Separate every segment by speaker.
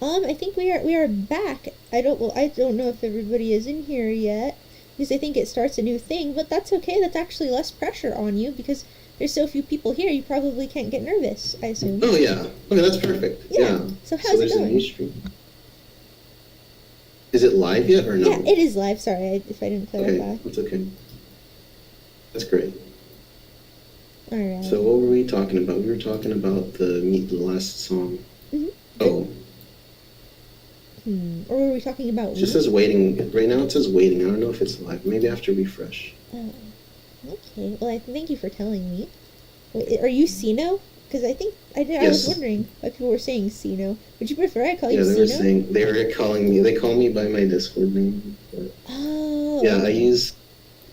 Speaker 1: I think we are back. I don't know if everybody is in here yet because I think it starts a new thing, but that's okay. That's actually less pressure on you because there's so few people here. You probably can't get nervous, I assume.
Speaker 2: Oh yeah. Okay, that's perfect.
Speaker 1: Yeah.
Speaker 2: Yeah.
Speaker 1: So
Speaker 2: So
Speaker 1: how's it
Speaker 2: there's a new
Speaker 1: going?
Speaker 2: stream. Is it live yet or
Speaker 1: Yeah,
Speaker 2: no?
Speaker 1: it is live. Sorry if I didn't
Speaker 2: Okay,
Speaker 1: clarify.
Speaker 2: that's okay. That's great.
Speaker 1: All right.
Speaker 2: So what were we talking about? We were talking about the last song.
Speaker 1: Mm-hmm.
Speaker 2: Oh,
Speaker 1: Or were we talking about
Speaker 2: it just
Speaker 1: weed?
Speaker 2: says waiting. Right now it says waiting. I don't know if it's live. Maybe I have to refresh.
Speaker 1: Oh, okay. Well, I thank you for telling me. Wait, are you Sino? Because I was
Speaker 2: Yes.
Speaker 1: wondering why people were saying Sino. Would you prefer I call you
Speaker 2: Yeah, they were
Speaker 1: Sino?
Speaker 2: saying they were calling me. They call me by my Discord name. But
Speaker 1: Oh,
Speaker 2: yeah, I
Speaker 1: okay.
Speaker 2: use.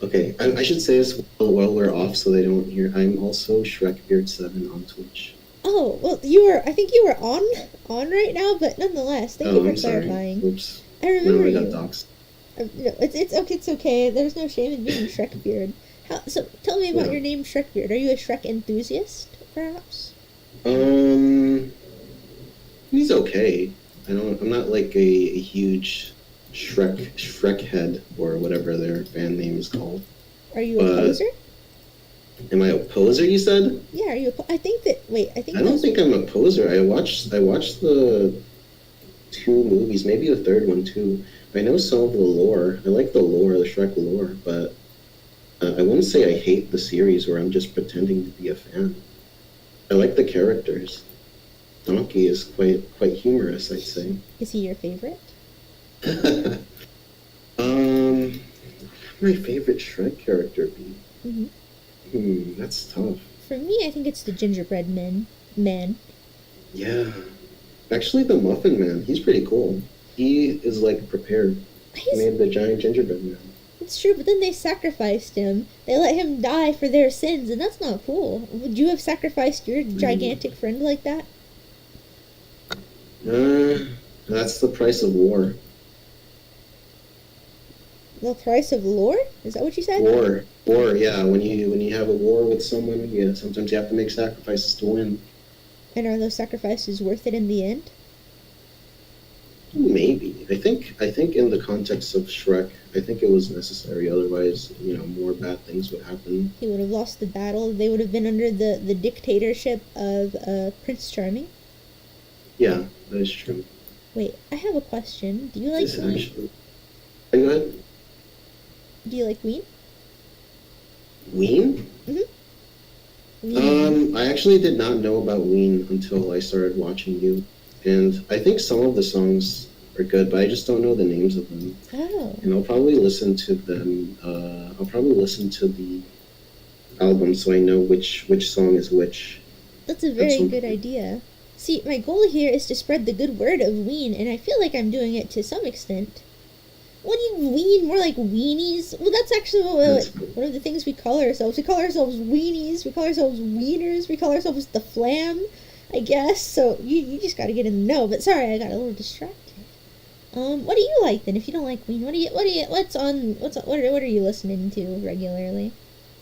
Speaker 2: Okay, I should say this while we're off so they don't hear. I'm also Shrekbeard7 on Twitch.
Speaker 1: Oh, well, I think you were on right now, but nonetheless, thank you
Speaker 2: Oh,
Speaker 1: for
Speaker 2: I'm sorry.
Speaker 1: clarifying.
Speaker 2: Oops.
Speaker 1: I
Speaker 2: No,
Speaker 1: remember
Speaker 2: I got
Speaker 1: you.
Speaker 2: doxxed.
Speaker 1: No, it's okay. It's okay. There's no shame in being Shrekbeard. So tell me about
Speaker 2: Yeah.
Speaker 1: your name, Shrekbeard. Are you a Shrek enthusiast, perhaps?
Speaker 2: Um, he's okay. I'm not like a huge Shrek head or whatever their fan name is called.
Speaker 1: Are you a
Speaker 2: But
Speaker 1: poser?
Speaker 2: am I a poser? You said?
Speaker 1: Yeah. Are you? I think that. Wait. I think
Speaker 2: I don't
Speaker 1: those.
Speaker 2: think I'm a poser. I watched the two movies, maybe the third one too. I know some of the lore. I like the lore, the Shrek lore, but I wouldn't say I hate the series or I'm just pretending to be a fan. I like the characters. Donkey is quite humorous, I'd say.
Speaker 1: Is he your favorite?
Speaker 2: um, my favorite Shrek character be?
Speaker 1: Mm-hmm.
Speaker 2: That's tough.
Speaker 1: For me, I think it's the gingerbread man.
Speaker 2: Yeah, actually, the Muffin Man, he's pretty cool. He is like prepared. He
Speaker 1: He's,
Speaker 2: made the giant gingerbread man.
Speaker 1: it's true, but then they sacrificed him. They let him die for their sins, and that's not cool. Would you have sacrificed your gigantic friend like that?
Speaker 2: That's the price of war.
Speaker 1: The price of lore? Is that what you said?
Speaker 2: War. Yeah. When you have a war with someone, yeah, sometimes you have to make sacrifices to win.
Speaker 1: And are those sacrifices worth it in the end?
Speaker 2: Maybe. I think in the context of Shrek, I think it was necessary. Otherwise, more bad things would happen.
Speaker 1: He would have lost the battle. They would have been under the dictatorship of Prince Charming.
Speaker 2: Yeah, that is true.
Speaker 1: Wait, I have a question. Do you like
Speaker 2: This
Speaker 1: Ween?
Speaker 2: actually. Go ahead.
Speaker 1: Do you like Ween?
Speaker 2: Ween?
Speaker 1: Ween.
Speaker 2: I actually did not know about Ween until I started watching you, and I think some of the songs are good, but I just don't know the names of them.
Speaker 1: Oh.
Speaker 2: And I'll probably listen to them. I'll probably listen to the album so I know which song is which.
Speaker 1: That's a
Speaker 2: At
Speaker 1: very
Speaker 2: some
Speaker 1: good
Speaker 2: point.
Speaker 1: idea. See, my goal here is to spread the good word of Ween, and I feel like I'm doing it to some extent. What do you Ween? More like weenies? Well, that's actually
Speaker 2: That's
Speaker 1: one of the things we call ourselves. We call ourselves weenies. We call ourselves wieners. We call ourselves the flam, I guess. So you just gotta get in the know. But sorry, I got a little distracted. What do you like then? If you don't like Ween, what are you listening to regularly?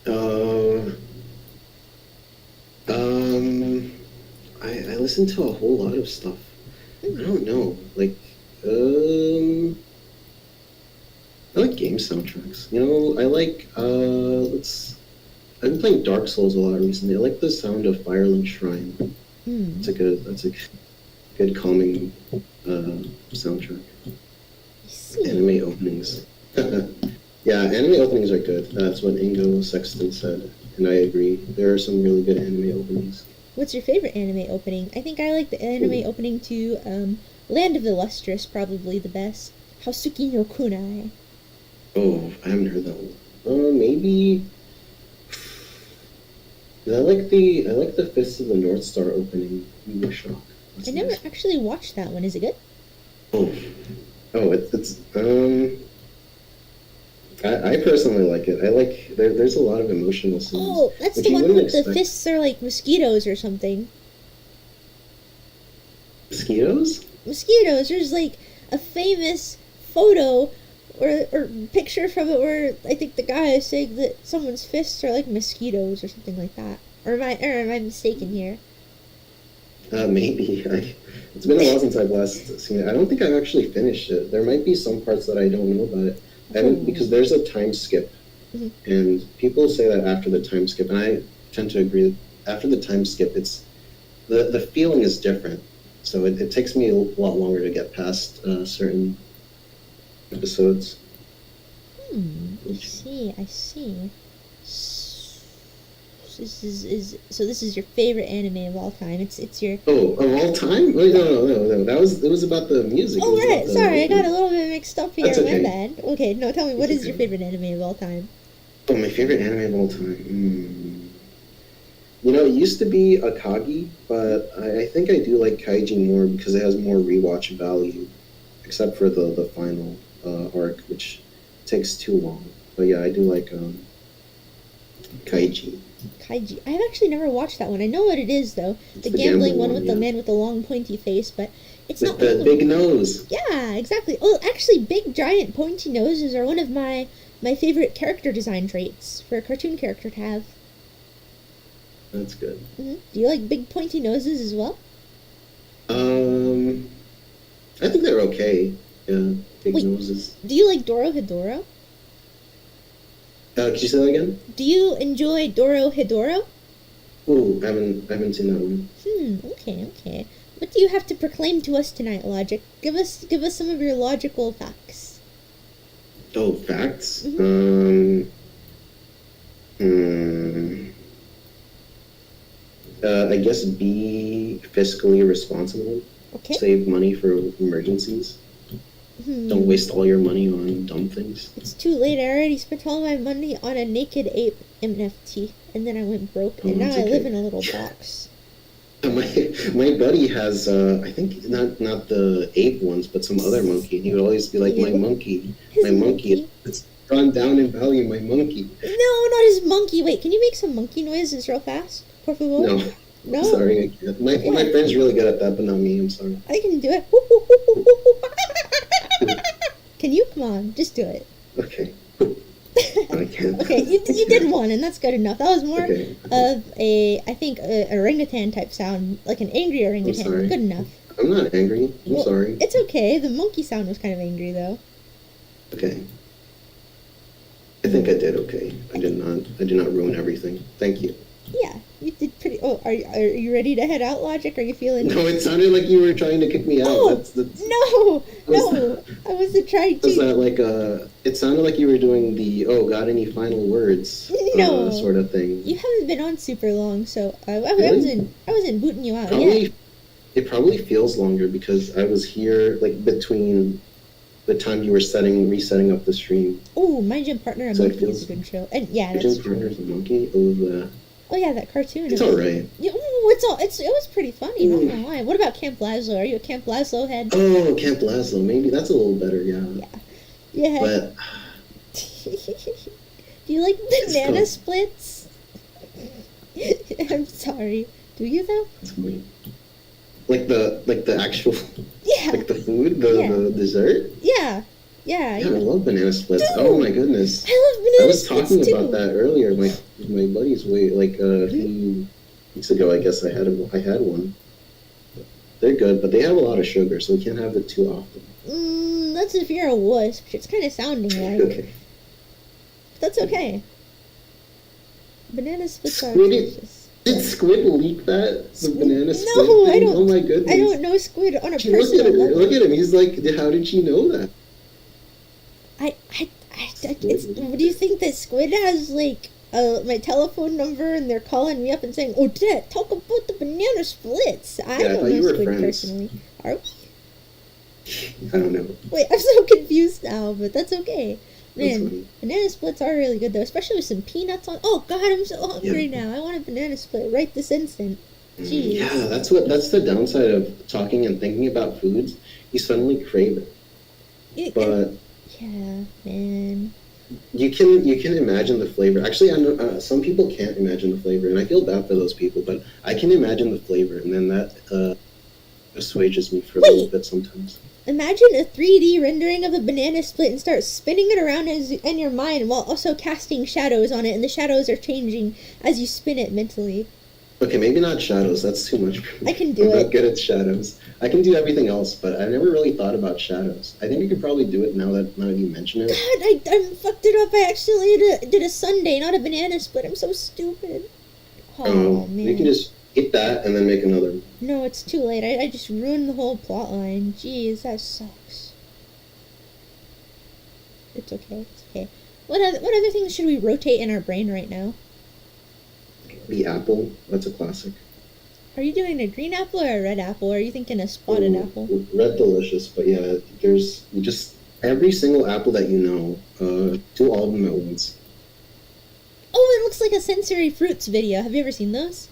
Speaker 2: Uh, um, I listen to a whole lot of stuff. I don't know, like, I like game soundtracks. I've been playing Dark Souls a lot recently. I like the sound of Firelink Shrine.
Speaker 1: Hmm.
Speaker 2: That's a good calming soundtrack.
Speaker 1: I see.
Speaker 2: Anime openings. Yeah, anime openings are good. That's what Ingo Sexton said, and I agree. There are some really good anime openings.
Speaker 1: What's your favorite anime opening? I think I like the anime opening to Land of the Lustrous, probably the best. Hausuki no Kunai.
Speaker 2: Oh, I haven't heard that one. Maybe. I like the Fists of the North Star opening. You were shocked.
Speaker 1: I never actually watched that one. Is it good?
Speaker 2: Oh, it's I personally like it. There's a lot of emotional scenes.
Speaker 1: Oh, that's
Speaker 2: which
Speaker 1: the
Speaker 2: you
Speaker 1: one
Speaker 2: wouldn't
Speaker 1: with the
Speaker 2: expect.
Speaker 1: fists are like mosquitoes or something.
Speaker 2: Mosquitoes?
Speaker 1: Mosquitoes. There's like a famous photo or picture from it where I think the guy is saying that someone's fists are like mosquitoes or something like that. Or am I mistaken here?
Speaker 2: Maybe. It's been a while since I've last seen it. I don't think I've actually finished it. There might be some parts that I don't know about it. I haven't, because there's a time skip,
Speaker 1: Mhm.
Speaker 2: and people say that after the time skip, and I tend to agree that after the time skip, it's the feeling is different. So it takes me a lot longer to get past certain episodes.
Speaker 1: I see. This is your favorite anime of all time. It's your.
Speaker 2: Oh, of all time? Wait, no. It was about the music.
Speaker 1: Oh,
Speaker 2: It was
Speaker 1: right.
Speaker 2: about
Speaker 1: Sorry, I
Speaker 2: the-
Speaker 1: got a little bit mixed up here.
Speaker 2: That's okay.
Speaker 1: My bad. Okay, no, tell me, what
Speaker 2: It's
Speaker 1: is your
Speaker 2: okay.
Speaker 1: favorite anime of all time?
Speaker 2: Oh, my favorite anime of all time. You know, it used to be Akagi, but I think I do like Kaiji more because it has more rewatch value, except for the final arc, which takes too long. But yeah, I do like Kaiji.
Speaker 1: Kaiji. I've actually never watched that one. I know what it is, though. The
Speaker 2: the
Speaker 1: gambling
Speaker 2: gambling
Speaker 1: one
Speaker 2: one,
Speaker 1: with the
Speaker 2: yeah.
Speaker 1: man with the long pointy face, but it's
Speaker 2: With
Speaker 1: not
Speaker 2: the
Speaker 1: one of
Speaker 2: big nose.
Speaker 1: Yeah, exactly. Oh, actually, big, giant, pointy noses are one of my favorite character design traits for a cartoon character to have.
Speaker 2: That's good.
Speaker 1: Do you like big, pointy noses as well?
Speaker 2: I think they're okay. Yeah, big
Speaker 1: Wait.
Speaker 2: noses.
Speaker 1: Do you like Doro Hedoro?
Speaker 2: Could you say that again?
Speaker 1: Do you enjoy Doro Hedoro?
Speaker 2: Ooh, I haven't seen that one.
Speaker 1: Okay. What do you have to proclaim to us tonight, Logic? Give us some of your logical facts.
Speaker 2: Oh, facts? I guess be fiscally responsible.
Speaker 1: Okay.
Speaker 2: Save money for emergencies. Don't waste all your money on dumb things.
Speaker 1: It's too late. I already spent all my money on a naked ape NFT, and then I went broke, and now
Speaker 2: it's
Speaker 1: I live
Speaker 2: okay.
Speaker 1: in a little box.
Speaker 2: My buddy has I think not the ape ones, but some other monkey. He would always be like, my monkey, it's gone down in value. My monkey.
Speaker 1: No, not his monkey. Wait, can you make some monkey noises real fast? Por favor?
Speaker 2: No.
Speaker 1: No?
Speaker 2: I'm sorry, I can't. My friend's really good at that, but not me. I'm sorry.
Speaker 1: I can do it. Can you? Come on, just do it.
Speaker 2: Okay. I can't.
Speaker 1: Okay, you did one, and that's good enough. That was more
Speaker 2: Okay.
Speaker 1: of I think, a orangutan type sound, like an angry orangutan.
Speaker 2: sorry.
Speaker 1: Good enough.
Speaker 2: I'm not angry. I'm sorry.
Speaker 1: It's okay. The monkey sound was kind of angry, though.
Speaker 2: Okay. I think I did okay. I did not ruin everything. Thank you.
Speaker 1: Yeah, you did pretty. Oh, are you ready to head out, Logic? Are you feeling?
Speaker 2: No, it sounded like you were trying to kick me out.
Speaker 1: Oh,
Speaker 2: that's
Speaker 1: no, I wasn't trying
Speaker 2: Was
Speaker 1: to.
Speaker 2: that like it sounded like you were doing the got any final words
Speaker 1: No.
Speaker 2: sort of thing.
Speaker 1: You haven't been on super long, so I
Speaker 2: Really?
Speaker 1: wasn't booting you out.
Speaker 2: Probably
Speaker 1: Yeah.
Speaker 2: it probably feels longer because I was here like between the time you were resetting up the stream.
Speaker 1: Oh, My Gym Partner and
Speaker 2: So it
Speaker 1: Monkey is
Speaker 2: feels-
Speaker 1: a good show, and yeah,
Speaker 2: Your
Speaker 1: that's
Speaker 2: Gym
Speaker 1: true.
Speaker 2: Partner's a monkey. Oh,
Speaker 1: Oh yeah, that cartoon.
Speaker 2: it's all right.
Speaker 1: Yeah, ooh, it was pretty funny. Not gonna lie. What about Camp Lazlo? Are you a Camp Lazlo head?
Speaker 2: Oh, Camp Lazlo. Maybe that's a little better. Yeah.
Speaker 1: Yeah.
Speaker 2: But
Speaker 1: Do you like banana
Speaker 2: tough.
Speaker 1: splits? I'm sorry. Do you though?
Speaker 2: it's funny. Like the actual
Speaker 1: Yeah.
Speaker 2: like the food, the dessert.
Speaker 1: Yeah.
Speaker 2: Yeah, I love banana splits.
Speaker 1: Dude,
Speaker 2: Oh my goodness.
Speaker 1: I love
Speaker 2: I
Speaker 1: banana
Speaker 2: was
Speaker 1: splits
Speaker 2: talking
Speaker 1: too.
Speaker 2: about that earlier. My buddies a few weeks ago. I guess I had one. They're good, but they have a lot of sugar, so we can't have it too often.
Speaker 1: That's if you're a wuss, which it's kind of sounding like.
Speaker 2: Okay.
Speaker 1: But that's okay. Banana splits are
Speaker 2: Squid-
Speaker 1: delicious.
Speaker 2: Did Squid leak that? The banana split
Speaker 1: No, I
Speaker 2: thing?
Speaker 1: don't.
Speaker 2: Oh my goodness.
Speaker 1: I don't know Squid on a
Speaker 2: Look at
Speaker 1: personal
Speaker 2: him.
Speaker 1: level.
Speaker 2: Look at him. He's like, how did she know that?
Speaker 1: Do you think that Squid has like my telephone number and they're calling me up and saying, "Oh, Dad, talk about the banana splits"? I
Speaker 2: Yeah, I
Speaker 1: don't
Speaker 2: thought
Speaker 1: know
Speaker 2: you were
Speaker 1: Squid
Speaker 2: friends.
Speaker 1: personally. Are we?
Speaker 2: I don't know.
Speaker 1: Wait, I'm so confused now, but that's okay.
Speaker 2: That's
Speaker 1: Man,
Speaker 2: funny.
Speaker 1: banana splits are really good though, especially with some peanuts on. Oh God, I'm so hungry now. I want a banana split right this instant. Jeez.
Speaker 2: Yeah, that's the downside of talking and thinking about foods. You suddenly crave it. But
Speaker 1: yeah, man.
Speaker 2: you can imagine the flavor. Actually, I know some people can't imagine the flavor, and I feel bad for those people. But I can imagine the flavor, and then that assuages me for a little bit sometimes.
Speaker 1: Imagine a 3D rendering of a banana split and start spinning it around in your mind while also casting shadows on it, and the shadows are changing as you spin it mentally.
Speaker 2: Okay, maybe not shadows. That's too much for
Speaker 1: I
Speaker 2: me.
Speaker 1: can do
Speaker 2: I'm
Speaker 1: it.
Speaker 2: not good at shadows. I can do everything else, but I've never really thought about shadows. I think you could probably do it now that you mention
Speaker 1: God,
Speaker 2: it.
Speaker 1: I fucked it up. I accidentally did a sundae, not a banana split. I'm so stupid. Oh,
Speaker 2: You can
Speaker 1: man.
Speaker 2: just eat that and then make another one.
Speaker 1: No, it's too late. I just ruined the whole plot line. Jeez, that sucks. It's okay. It's okay. What other things should we rotate in our brain right now?
Speaker 2: The apple, that's a classic.
Speaker 1: Are you doing a green apple or a red apple? Or are you thinking a spotted apple?
Speaker 2: Red delicious, but yeah, there's you just every single apple that you know, do all of them at once.
Speaker 1: Oh, it looks like a sensory fruits video. Have you ever seen those?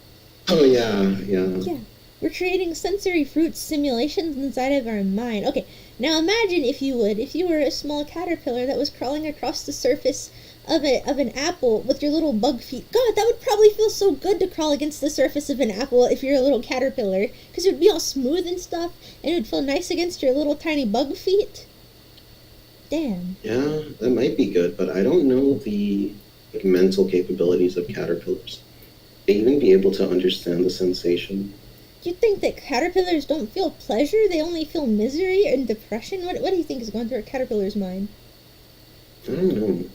Speaker 2: Oh yeah, yeah.
Speaker 1: Yeah. We're creating sensory fruits simulations inside of our mind. Okay, now imagine if you were a small caterpillar that was crawling across the surface of an apple with your little bug feet. God, that would probably feel so good to crawl against the surface of an apple if you're a little caterpillar, because it would be all smooth and stuff, and it would feel nice against your little tiny bug feet. Damn.
Speaker 2: Yeah, that might be good, but I don't know the mental capabilities of caterpillars. They even be able to understand the sensation.
Speaker 1: You think that caterpillars don't feel pleasure? They only feel misery and depression? What do you think is going through a caterpillar's mind?
Speaker 2: I don't know.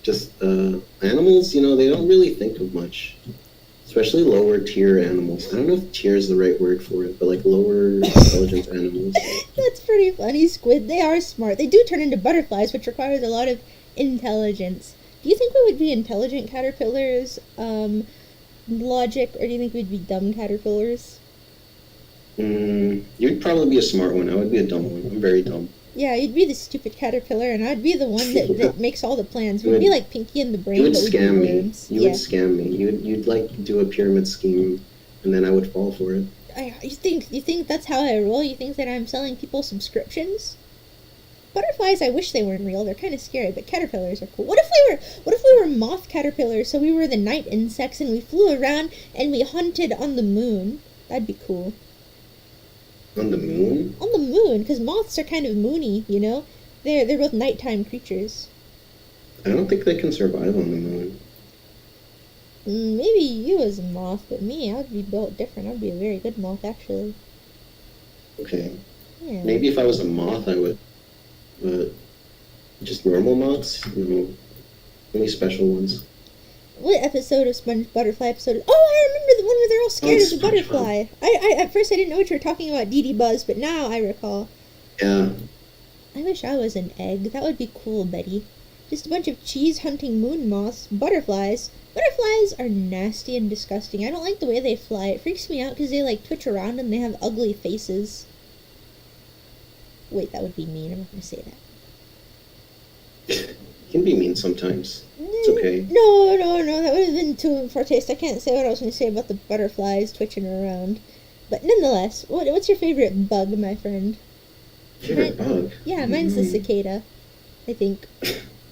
Speaker 2: Just animals, they don't really think of much. Especially lower tier animals. I don't know if tier is the right word for it, but like lower intelligence animals.
Speaker 1: That's pretty funny, Squid. They are smart. They do turn into butterflies, which requires a lot of intelligence. Do you think we would be intelligent caterpillars, logic, or do you think we'd be dumb caterpillars?
Speaker 2: You'd probably be a smart one. I would be a dumb one. I'm very dumb.
Speaker 1: Yeah, you'd be the stupid caterpillar, and I'd be the one that makes all the plans. We'd be like Pinky and the Brain,
Speaker 2: You would
Speaker 1: but we'd be
Speaker 2: scam me.
Speaker 1: worms.
Speaker 2: You would scam me. You'd like do a pyramid scheme, and then I would fall for it.
Speaker 1: You think that's how I roll? You think that I'm selling people subscriptions? Butterflies, I wish they weren't real. They're kind of scary, but caterpillars are cool. What if we were moth caterpillars? So we were the night insects, and we flew around and we hunted on the moon. That'd be cool.
Speaker 2: On the moon?
Speaker 1: On the moon, because moths are kind of moony, you know? They're both nighttime creatures.
Speaker 2: I don't think they can survive on the moon.
Speaker 1: Maybe you as a moth, but me, I'd be built different. I'd be a very good moth, actually.
Speaker 2: Okay.
Speaker 1: Yeah.
Speaker 2: Maybe if I was a moth, I would. But just normal moths? Only special ones.
Speaker 1: What episode of Sponge Butterfly episode? Oh, I remember the one where they're all scared of the butterfly. I at first I didn't know what you were talking about, Dee Dee Buzz, but now I recall.
Speaker 2: Yeah.
Speaker 1: I wish I was an egg. That would be cool, Betty. Just a bunch of cheese-hunting moon moths. Butterflies. Butterflies are nasty and disgusting. I don't like the way they fly. It freaks me out because they twitch around and they have ugly faces. Wait, that would be mean. I'm not going to say that.
Speaker 2: It can be mean sometimes. It's okay.
Speaker 1: No, that would have been too in for taste. I can't say what I was going to say about the butterflies twitching around. But nonetheless, what's your favorite bug, my friend?
Speaker 2: Favorite bug?
Speaker 1: Yeah, mine's the cicada, I think.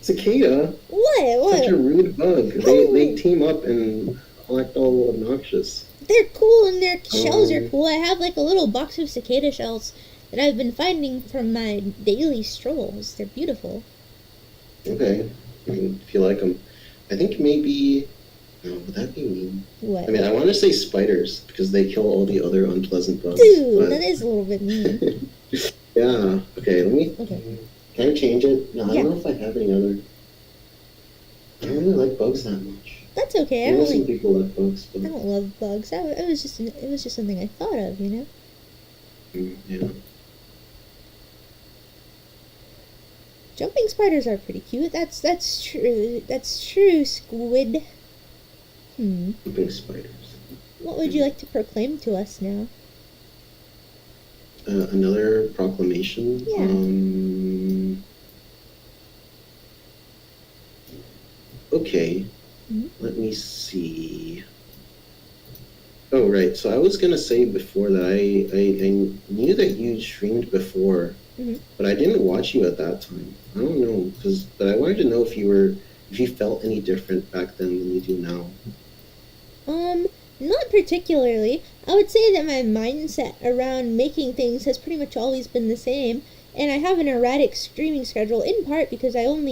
Speaker 2: Cicada?
Speaker 1: What?
Speaker 2: Such a rude bug. They team up and act all obnoxious.
Speaker 1: They're cool and their shells are cool. I have a little box of cicada shells that I've been finding from my daily strolls. They're beautiful.
Speaker 2: Okay. I mean, if you like them. I think maybe... No, would that be mean?
Speaker 1: What?
Speaker 2: I mean, I want to say spiders, because they kill all the other unpleasant bugs.
Speaker 1: Dude,
Speaker 2: but...
Speaker 1: that is a little bit mean.
Speaker 2: Yeah. Okay, let me...
Speaker 1: Okay.
Speaker 2: Can I change it? No, I don't know if I have any other... I don't really like bugs that much.
Speaker 1: That's okay.
Speaker 2: I know some people like bugs, but...
Speaker 1: I don't love bugs. It was just something I thought of, you know?
Speaker 2: Yeah.
Speaker 1: Jumping spiders are pretty cute. That's true. That's true, Squid.
Speaker 2: Jumping spiders.
Speaker 1: What would you like to proclaim to us now?
Speaker 2: Another proclamation.
Speaker 1: Yeah.
Speaker 2: Okay. Let me see. Oh, right. So I was going to say before that I knew that you streamed before, but I didn't watch you at that time. I don't know, but I wanted to know if you felt any different back then than you do now.
Speaker 1: Not particularly. I would say that my mindset around making things has pretty much always been the same, and I have an erratic streaming schedule in part because I'm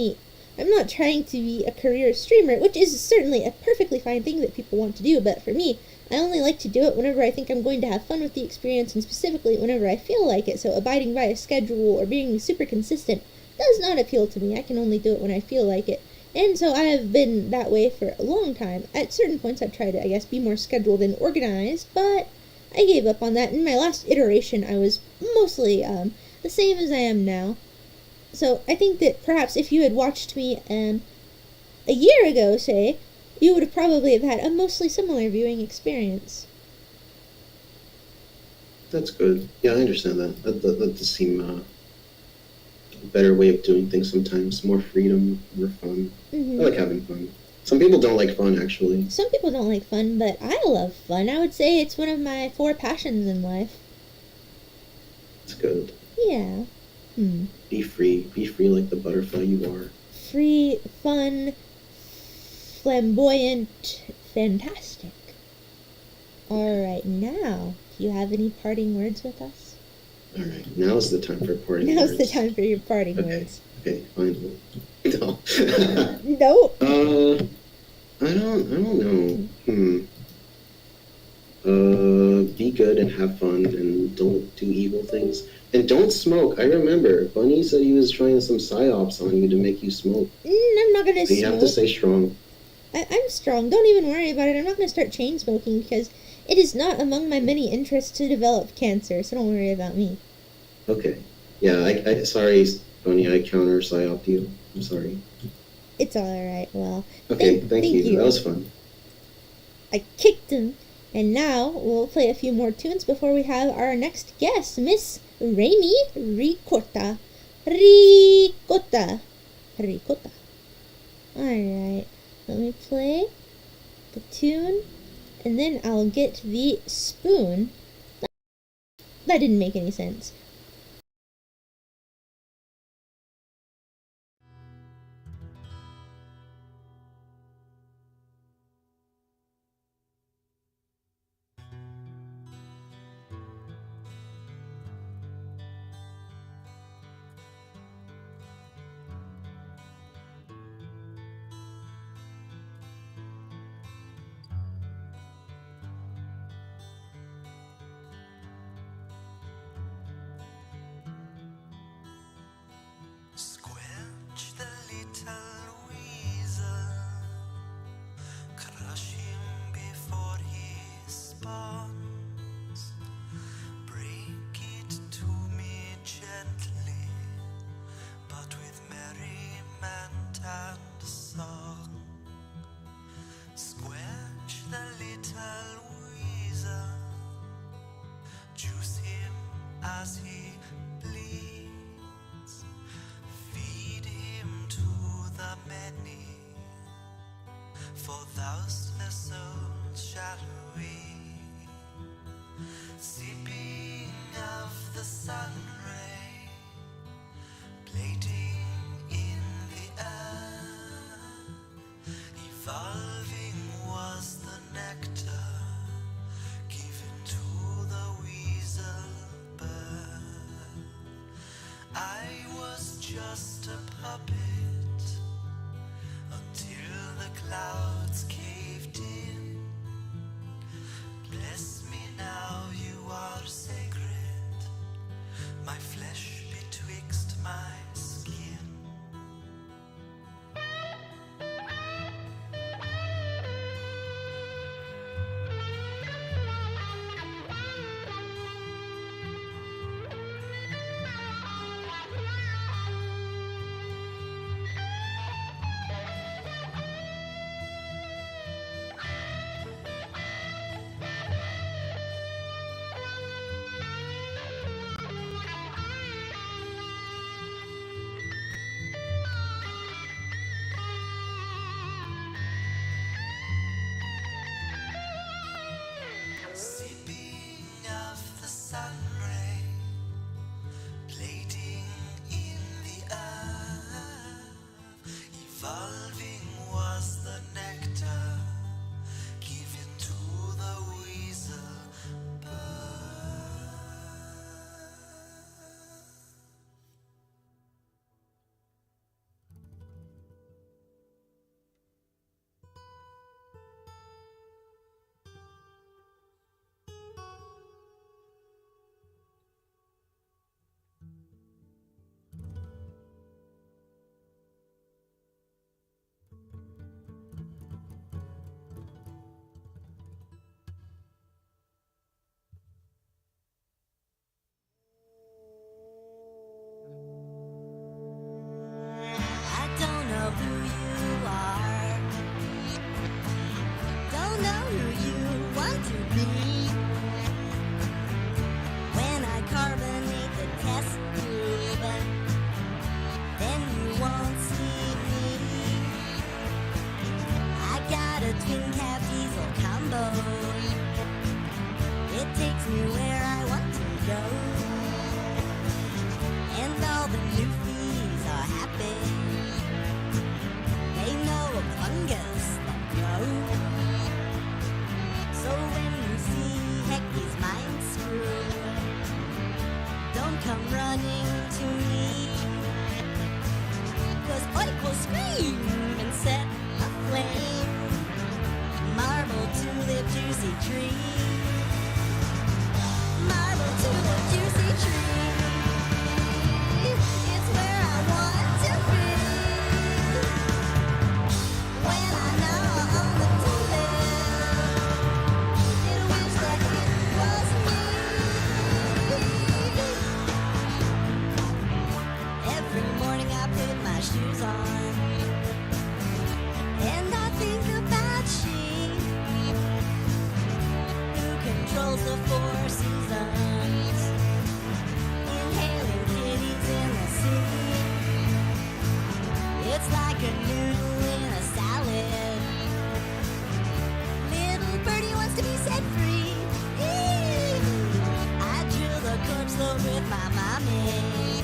Speaker 1: not trying to be a career streamer, which is certainly a perfectly fine thing that people want to do, but for me, I only like to do it whenever I think I'm going to have fun with the experience, and specifically whenever I feel like it. So abiding by a schedule or being super consistent does not appeal to me. I can only do it when I feel like it. And so I have been that way for a long time. At certain points I've tried to, I guess, be more scheduled and organized, but I gave up on that. In my last iteration I was mostly the same as I am now. So I think that perhaps if you had watched me a year ago, say, you would have probably have had a mostly similar viewing experience.
Speaker 2: That's good. Yeah, I understand that. That does seem a better way of doing things sometimes. More freedom, more fun.
Speaker 1: Mm-hmm.
Speaker 2: I like having fun. Some people don't like fun, actually.
Speaker 1: Some people don't like fun, but I love fun. I would say it's one of my 4 passions in life.
Speaker 2: It's good.
Speaker 1: Yeah.
Speaker 2: Be free. Be free like the butterfly you are.
Speaker 1: Free, fun, flamboyant, fantastic. Alright, now, do you have any parting words with us?
Speaker 2: Alright, now's the time for parting
Speaker 1: Now's
Speaker 2: words.
Speaker 1: the time for your parting
Speaker 2: Okay.
Speaker 1: words.
Speaker 2: Okay, fine. No.
Speaker 1: Nope.
Speaker 2: I don't know. Be good and have fun and don't do evil things. And don't smoke. I remember Bunny said he was trying some psyops on you to make you smoke.
Speaker 1: I'm not gonna
Speaker 2: So you
Speaker 1: smoke.
Speaker 2: have to stay strong.
Speaker 1: I'm strong. Don't even worry about it. I'm not gonna start chain smoking because it is not among my many interests to develop cancer, so don't worry about me.
Speaker 2: Okay. Yeah, I sorry, Bunny, I counter psyoped you. I'm sorry.
Speaker 1: It's alright. Well,
Speaker 2: Okay, thank you. That was fun.
Speaker 1: I kicked him. And now we'll play a few more tunes before we have our next guest, Miss Raimi Ricotta. Ricotta. Alright, let me play the tune, and then I'll get the spoon. That didn't make any sense.
Speaker 3: Squelch the little weasel, crush him before he spawns. Break it to me gently, but with merriment and song. Squelch the little weasel, juice him as he bleeds. Feed him to the many, for thus their souls shall we. Sipping of the sun ray, plating in the air, evolving was the nectar given to the weasel bird. I was just a puppet until the clouds caved in. Bless me now, you are sacred, my flesh betwixt my skin. tree. Marble to the juicy tree. It's where I want to be. When I know on the tulip, it wish that it was me. Every morning I put my shoes on, and I think about she who controls the four seasons, inhaling kitties in the sea. It's like a noodle in a salad. Little birdie wants to be set free. I drill the corpse though with my mommy.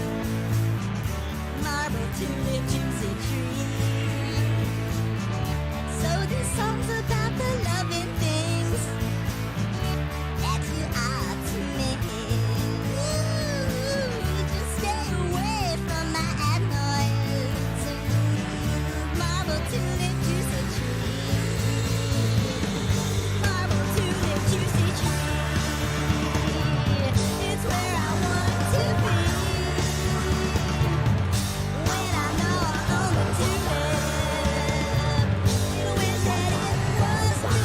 Speaker 3: Marble tulip juicy tree. So this song's about the loving things that you are to me. Ooh, just stay away from my noise. Marble tulip juicy tree. Marble tulip juicy tree. It's where I want to be. When I know on the tulip, it'll wish that it was me.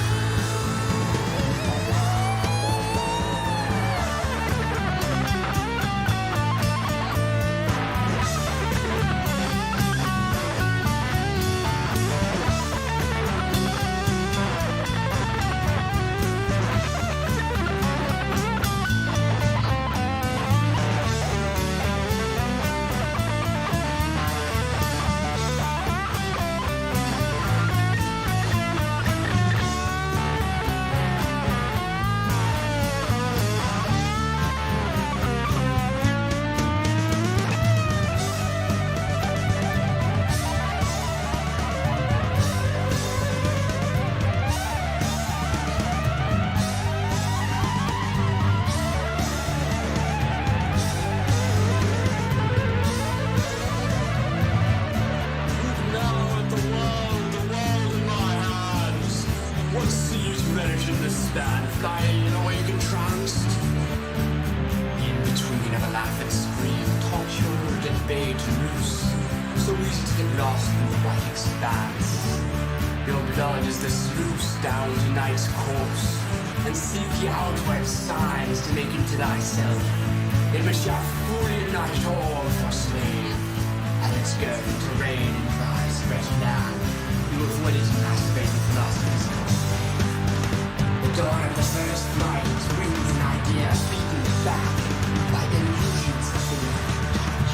Speaker 4: Now with the world in my hands. What seas vanish in the span, flying in a waking trance. In between of a laugh and scream, tortured and bait to loose. So easy to get lost in the white expanse. Your blood is the sluice down to night's course, and seek ye outward signs to make into thyself, in which you're fully not at all for slave. And it's going to rain in thy spread land. You avoid it masturbating philosophy's cause. The dawn of the first light brings an idea beaten back by illusions of the touch.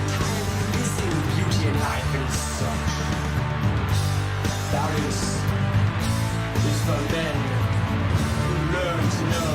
Speaker 4: Entirely missing beauty in life and such. Balance is for men who learn to know.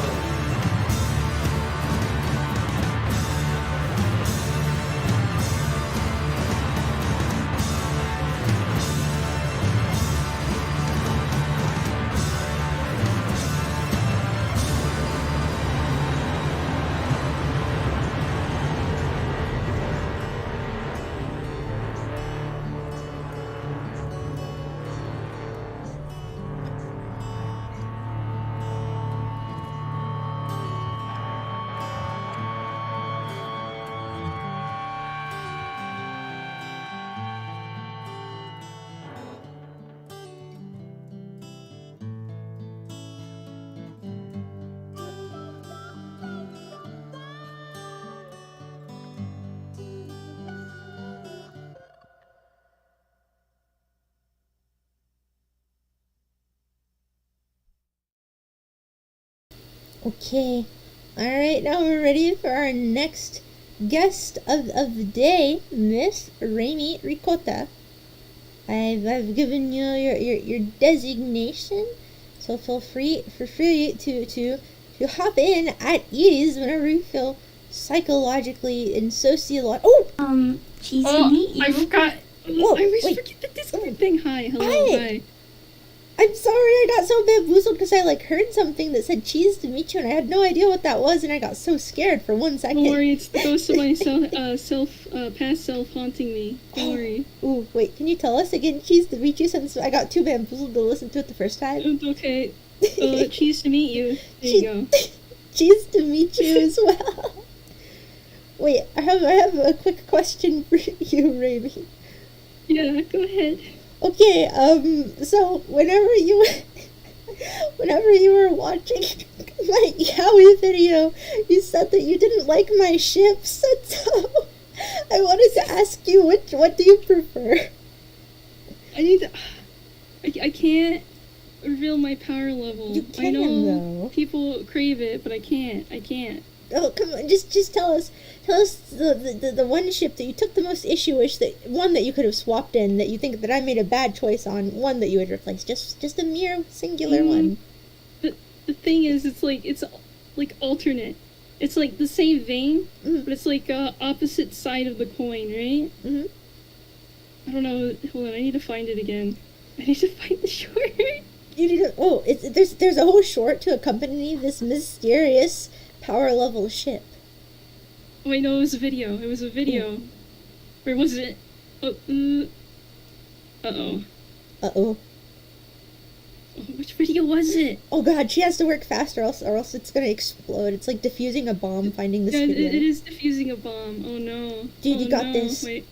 Speaker 1: Okay. Alright, now we're ready for our next guest of the day, Miss Rami Ricotta. I've given you your designation, so feel free to hop in at ease whenever you feel psychologically and sociologically.
Speaker 5: Cheese to meet you.
Speaker 6: I forgot.
Speaker 1: Whoa,
Speaker 6: I always
Speaker 1: wait.
Speaker 6: forget the Discord thing. Hi, hello,
Speaker 1: Hi. I'm sorry, I got so bamboozled because I heard something that said cheese to meet you, and I had no idea what that was, and I got so scared for 1 second.
Speaker 6: Don't worry, it's the ghost of my past self haunting me. Don't worry.
Speaker 1: Ooh, wait, can you tell us again, cheese to meet you, since I got too bamboozled to listen to it the first time?
Speaker 6: Okay. Cheese to meet you. There you go.
Speaker 1: Cheese to meet you as well. Wait, I have a quick question for you, Raimi.
Speaker 6: Yeah, go ahead.
Speaker 1: Okay, so whenever you were watching my Yowie video, you said that you didn't like my ships, and so I wanted to ask you what do you prefer?
Speaker 6: I can't reveal my power level.
Speaker 1: You can,
Speaker 6: I know
Speaker 1: though.
Speaker 6: people crave it, but I can't.
Speaker 1: Oh, come on, just tell us the one ship that you took the most issue with, that one that you could have swapped in, that you think that I made a bad choice on, one that you would replace, just a mere singular one.
Speaker 6: The thing is, it's like alternate. It's like the same vein,
Speaker 1: Mhm.
Speaker 6: but it's like opposite side of the coin, right?
Speaker 1: Mm-hmm.
Speaker 6: I don't know. Hold on, I need to find it again. I need to find the short.
Speaker 1: You need to, oh, there's a whole short to accompany this mysterious power level ship.
Speaker 6: Oh, wait, no, it was a video. It was a video. Or was it? Oh, uh-oh.
Speaker 1: Uh-oh.
Speaker 6: Oh, which video was it?
Speaker 1: Oh god, she has to work fast or else it's gonna explode. It's like defusing a bomb, finding this
Speaker 6: Yeah,
Speaker 1: video.
Speaker 6: it is defusing a bomb. Oh no.
Speaker 1: Dude,
Speaker 6: oh,
Speaker 1: you got
Speaker 6: no.
Speaker 1: this.
Speaker 6: Wait.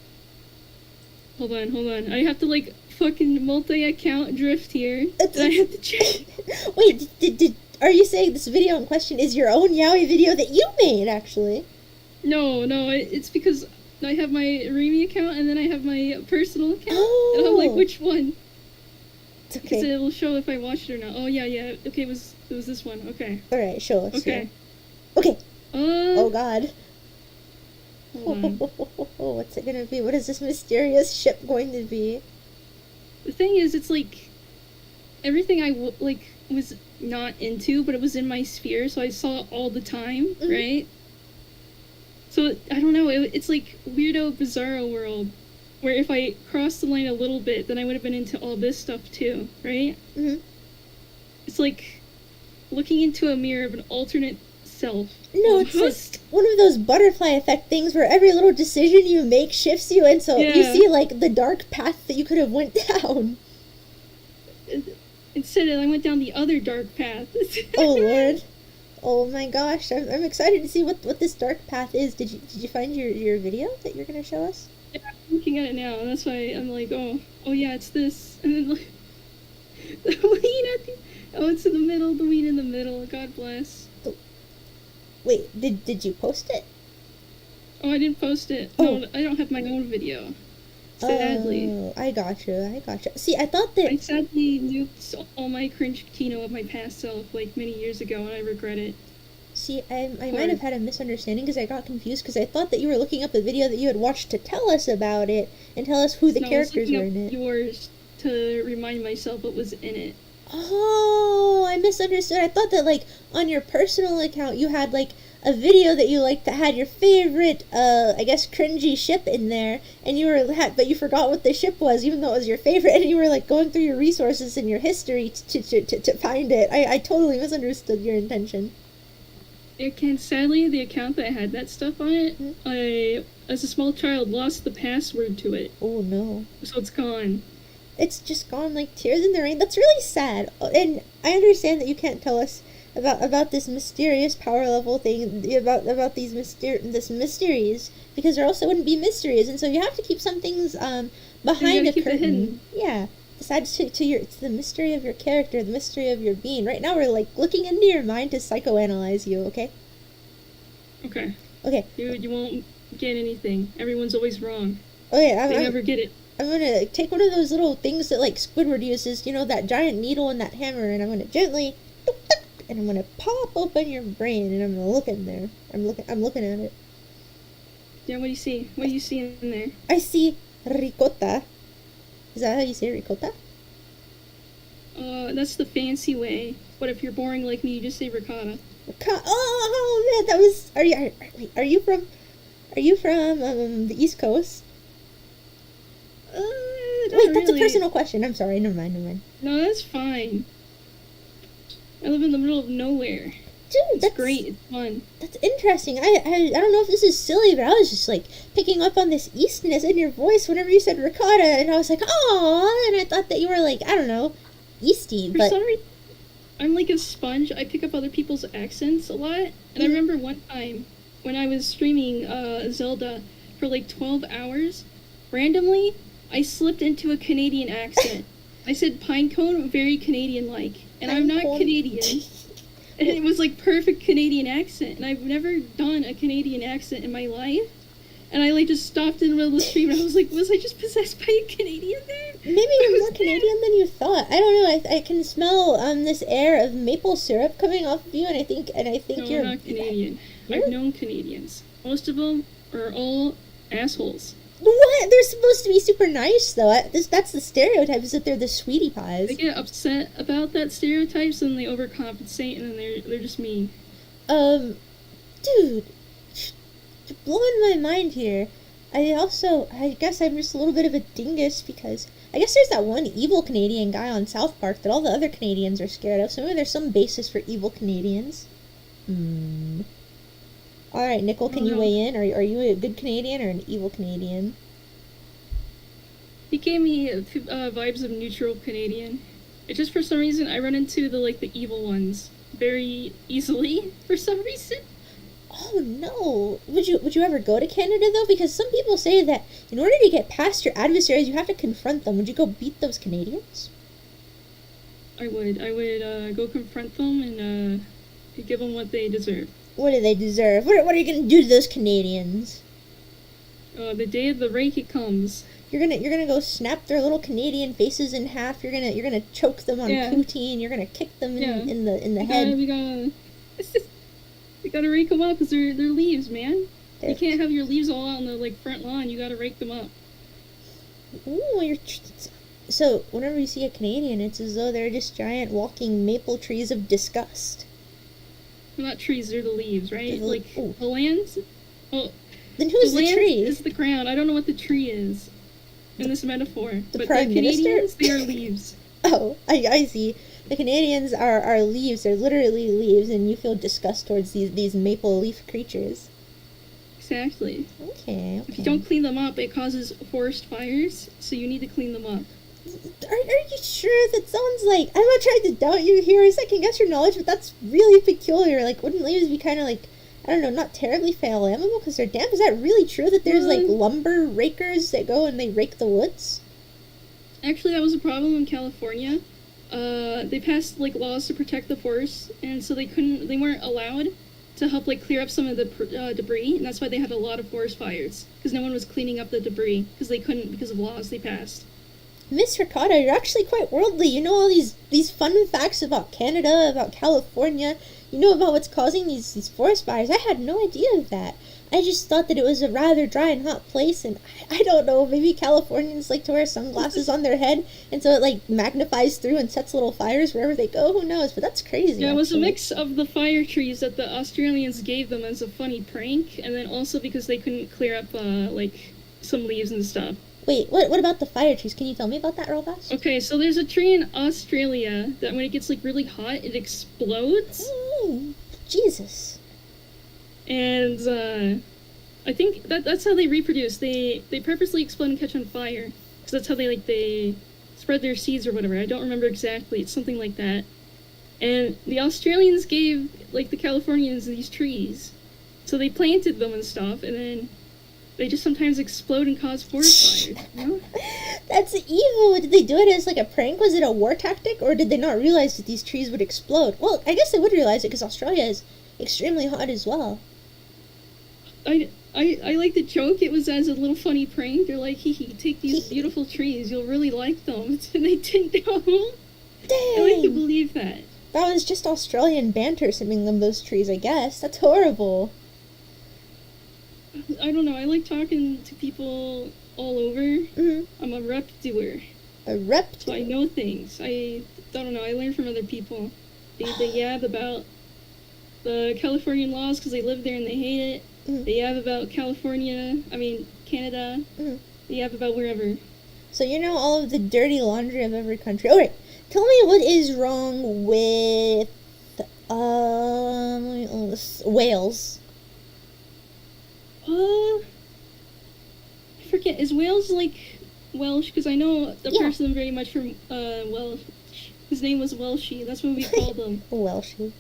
Speaker 6: Hold on. I have to like fucking multi-account drift here. And I have to check.
Speaker 1: Wait, are you saying this video in question is your own Yowie video that you made, actually?
Speaker 6: No, it's because I have my Remy account and then I have my personal account.
Speaker 1: Oh.
Speaker 6: And I'm like, which one?
Speaker 1: It's
Speaker 6: Because
Speaker 1: okay.
Speaker 6: it'll show if I watched it or not. Oh yeah. Okay, it was this one. Okay.
Speaker 1: Alright, show us.
Speaker 6: Okay.
Speaker 1: Here. Okay. Oh
Speaker 6: Oh
Speaker 1: god.
Speaker 6: hold on.
Speaker 1: What's it gonna be? What is this mysterious ship going to be?
Speaker 6: The thing is, it's like everything I was not into, but it was in my sphere, so I saw it all the time,
Speaker 1: Mhm.
Speaker 6: right? So I don't know. It's like weirdo, bizarro world, where if I crossed the line a little bit, then I would have been into all this stuff too, right?
Speaker 1: Mm-hmm.
Speaker 6: It's like looking into a mirror of an alternate self.
Speaker 1: No, it's
Speaker 6: Almost.
Speaker 1: like one of those butterfly effect things where every little decision you make shifts you, and so you
Speaker 6: Yeah.
Speaker 1: see like the dark path that you could have went down.
Speaker 6: Instead, I went down the other dark path.
Speaker 1: Oh lord. Oh my gosh, I'm excited to see what this dark path is. Did you find your video that you're gonna show us?
Speaker 6: Yeah, I'm looking at it now, and that's why I'm like, oh yeah, it's this, and then like the weed at the, it's in the middle, the weed in the middle. God bless.
Speaker 1: Wait, did you post it?
Speaker 6: Oh, I didn't post it.
Speaker 1: Oh.
Speaker 6: No, I don't have my own video. Sadly,
Speaker 1: Oh, I gotcha. See, I thought
Speaker 6: I
Speaker 1: that.
Speaker 6: sadly nuked all my cringe Kino of my past self like many years ago, and I regret it.
Speaker 1: See, I might have had a misunderstanding because I got confused because I thought that you were looking up a video that you had watched to tell us about it and tell us who the
Speaker 6: No,
Speaker 1: characters
Speaker 6: I
Speaker 1: were
Speaker 6: was
Speaker 1: in
Speaker 6: looking up
Speaker 1: it.
Speaker 6: yours to remind myself what was in it.
Speaker 1: Oh, I misunderstood. I thought that like on your personal account you had like a video that you liked that had your favorite, I guess cringy ship in there, and you were but you forgot what the ship was, even though it was your favorite, and you were like going through your resources and your history to find it. I totally misunderstood your intention.
Speaker 6: Sadly, the account that had that stuff on it,
Speaker 1: Mhm.
Speaker 6: I, as a small child, lost the password to it,
Speaker 1: Oh no.
Speaker 6: so it's gone.
Speaker 1: It's just gone like tears in the rain. That's really sad. And I understand that you can't tell us about this mysterious power level thing, about these mysteries, because or else it wouldn't be mysteries, and so you have to keep some things behind
Speaker 6: gotta
Speaker 1: a
Speaker 6: keep it
Speaker 1: curtain.
Speaker 6: hidden.
Speaker 1: Yeah. Besides it's the mystery of your character, the mystery of your being. Right now we're like looking into your mind to psychoanalyze you, okay?
Speaker 6: Okay.
Speaker 1: Okay.
Speaker 6: You won't get anything. Everyone's always wrong.
Speaker 1: Okay,
Speaker 6: They never get it.
Speaker 1: I'm gonna take one of those little things that like Squidward uses, you know, that giant needle and that hammer, and I'm gonna gently and I'm gonna pop open your brain, and I'm gonna look in there. I'm looking at it.
Speaker 6: Yeah, what do you see? What do you see in there?
Speaker 1: I see ricotta. Is that how you say ricotta?
Speaker 6: That's the fancy way. But if you're boring like me, you just say ricotta.
Speaker 1: Oh man, that was. Are you from the East Coast?
Speaker 6: Not
Speaker 1: Wait, that's
Speaker 6: really.
Speaker 1: a personal question. I'm sorry. Never mind.
Speaker 6: No, that's fine. I live in the middle of nowhere.
Speaker 1: Dude,
Speaker 6: It's
Speaker 1: that's
Speaker 6: great. It's fun.
Speaker 1: That's interesting. I don't know if this is silly, but I was just like picking up on this Eastness in your voice whenever you said ricotta, and I was like, oh, and I thought that you were like, I don't know, Easty,
Speaker 6: For
Speaker 1: but
Speaker 6: some reason, I'm like a sponge. I pick up other people's accents a lot. And I remember one time when I was streaming Zelda for like 12 hours, randomly, I slipped into a Canadian accent. I said pinecone, very Canadian-like. And I'm not
Speaker 1: Pinecone.
Speaker 6: Canadian. And it was like perfect Canadian accent. And I've never done a Canadian accent in my life. And I like just stopped in the middle of the stream and I was like, was I just possessed by a Canadian there?
Speaker 1: Maybe you're more Canadian than you thought. I don't know. I can smell this air of maple syrup coming off of you, and I think
Speaker 6: No,
Speaker 1: you're
Speaker 6: I'm not Canadian.
Speaker 1: Really?
Speaker 6: I've known Canadians. Most of them are all assholes.
Speaker 1: What? They're supposed to be super nice, though. That's the stereotype, is that they're the sweetie pies.
Speaker 6: They get upset about that stereotype, so then they overcompensate, and then they're just mean.
Speaker 1: Dude, you're blowing my mind here. I guess I'm just a little bit of a dingus because I guess there's that one evil Canadian guy on South Park that all the other Canadians are scared of, so maybe there's some basis for evil Canadians. Alright, Nickel, can you weigh in? Are you a good Canadian or an evil Canadian?
Speaker 6: He gave me vibes of neutral Canadian. It's just for some reason I run into the evil ones very easily for some reason.
Speaker 1: Oh no! Would you ever go to Canada though? Because some people say that in order to get past your adversaries, you have to confront them. Would you go beat those Canadians?
Speaker 6: I would go confront them and give them what they deserve.
Speaker 1: What do they deserve? What are you gonna do to those Canadians?
Speaker 6: The day of the rake it comes.
Speaker 1: You're gonna go snap their little Canadian faces in half. You're gonna choke them on poutine. You're gonna kick them in the head.
Speaker 6: You gotta rake them up because they're leaves, man. You can't have your leaves all out on the front lawn. You gotta rake them up.
Speaker 1: Ooh, so whenever you see a Canadian, it's as though they're just giant walking maple trees of disgust.
Speaker 6: They're not trees, they're the leaves, right?
Speaker 1: Ooh.
Speaker 6: The lands. Oh,
Speaker 1: then who's the
Speaker 6: land
Speaker 1: tree?
Speaker 6: is the ground. I don't know what the tree is in this metaphor.
Speaker 1: The
Speaker 6: but
Speaker 1: Prime
Speaker 6: the Canadians,
Speaker 1: Minister?
Speaker 6: they are leaves.
Speaker 1: Oh, I see. The Canadians are leaves. They're literally leaves, and you feel disgust towards these maple leaf creatures.
Speaker 6: Exactly.
Speaker 1: Okay.
Speaker 6: If you don't clean them up, it causes forest fires, so you need to clean them up.
Speaker 1: Are you sure? That sounds like... I'm not trying to doubt you here or second guess your knowledge, but that's really peculiar. Wouldn't leaves be kind of I don't know, not terribly flammable because they're damp? Is that really true that there's, lumber rakers that go and they rake the woods?
Speaker 6: Actually, that was a problem in California. They passed, laws to protect the forests, and so they weren't allowed to help, clear up some of the debris, and that's why they had a lot of forest fires, because no one was cleaning up the debris, because they couldn't because of laws they passed.
Speaker 1: Miss Ricotta, you're actually quite worldly. You know all these fun facts about Canada, about California. You know about what's causing these forest fires. I had no idea of that. I just thought that it was a rather dry and hot place, and I don't know, maybe Californians like to wear sunglasses on their head, and so it magnifies through and sets little fires wherever they go. Who knows? But that's crazy.
Speaker 6: Yeah, it was a mix of the fire trees that the Australians gave them as a funny prank, and then also because they couldn't clear up some leaves and stuff.
Speaker 1: Wait, what about the fire trees? Can you tell me about that real fast?
Speaker 6: Okay, so there's a tree in Australia that when it gets really hot, it explodes.
Speaker 1: Jesus.
Speaker 6: And I think that's how they reproduce. They purposely explode and catch on fire because that's how they spread their seeds or whatever. I don't remember exactly. It's something like that. And the Australians gave the Californians these trees, so they planted them and stuff, and then they just sometimes explode and cause forest fires. You know?
Speaker 1: That's evil. Did they do it as a prank? Was it a war tactic, or did they not realize that these trees would explode? Well, I guess they would realize it because Australia is extremely hot as well.
Speaker 6: I like the joke. It was as a little funny prank. They're like, hee, take these beautiful trees. You'll really like them. And they didn't know.
Speaker 1: Dang.
Speaker 6: I like to believe that.
Speaker 1: That was just Australian banter sending them those trees, I guess. That's horrible.
Speaker 6: I don't know. I like talking to people all over.
Speaker 1: Mm-hmm.
Speaker 6: I'm a rep doer.
Speaker 1: A rep doer?
Speaker 6: So I know things. I don't know. I learn from other people. They yab about the Californian laws because they live there and they hate it.
Speaker 1: Mm-hmm.
Speaker 6: They yab about Canada.
Speaker 1: Mm-hmm.
Speaker 6: They yab about wherever.
Speaker 1: So you know all of the dirty laundry of every country. Alright, tell me what is wrong with Wales.
Speaker 6: I forget. Is Wales Welsh? Because I know the person very much from Welsh. His name was Welshie. That's what we called him.
Speaker 1: Welshie.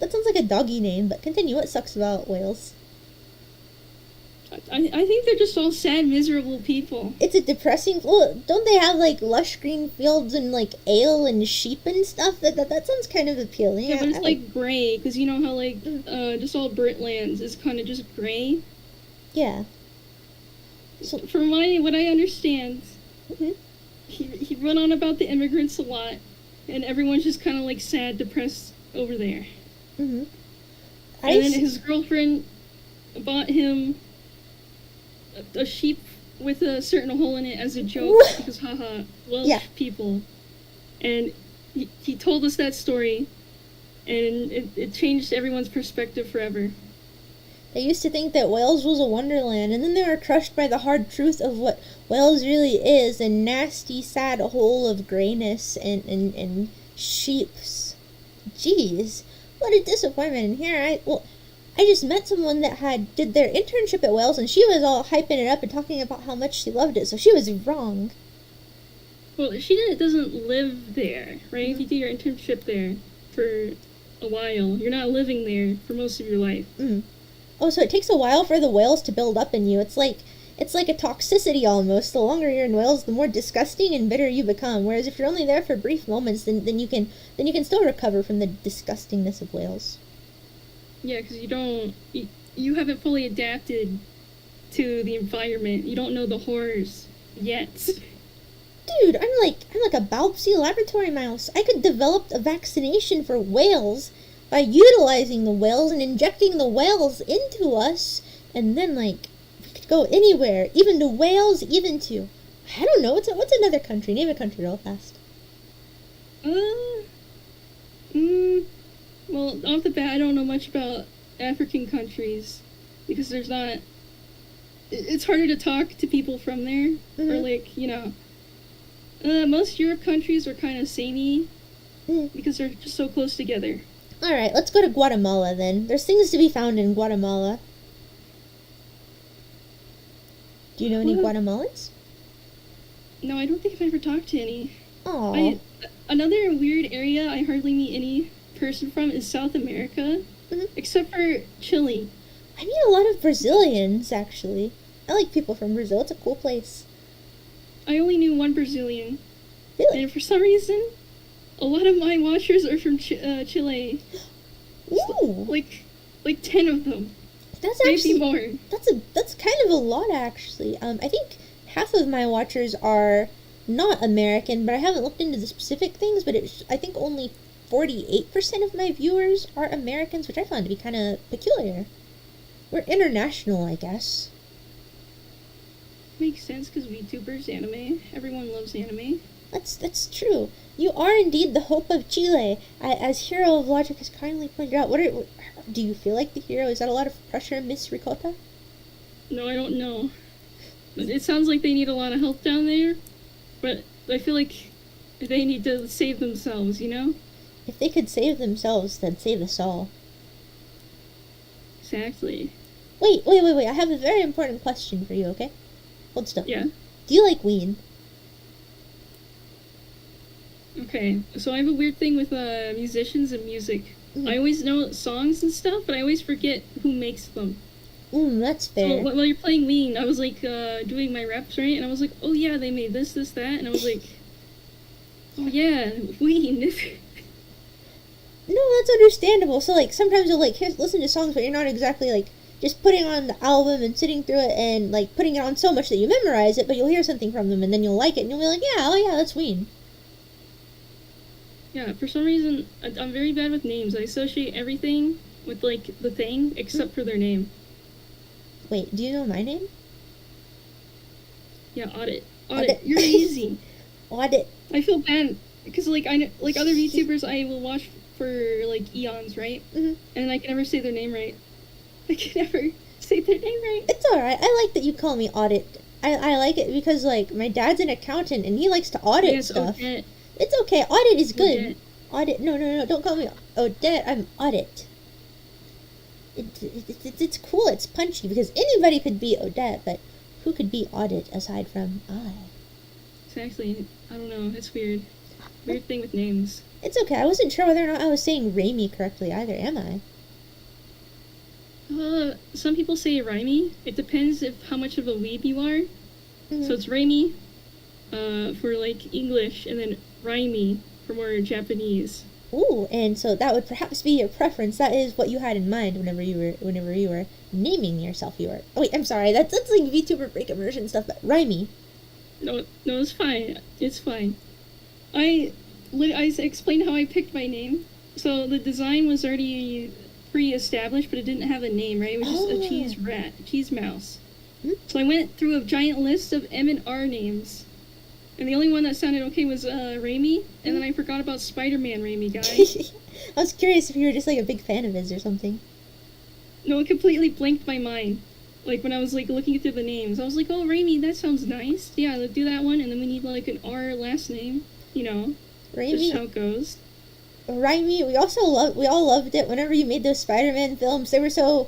Speaker 1: That sounds like a doggy name, but continue. What sucks about whales?
Speaker 6: I think they're just all sad, miserable people.
Speaker 1: It's a depressing. Well, don't they have like lush green fields and like ale and sheep and stuff? That sounds kind of appealing.
Speaker 6: Yeah, but it's
Speaker 1: I
Speaker 6: like gray, because you know how like just all Britlands is kind of just gray.
Speaker 1: Yeah. So,
Speaker 6: From what I understand,
Speaker 1: mhm.
Speaker 6: he went on about the immigrants a lot, and everyone's just kind of like sad, depressed over there.
Speaker 1: Mhm.
Speaker 6: And then his girlfriend bought him a sheep with a certain hole in it as a joke because haha, Welsh people. And he told us that story, and it changed everyone's perspective forever.
Speaker 1: They used to think that Wales was a wonderland, and then they were crushed by the hard truth of what Wales really is, a nasty, sad hole of grayness and sheeps. Jeez, what a disappointment. And here I just met someone that did their internship at Wales, and she was all hyping it up and talking about how much she loved it, so she was wrong.
Speaker 6: Well, she doesn't live there, right? If you do your internship there for a while, you're not living there for most of your life.
Speaker 1: Mm. Oh, so it takes a while for the whales to build up in you. It's like a toxicity almost. The longer you're in Wales, the more disgusting and bitter you become. Whereas if you're only there for brief moments, then you can still recover from the disgustingness of Wales. Yeah,
Speaker 6: because you haven't fully adapted to the environment. You don't know the horrors yet.
Speaker 1: Dude, I'm like a biopsy laboratory mouse. I could develop a vaccination for whales by utilizing the whales and injecting the whales into us, and then we could go anywhere, even to Wales, even to, I don't know, what's another country? Name a country real fast.
Speaker 6: Well, off the bat, I don't know much about African countries, because there's not, it's harder to talk to people from there, or most Europe countries are kind of samey, because they're just so close together.
Speaker 1: Alright, let's go to Guatemala then. There's things to be found in Guatemala. Do you know any Guatemalans?
Speaker 6: No, I don't think I've ever talked to any.
Speaker 1: Oh.
Speaker 6: Another weird area I hardly meet any person from is South America, except for Chile.
Speaker 1: I meet a lot of Brazilians, actually. I like people from Brazil. It's a cool place.
Speaker 6: I only knew one Brazilian.
Speaker 1: Really?
Speaker 6: And for some reason, a lot of my watchers are from Chile.
Speaker 1: Ooh.
Speaker 6: Like 10 of them.
Speaker 1: That's actually
Speaker 6: maybe more.
Speaker 1: That's kind of a lot, actually. I think half of my watchers are not American, but I haven't looked into the specific things. But I think only 48% of my viewers are Americans, which I found to be kind of peculiar. We're international, I guess.
Speaker 6: Makes sense, because VTubers, anime. Everyone loves anime.
Speaker 1: That's true. You are indeed the hope of Chile, as Hero of Logic has kindly pointed out. Do you feel like the hero? Is that a lot of pressure, Miss Ricotta?
Speaker 6: No, I don't know. But it sounds like they need a lot of help down there, but I feel like they need to save themselves, you know?
Speaker 1: If they could save themselves, they'd save us all.
Speaker 6: Exactly.
Speaker 1: Wait. I have a very important question for you, okay? Hold still.
Speaker 6: Yeah.
Speaker 1: Do you like Ween?
Speaker 6: Okay, so I have a weird thing with musicians and music. I always know songs and stuff, but I always forget who makes them.
Speaker 1: That's fair.
Speaker 6: So while you're playing Ween, I was doing my reps, right? And I was like, oh yeah, they made this, that, and I was like, oh yeah, Ween.
Speaker 1: No, that's understandable. So sometimes you'll listen to songs, but you're not exactly just putting on the album and sitting through it and putting it on so much that you memorize it, but you'll hear something from them and then you'll like it and you'll be like, yeah, oh yeah, that's Ween.
Speaker 6: Yeah, for some reason, I'm very bad with names. I associate everything with, the thing, except for their name.
Speaker 1: Wait, do you know my name?
Speaker 6: Yeah, Audit. You're easy.
Speaker 1: Audit.
Speaker 6: I feel bad, because, I know, other VTubers I will watch for, eons, right?
Speaker 1: Mm-hmm.
Speaker 6: And I can never say their name right. I can never say their name right.
Speaker 1: It's alright. I like that you call me Audit. I like it because, my dad's an accountant, and he likes to audit stuff. Odette. It's okay. Audit is good. Audit. No. Don't call me Odette. I'm Audit. It's cool. It's punchy because anybody could be Odette, but who could be Audit aside from I?
Speaker 6: Exactly. I don't know. It's weird. Weird thing with names.
Speaker 1: It's okay. I wasn't sure whether or not I was saying Raimi correctly either, am I?
Speaker 6: Some people say Raimi. It depends if how much of a weeb you are.
Speaker 1: Mhm.
Speaker 6: So it's Raimi, for like English, and then Raimi for more Japanese.
Speaker 1: Ooh, and so that would perhaps be your preference. That is what you had in mind whenever you were naming yourself. Oh wait, I'm sorry. That's like VTuber break immersion stuff. But Raimi.
Speaker 6: No, it's fine. It's fine. I explained how I picked my name. So the design was already pre-established, but it didn't have a name, right? It was just a cheese mouse.
Speaker 1: Hmm?
Speaker 6: So I went through a giant list of M and R names. And the only one that sounded okay was Raimi, and then I forgot about Spider-Man Raimi, guys.
Speaker 1: I was curious if you were just like a big fan of his or something.
Speaker 6: No, it completely blanked my mind. Like when I was like looking through the names, I was like, "Oh, Raimi, that sounds nice. Yeah, let's do that one." And then we need like an R last name, you know. That's how
Speaker 1: Raimi.
Speaker 6: it goes.
Speaker 1: Raimi. We all loved it whenever you made those Spider-Man films. They were so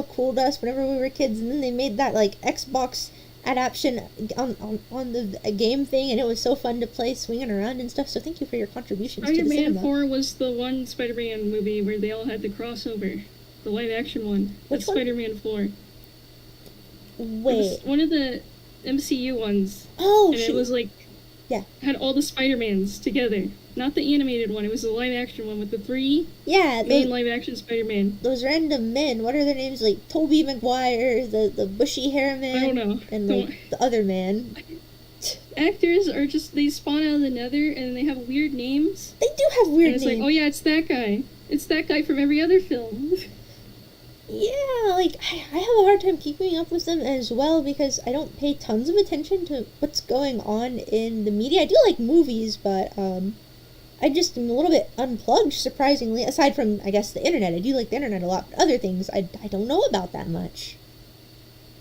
Speaker 1: cool to us whenever we were kids, and then they made that like Xbox adaptation on the game thing, and it was so fun to play swinging around and stuff. So thank you for your contributions to the
Speaker 6: Spider-Man
Speaker 1: cinema.
Speaker 6: 4 was the one Spider-Man movie where they all had the crossover. The live-action one.
Speaker 1: Which
Speaker 6: That's
Speaker 1: one?
Speaker 6: Spider-Man 4. It
Speaker 1: Wait.
Speaker 6: was one of the MCU ones.
Speaker 1: Oh,
Speaker 6: And
Speaker 1: shoot.
Speaker 6: it was like...
Speaker 1: Yeah.
Speaker 6: Had all the Spider-Mans together. Not the animated one. It was the live-action one with the 3
Speaker 1: Yeah,
Speaker 6: main live-action Spider-Man.
Speaker 1: those random men. What are their names? Like Tobey Maguire, the bushy hair man,
Speaker 6: I don't know.
Speaker 1: and
Speaker 6: Don't-
Speaker 1: like the other man.
Speaker 6: Actors are just... They spawn out of the nether and they have weird names.
Speaker 1: They do have
Speaker 6: And
Speaker 1: weird
Speaker 6: it's
Speaker 1: names.
Speaker 6: like, oh yeah, it's that guy. It's that guy from every other film.
Speaker 1: Yeah, like I have a hard time keeping up with them as well because I don't pay tons of attention to what's going on in the media. I do like movies, but I just am a little bit unplugged, surprisingly. Aside from, I guess, the internet, I do like the internet a lot. But other things, I don't know about that much.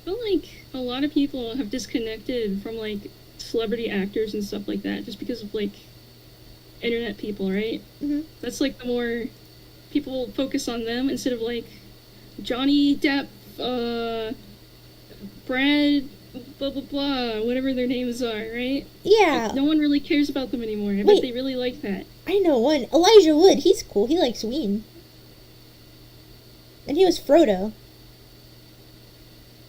Speaker 6: I feel like a lot of people have disconnected from like celebrity actors and stuff like that just because of like internet people, right?
Speaker 1: Hmm.
Speaker 6: That's like the more people focus on them instead of like Johnny Depp, Brad, blah blah blah, whatever their names are, right?
Speaker 1: Yeah,
Speaker 6: No one really cares about them anymore. I
Speaker 1: Wait.
Speaker 6: bet they really like that.
Speaker 1: I know one. Elijah Wood, he's cool. He likes Ween. And he was Frodo.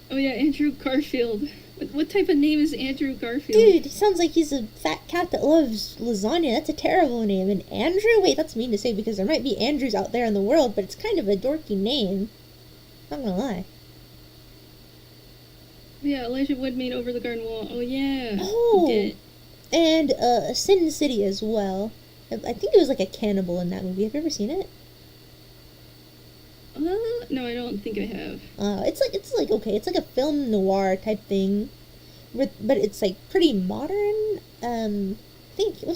Speaker 6: Oh yeah, Andrew Garfield. What type of name is Andrew Garfield?
Speaker 1: Dude, he sounds like he's a fat cat that loves lasagna. That's a terrible name. And Andrew? Wait, that's mean to say because there might be Andrews out there in the world, but it's kind of a dorky name. Not gonna lie.
Speaker 6: Yeah, Elijah Wood made Over the Garden Wall. Oh yeah.
Speaker 1: Oh.
Speaker 6: He did.
Speaker 1: And Sin City as well. I think it was like a cannibal in that movie. Have you ever seen it?
Speaker 6: No, I don't think I have.
Speaker 1: It's like okay, it's like a film noir type thing, but it's like pretty modern. I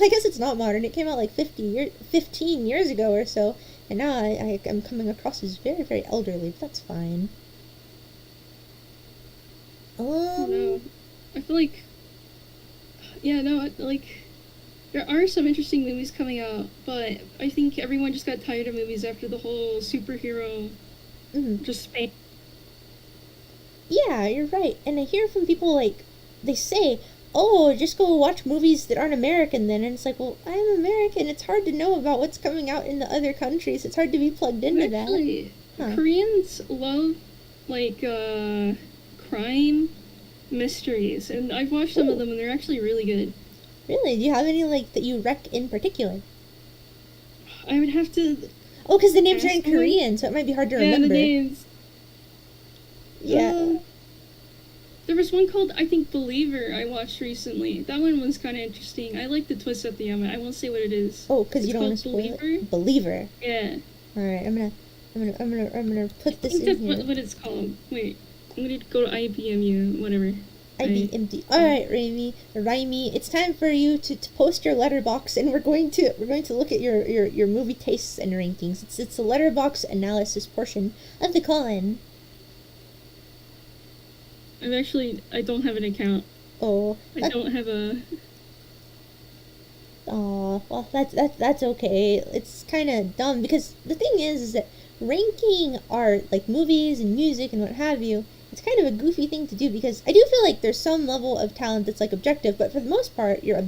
Speaker 1: guess it's not modern. It came out like 15 years ago or so, and now I'm coming across as very, very elderly. But that's fine.
Speaker 6: No. I feel like... Yeah, no, like... There are some interesting movies coming out, but I think everyone just got tired of movies after the whole superhero
Speaker 1: Mhm.
Speaker 6: just spam.
Speaker 1: Yeah, you're right. And I hear from people like they say, "Oh, just go watch movies that aren't American." Then, and it's like, well, I'm American. It's hard to know about what's coming out in the other countries. It's hard to be plugged into
Speaker 6: Actually,
Speaker 1: Huh.
Speaker 6: Koreans love, like, crime mysteries, and I've watched some of them, and they're actually really good.
Speaker 1: that. Really? Do you have any like that you rec in particular?
Speaker 6: I would have to...
Speaker 1: Oh, because the names are in
Speaker 6: Ask someone?
Speaker 1: Korean, so it might be hard to
Speaker 6: Yeah,
Speaker 1: remember.
Speaker 6: the names.
Speaker 1: Yeah.
Speaker 6: There was one called, I think, Believer I watched recently. That one was kind of interesting. I like the twist at the end. I won't say what it is.
Speaker 1: Oh, because you
Speaker 6: It's
Speaker 1: don't want to
Speaker 6: called
Speaker 1: spoil
Speaker 6: Believer?
Speaker 1: it. Believer.
Speaker 6: Yeah.
Speaker 1: All right, I'm gonna put
Speaker 6: I
Speaker 1: this
Speaker 6: think
Speaker 1: in
Speaker 6: that's
Speaker 1: here.
Speaker 6: what it's called. Wait, I'm gonna go to IBMU, whatever.
Speaker 1: I'd be empty. All right, Raimi, it's time for you to post your letterbox, and we're going to look at your movie tastes and rankings. It's the letterbox analysis portion of the call-in.
Speaker 6: I don't have an account.
Speaker 1: Oh,
Speaker 6: I don't have a...
Speaker 1: oh, well, that's okay. It's kind of dumb because the thing is that ranking art, like movies and music and what have you, it's kind of a goofy thing to do because I do feel like there's some level of talent that's like objective, but for the most part, your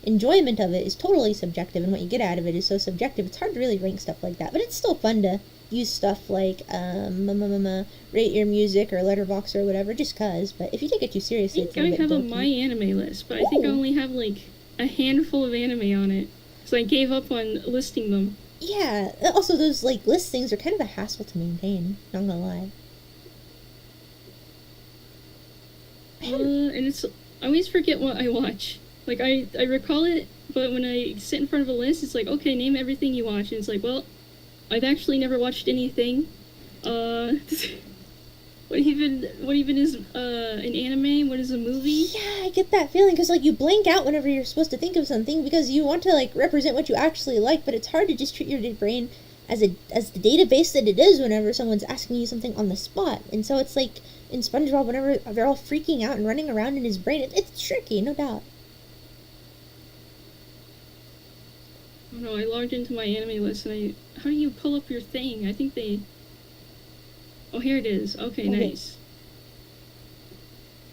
Speaker 1: enjoyment of it is totally subjective, and what you get out of it is so subjective. It's hard to really rank stuff like that, but it's still fun to use stuff like rate your music or letterbox or whatever, just cause. But if you take it too
Speaker 6: I
Speaker 1: seriously, it's
Speaker 6: think
Speaker 1: a
Speaker 6: I
Speaker 1: little bit
Speaker 6: have a
Speaker 1: bulky.
Speaker 6: My Anime list, but I think I
Speaker 1: Ooh.
Speaker 6: only have like a handful of anime on it. So I gave up on listing them.
Speaker 1: Yeah. Also, those like listings are kind of a hassle to maintain. Not gonna lie.
Speaker 6: And I always forget what I watch. Like, I recall it, but when I sit in front of a list, it's like, okay, name everything you watch. And it's like, well, I've actually never watched anything. What even is an anime? What is a movie?
Speaker 1: Yeah, I get that feeling because like you blank out whenever you're supposed to think of something because you want to like represent what you actually like, but it's hard to just treat your brain as the database that it is whenever someone's asking you something on the spot. And so it's like in SpongeBob, whenever they're all freaking out and running around in his brain, it's tricky, no doubt.
Speaker 6: Oh no, I logged into my anime list and how do you pull up your thing? I think they... Oh, here it is. Okay,
Speaker 1: Okay.
Speaker 6: nice.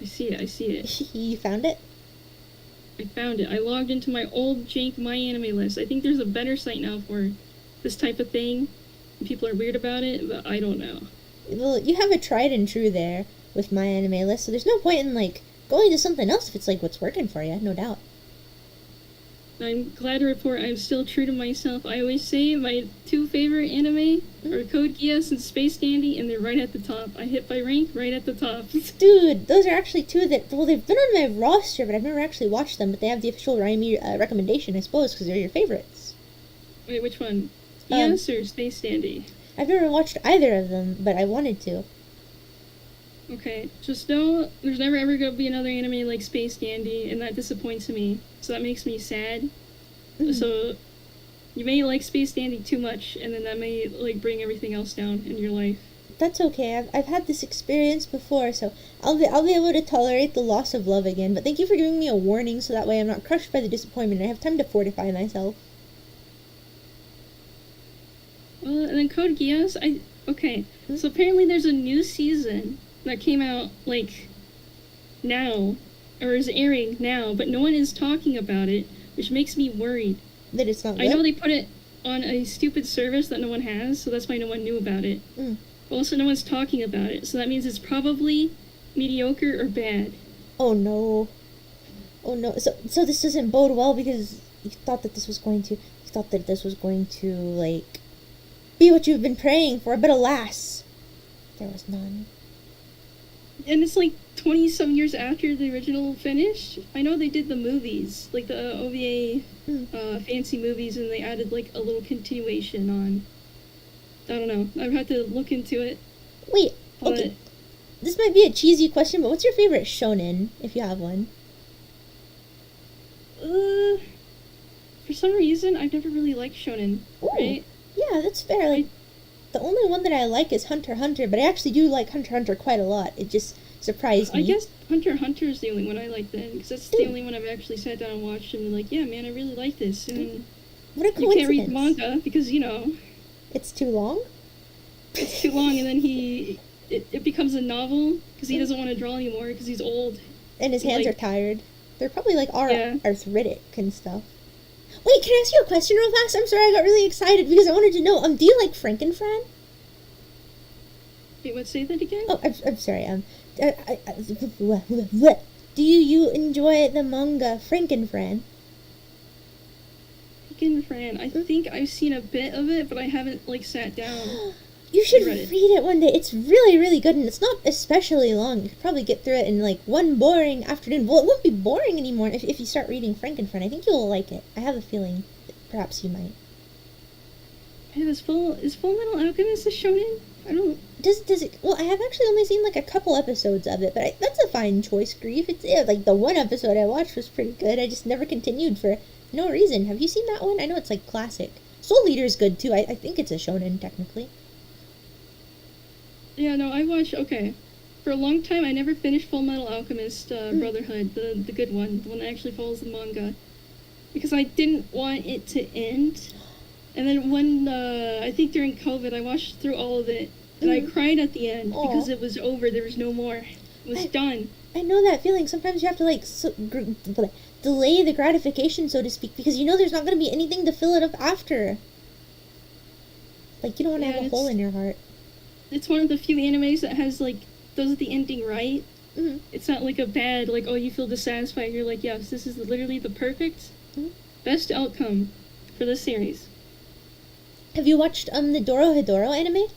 Speaker 6: I see it.
Speaker 1: You found it?
Speaker 6: I found it. I logged into my old jank My Anime list. I think there's a better site now for this type of thing. People are weird about it, but I don't know.
Speaker 1: Well, you have a tried and true there with My Anime List, so there's no point in like going to something else if it's like what's working for you, no doubt.
Speaker 6: I'm glad to report I'm still true to myself. I always say my two favorite anime are Code Geass and Space Dandy, and they're right at the top. I hit by rank right at the top.
Speaker 1: Dude, those are actually two that, well, they've been on my roster, but I've never actually watched them, but they have the official Raimi recommendation, I suppose, because they're your favorites.
Speaker 6: Wait, which one? Geass or Space Dandy?
Speaker 1: I've never watched either of them, but I wanted to.
Speaker 6: Okay, just know there's never ever gonna be another anime like Space Dandy, and that disappoints me. So that makes me sad. So you may like Space Dandy too much, and then that may like bring everything else down in your life.
Speaker 1: That's okay. I've had this experience before, so I'll be able to tolerate the loss of love again. But thank you for giving me a warning, so that way I'm not crushed by the disappointment. I have time to fortify myself.
Speaker 6: And then Code Geass, okay. So apparently there's a new season that came out like now, or is airing now, but no one is talking about it, which makes me worried.
Speaker 1: That it's not good?
Speaker 6: I know they put it on a stupid service that no one has, so that's why no one knew about it.
Speaker 1: Mm.
Speaker 6: But also no one's talking about it, so that means it's probably mediocre or bad.
Speaker 1: Oh no. Oh no. So this doesn't bode well because you thought that this was going to like be what you've been praying for, but alas, there was none.
Speaker 6: And it's like 20-some years after the original finished. I know they did the movies, like the OVA fancy movies, and they added like a little continuation on. I don't know. I've had to look into it.
Speaker 1: Wait,
Speaker 6: But
Speaker 1: okay. This might be a cheesy question, but what's your favorite shonen, if you have one?
Speaker 6: for some reason, I've never really liked shonen.
Speaker 1: Ooh.
Speaker 6: Right?
Speaker 1: Yeah, that's fair. Like, the only one that I like is Hunter x Hunter, but I actually do like Hunter x Hunter quite a lot. It just surprised me.
Speaker 6: I guess Hunter x Hunter is the only one I like then, because that's
Speaker 1: Dude.
Speaker 6: the only one I've actually sat down and watched and been like, yeah, man, I really like this. And
Speaker 1: What a
Speaker 6: you
Speaker 1: coincidence.
Speaker 6: can't read the manga because, you know,
Speaker 1: It's too long?
Speaker 6: it's too long, and then it becomes a novel because he doesn't want to draw anymore because he's old.
Speaker 1: And his hands
Speaker 6: Like-
Speaker 1: are tired. They're probably like
Speaker 6: Yeah.
Speaker 1: arthritic and stuff. Wait, can I ask you a question real fast? I'm sorry, I got really excited because I wanted to know. Do you like Frankenfran?
Speaker 6: Wait, what? Say that again?
Speaker 1: Oh, I'm sorry. Do you enjoy the manga Frankenfran?
Speaker 6: Freaking Fran. I think I've seen a bit of it, but I haven't like sat down.
Speaker 1: You should
Speaker 6: read it.
Speaker 1: read it one day. It's really, really good, and it's not especially long. You could probably get through it in like one boring afternoon. Well, it won't be boring anymore if you start reading Frankenfran. I think you'll like it. I have a feeling that perhaps you might.
Speaker 6: Man, is Full Metal Alchemist a shonen? I don't.
Speaker 1: Does it? Well, I have actually only seen like a couple episodes of it, but that's a fine choice, Grief. Like the one episode I watched was pretty good. I just never continued for no reason. Have you seen that one? I know it's like classic. Soul Eater is good too. I think it's a shonen technically.
Speaker 6: Yeah, no, I watched. Okay, for a long time, I never finished Full Metal Alchemist Brotherhood, the good one, the one that actually follows the manga, because I didn't want it to end. And then when I think during COVID, I watched through all of it, and I cried at the end because it was over. There was no more. It was done.
Speaker 1: I know that feeling. Sometimes you have to like delay the gratification, so to speak, because you know there's not going to be anything to fill it up after. Like, you don't want to
Speaker 6: Yeah,
Speaker 1: have a hole in your heart.
Speaker 6: It's one of the few animes that has, like, does the ending right.
Speaker 1: Mm-hmm.
Speaker 6: It's not like a bad, like, oh, you feel dissatisfied. You're like, yes, this is literally the perfect, best outcome for this series.
Speaker 1: Have you watched the Dorohedoro anime?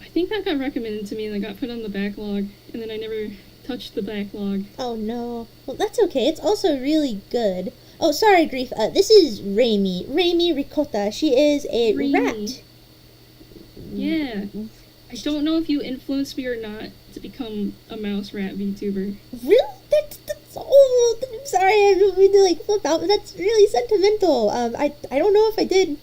Speaker 6: I think that got recommended to me and I got put on the backlog, and then I never touched the backlog.
Speaker 1: Oh no. Well, that's okay. It's also really good. Oh, sorry, Grief. This is Raimi. Raimi Ricotta. She is a
Speaker 6: Raimi.
Speaker 1: rat.
Speaker 6: Yeah. I don't know if you influenced me or not to become a mouse rat VTuber.
Speaker 1: Really? That's oh, I'm sorry. I don't mean to like flip out, but that's really sentimental. I don't know if I did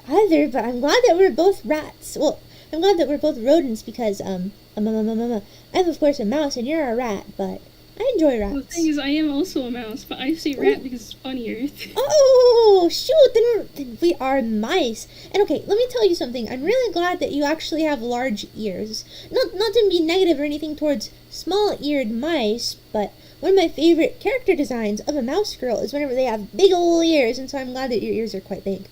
Speaker 1: either, but I'm glad that we're both rats. Well, I'm glad that we're both rodents because I'm of course a mouse and you're a rat, but I enjoy rats.
Speaker 6: Well, the thing is, I am also a mouse, but I say rat because it's funnier.
Speaker 1: Oh, shoot, then we are mice. And okay, let me tell you something. I'm really glad that you actually have large ears. Not to be negative or anything towards small-eared mice, but one of my favorite character designs of a mouse girl is whenever they have big old ears, and so I'm glad that your ears are quite big.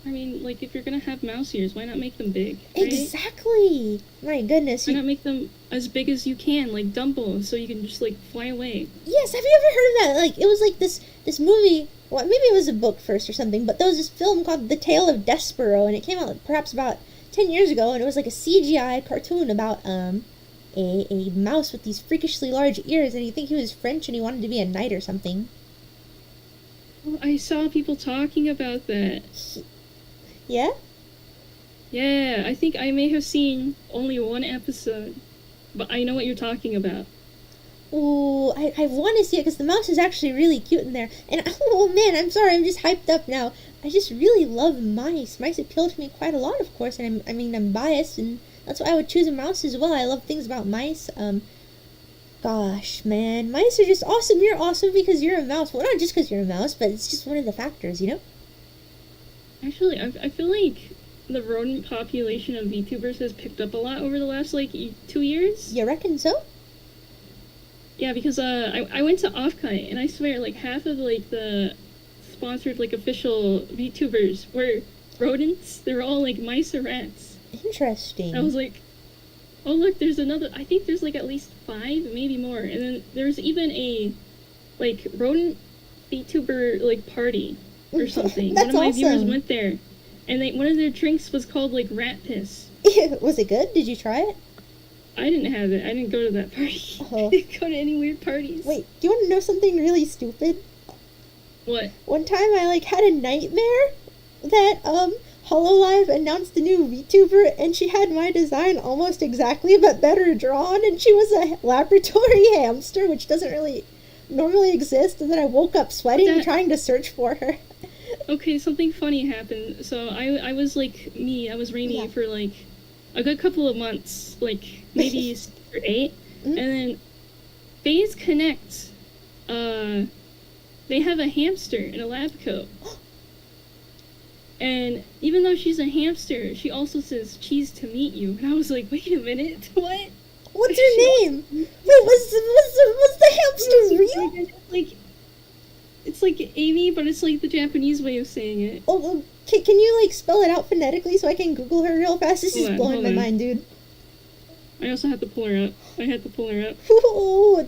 Speaker 6: I mean, like, if you're gonna have mouse ears, why not make them big, right?
Speaker 1: Exactly! My goodness.
Speaker 6: Why not make them as big as you can, like Dumbo, so you can just, like, fly away?
Speaker 1: Yes, have you ever heard of that? Like, it was like this movie, well, maybe it was a book first or something, but there was this film called The Tale of Despero, and it came out perhaps about 10 years ago, and it was like a CGI cartoon about, a mouse with these freakishly large ears, and you think he was French and he wanted to be a knight or something.
Speaker 6: Oh, I saw people talking about that.
Speaker 1: Yeah?
Speaker 6: Yeah, I think I may have seen only one episode, but I know what you're talking about.
Speaker 1: Ooh, I want to see it because the mouse is actually really cute in there. And oh man, I'm sorry, I'm just hyped up now. I just really love mice. Mice appeal to me quite a lot, of course, and I'm biased, and that's why I would choose a mouse as well. I love things about mice. Gosh, man, mice are just awesome. You're awesome because you're a mouse. Well, not just because you're a mouse, but it's just one of the factors, you know?
Speaker 6: Actually, I feel like the rodent population of VTubers has picked up a lot over the last, like, 2 years.
Speaker 1: You reckon so?
Speaker 6: Yeah, because I went to Offkite, and I swear, like, half of, like, the sponsored, like, official VTubers were rodents. They were all, like, mice or rats.
Speaker 1: Interesting.
Speaker 6: I was like, oh, look, there's another, I think there's, like, at least 5, maybe more. And then there's even a, like, rodent VTuber, like, party or something.
Speaker 1: That's
Speaker 6: One of my viewers
Speaker 1: awesome.
Speaker 6: went there, and one of their drinks was called, like, rat piss.
Speaker 1: Was it good? Did you try it?
Speaker 6: I didn't have it. I didn't go to that party.
Speaker 1: Oh.
Speaker 6: I didn't go to any weird parties.
Speaker 1: Wait, do you want to know something really stupid?
Speaker 6: What?
Speaker 1: One time I like had a nightmare that Hololive announced a new VTuber and she had my design almost exactly but better drawn, and she was a laboratory hamster, which doesn't really normally exist, and then I woke up sweating and trying to search for her.
Speaker 6: Okay, something funny happened. So I was like I was Rainy
Speaker 1: Yeah.
Speaker 6: for like a good couple of months, like maybe 6 or 8,
Speaker 1: Mhm.
Speaker 6: and then Phase Connect, they have a hamster in a lab coat. And even though she's a hamster, she also says cheese to meet you. And I was like, wait a minute, what?
Speaker 1: What's her name? Wait, what's the hamster real?
Speaker 6: It's like Amy, but it's like the Japanese way of saying it.
Speaker 1: Oh, can you like spell it out phonetically so I can Google her real fast? This is blowing
Speaker 6: hold
Speaker 1: my
Speaker 6: on.
Speaker 1: mind, dude.
Speaker 6: I also had to pull her up.
Speaker 1: Oh,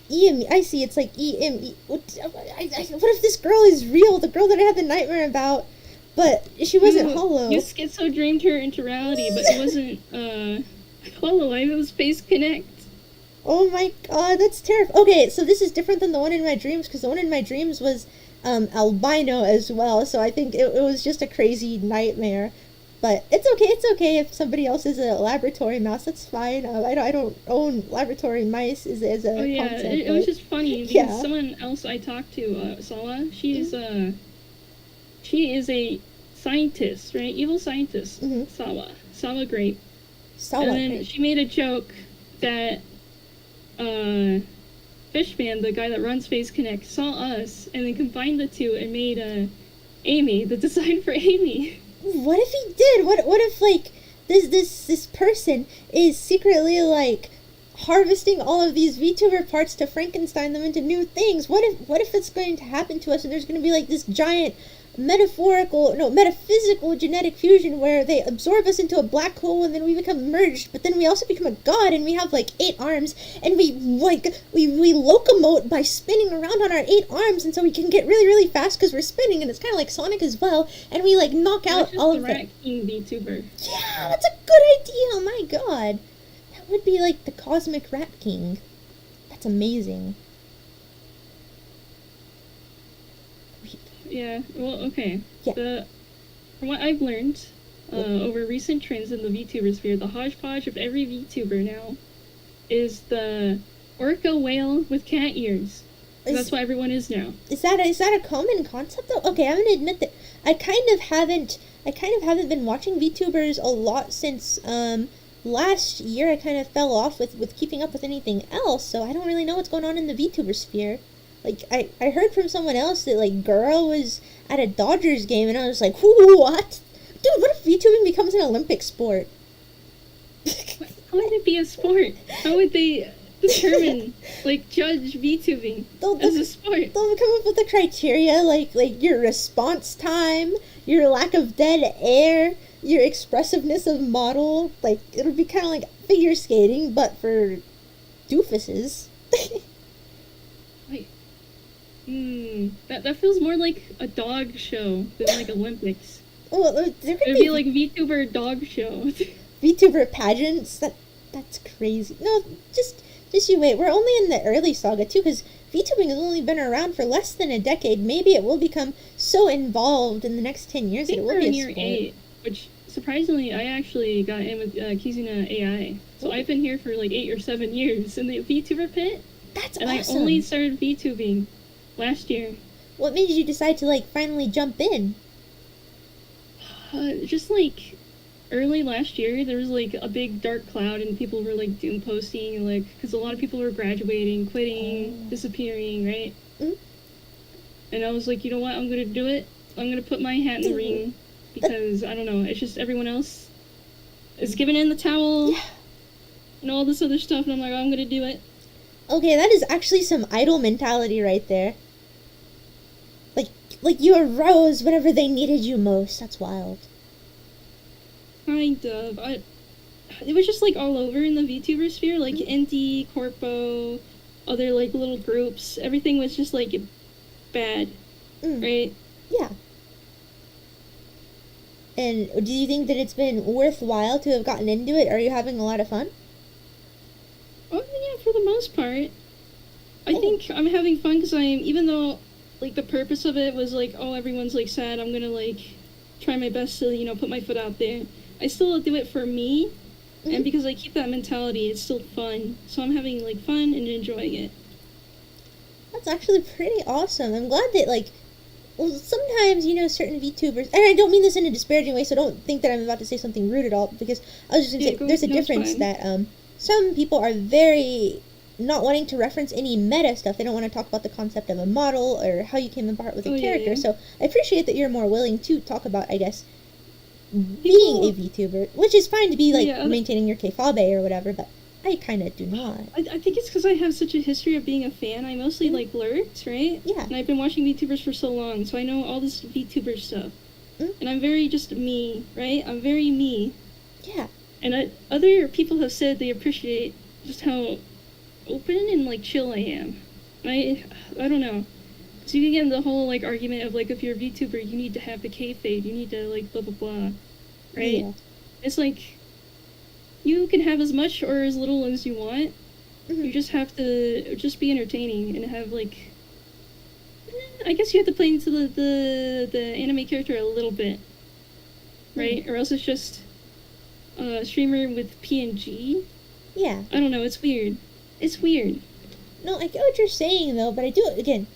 Speaker 1: E-M-E. I see, it's like E-M-E. What if this girl is real? The girl that I had the nightmare about, but she wasn't hollow.
Speaker 6: You schizo dreamed her into reality, but it wasn't, Hololive, it was Phase Connect.
Speaker 1: Oh my god, that's terrifying. Okay, so this is different than the one in my dreams, because the one in my dreams was albino as well, so I think it was just a crazy nightmare. But it's okay if somebody else is a laboratory mouse, that's fine. I don't own laboratory mice as a
Speaker 6: Oh yeah,
Speaker 1: concept.
Speaker 6: it was just funny, because
Speaker 1: Yeah.
Speaker 6: someone else I talked to, Sawa, she is a scientist, right? Evil scientist.
Speaker 1: Mhm.
Speaker 6: Sawa Grape.
Speaker 1: Sawa,
Speaker 6: And then
Speaker 1: right.
Speaker 6: she made a joke that Fishman, the guy that runs Phase Connect, saw us and then combined the two and made Amy, the design for Amy.
Speaker 1: What if he did? What if like this person is secretly like harvesting all of these VTuber parts to Frankenstein them into new things. What if it's going to happen to us and there's going to be like this giant metaphysical genetic fusion where they absorb us into a black hole and then we become merged, but then we also become a god and we have like 8 arms and we locomote by spinning around on our 8 arms, and so we can get really, really fast because we're spinning, and it's kind of like Sonic as well, and we like knock out all of
Speaker 6: the
Speaker 1: the
Speaker 6: Rat King VTuber.
Speaker 1: Yeah, that's a good idea. Oh my god. That would be like the Cosmic Rat King. That's amazing.
Speaker 6: Yeah, well, okay.
Speaker 1: Yeah.
Speaker 6: From what I've learned over recent trends in the VTuber sphere, the hodgepodge of every VTuber now is the orca whale with cat ears. That's what everyone is now.
Speaker 1: Is that a common concept though? Okay, I'm gonna admit that I kind of haven't been watching VTubers a lot since last year. I kind of fell off with keeping up with anything else, so I don't really know what's going on in the VTuber sphere. Like, I heard from someone else that, like, Girl was at a Dodgers game, and I was like, what? Dude, what if VTubing becomes an Olympic sport?
Speaker 6: How would it be a sport? How would they determine, like, judge VTubing as a sport?
Speaker 1: They'll come up with the criteria, like your response time, your lack of dead air, your expressiveness of model. Like, it'll be kind of like figure skating, but for doofuses.
Speaker 6: That feels more like a dog show than like Olympics.
Speaker 1: Well, there could
Speaker 6: It'd be like VTuber dog show.
Speaker 1: VTuber pageants. That's crazy. No, just you wait. We're only in the early saga too, because VTubing has only been around for less than a decade. Maybe it will become so involved in the next 10 years that it will be a sport.
Speaker 6: 8, which surprisingly I actually got in with Kizuna AI. So I've been here for like 8 or 7 years in the VTuber pit.
Speaker 1: That's
Speaker 6: and
Speaker 1: awesome.
Speaker 6: I only started VTubing last year.
Speaker 1: What made you decide to like finally jump in?
Speaker 6: Just like early last year, there was like a big dark cloud and people were like doom posting and like, because a lot of people were graduating, quitting, disappearing, right? Mm-hmm. And I was like, you know what, I'm gonna do it. I'm gonna put my hat in the ring because I don't know, it's just everyone else is giving in the towel and all this other stuff, and I'm like, I'm gonna do it.
Speaker 1: Okay, that is actually some idol mentality right there. Like you arose whenever they needed you most. That's wild.
Speaker 6: Kind of. It was just like all over in the VTuber sphere, like indie, corpo, other like little groups. Everything was just like bad, right?
Speaker 1: Yeah. And do you think that it's been worthwhile to have gotten into it? Are you having a lot of fun?
Speaker 6: Oh yeah, for the most part. I think I'm having fun because even though like the purpose of it was like, oh, everyone's like sad, I'm gonna like try my best to, you know, put my foot out there. I still do it for me, and because I keep that mentality, it's still fun. So I'm having like fun and enjoying it.
Speaker 1: That's actually pretty awesome. I'm glad that like, well, sometimes, you know, certain VTubers, and I don't mean this in a disparaging way, so don't think that I'm about to say something rude at all, because I was just gonna say there's a difference that some people are very not wanting to reference any meta stuff. They don't want to talk about the concept of a model or how you came apart with a character. Yeah. So I appreciate that you're more willing to talk about, I guess, being a VTuber, which is fine to be like maintaining your Kfabe or whatever, but I kind of do not.
Speaker 6: I think it's because I have such a history of being a fan. I mostly like lurked, right?
Speaker 1: Yeah.
Speaker 6: And I've been watching VTubers for so long, so I know all this VTuber stuff. And I'm very just me, right? I'm very me.
Speaker 1: Yeah.
Speaker 6: And other people have said they appreciate just how open and like chill I am. I don't know. So you can get in the whole like argument of like, if you're a VTuber, you need to have the kayfabe, you need to like blah blah blah, right? Yeah. It's like you can have as much or as little as you want. You just have to just be entertaining and have like, I guess you have to play into the anime character a little bit, right? Or else it's just a streamer with PNG.
Speaker 1: Yeah.
Speaker 6: I don't know. It's weird. It's weird.
Speaker 1: No, I get what you're saying, though, but I do, again,